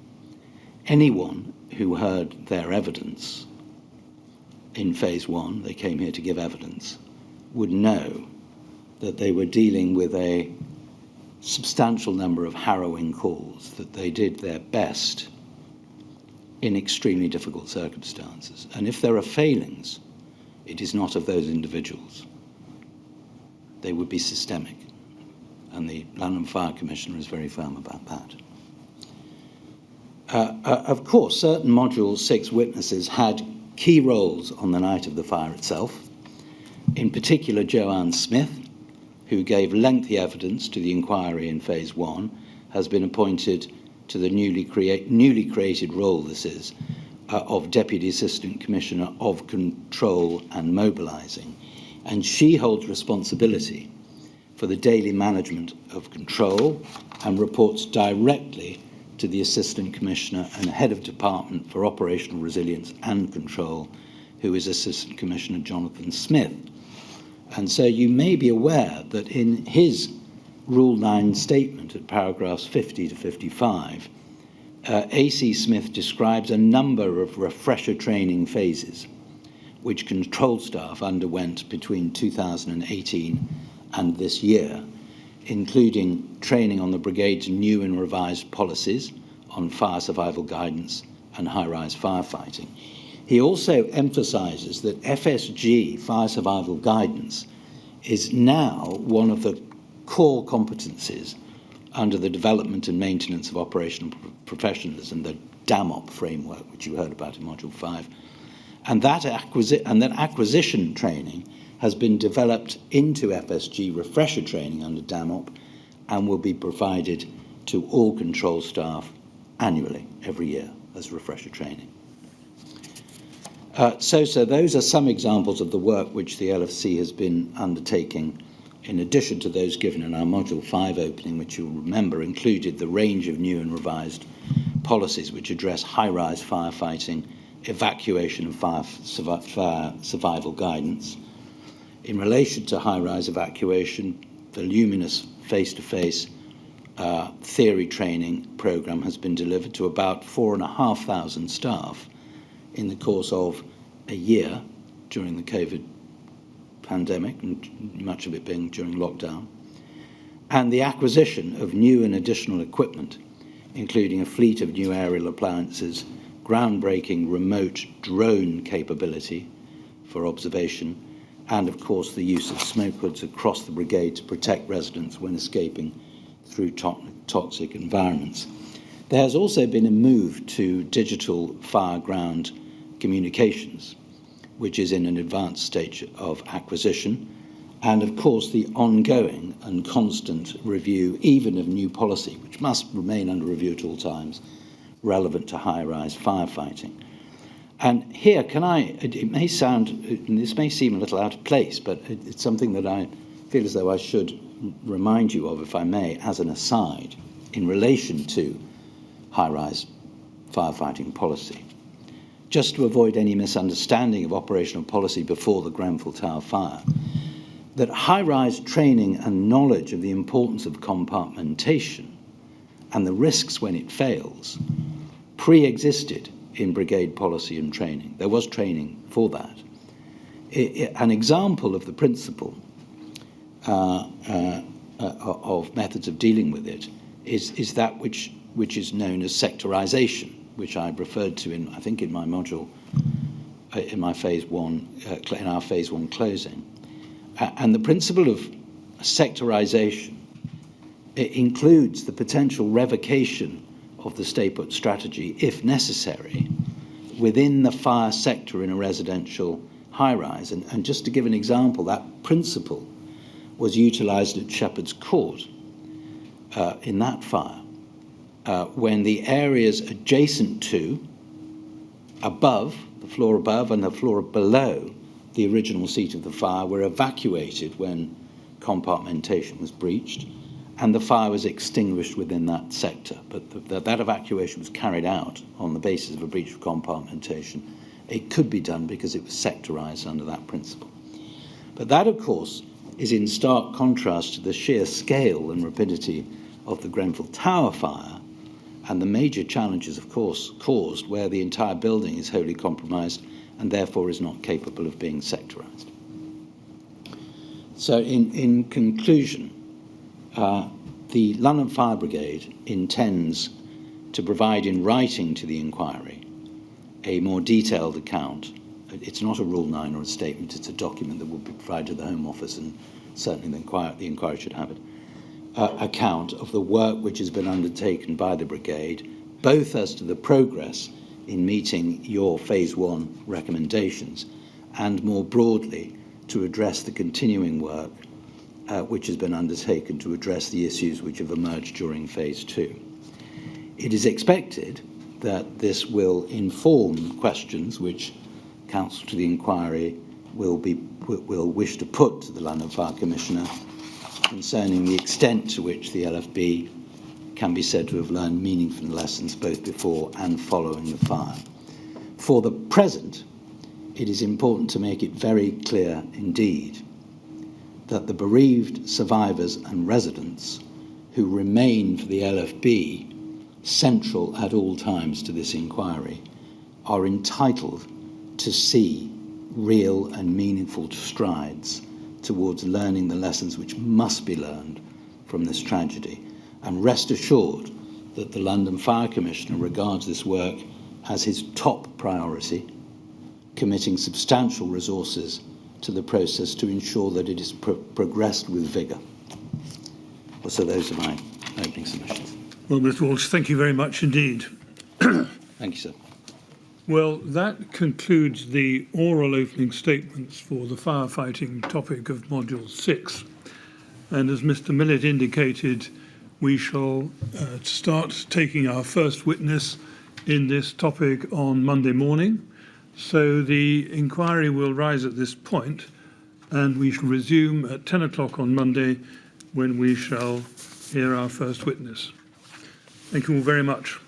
Anyone who heard their evidence in phase one, they came here to give evidence, would know that they were dealing with a substantial number of harrowing calls, that they did their best in extremely difficult circumstances. And if there are failings, it is not of those individuals. They would be systemic. And the London Fire Commissioner is very firm about that. Of course, certain Module 6 witnesses had key roles on the night of the fire itself. In particular, Joanne Smith, who gave lengthy evidence to the inquiry in phase one, has been appointed to the newly created role, this is, of Deputy Assistant Commissioner of Control and Mobilising. And she holds responsibility for the daily management of control and reports directly to the Assistant Commissioner and Head of Department for Operational Resilience and Control, who is Assistant Commissioner Jonathan Smith. And so you may be aware that in his Rule 9 statement at paragraphs 50 to 55, AC Smith describes a number of refresher training phases which control staff underwent between 2018 and this year, including training on the Brigade's new and revised policies on fire survival guidance and high-rise firefighting. He also emphasises that FSG, fire survival guidance, is now one of the core competencies under the development and maintenance of operational professionals and the DAMOP framework, which you heard about in Module 5. And that acquisition training has been developed into FSG refresher training under DAMOP and will be provided to all control staff annually, every year, as refresher training. So those are some examples of the work which the LFC has been undertaking, in addition to those given in our Module 5 opening, which you'll remember included the range of new and revised policies which address high-rise firefighting, evacuation and fire survival guidance. In relation to high-rise evacuation, voluminous face-to-face theory training program has been delivered to about 4,500 staff in the course of a year during the COVID pandemic, and much of it being during lockdown, and the acquisition of new and additional equipment, including a fleet of new aerial appliances, groundbreaking remote drone capability for observation, and of course the use of smoke hoods across the brigade to protect residents when escaping through toxic environments. There has also been a move to digital fire ground communications, which is in an advanced stage of acquisition, and of course the ongoing and constant review, even of new policy, which must remain under review at all times, relevant to high-rise firefighting. And here, it may sound, this may seem a little out of place, but it's something that I feel as though I should remind you of, if I may, as an aside, in relation to high-rise firefighting policy. Just to avoid any misunderstanding of operational policy before the Grenfell Tower fire, that high-rise training and knowledge of the importance of compartmentation and the risks when it fails pre-existed in brigade policy and training. There was training for that. An example of the principle of methods of dealing with it is that which is known as sectorization, which I referred to in, I think, in my module, in my phase one, in our phase one closing. And the principle of sectorization, it includes the potential revocation of the stay-put strategy, if necessary, within the fire sector in a residential high-rise. And just to give an example, that principle was utilised at Shepherd's Court in that fire, when the areas adjacent to, above, the floor above and the floor below the original seat of the fire were evacuated when compartmentation was breached, and the fire was extinguished within that sector. But that evacuation was carried out on the basis of a breach of compartmentation. It could be done because it was sectorised under that principle. But that, of course, is in stark contrast to the sheer scale and rapidity of the Grenfell Tower fire and the major challenges, of course, caused where the entire building is wholly compromised and therefore is not capable of being sectorised. So in conclusion, the London Fire Brigade intends to provide in writing to the inquiry a more detailed account. It's not a Rule 9 or a statement, it's a document that will be provided to the Home Office, and certainly the inquiry should have it, account of the work which has been undertaken by the Brigade, both as to the progress in meeting your Phase 1 recommendations and more broadly to address the continuing work which has been undertaken to address the issues which have emerged during Phase 2. It is expected that this will inform questions which Counsel to the inquiry will wish to put to the London Fire Commissioner concerning the extent to which the LFB can be said to have learned meaningful lessons both before and following the fire. For the present, it is important to make it very clear indeed that the bereaved survivors and residents who remain for the LFB central at all times to this inquiry are entitled to see real and meaningful strides towards learning the lessons which must be learned from this tragedy. And rest assured that the London Fire Commissioner regards this work as his top priority, committing substantial resources to the process to ensure that it is progressed with vigour. So those are my opening submissions. Well, Mr. Walsh, thank you very much indeed. Thank you, sir. Well, that concludes the oral opening statements for the firefighting topic of Module 6. And as Mr. Millett indicated, we shall start taking our first witness in this topic on Monday morning. So the inquiry will rise at this point, and we shall resume at 10 o'clock on Monday when we shall hear our first witness. Thank you all very much.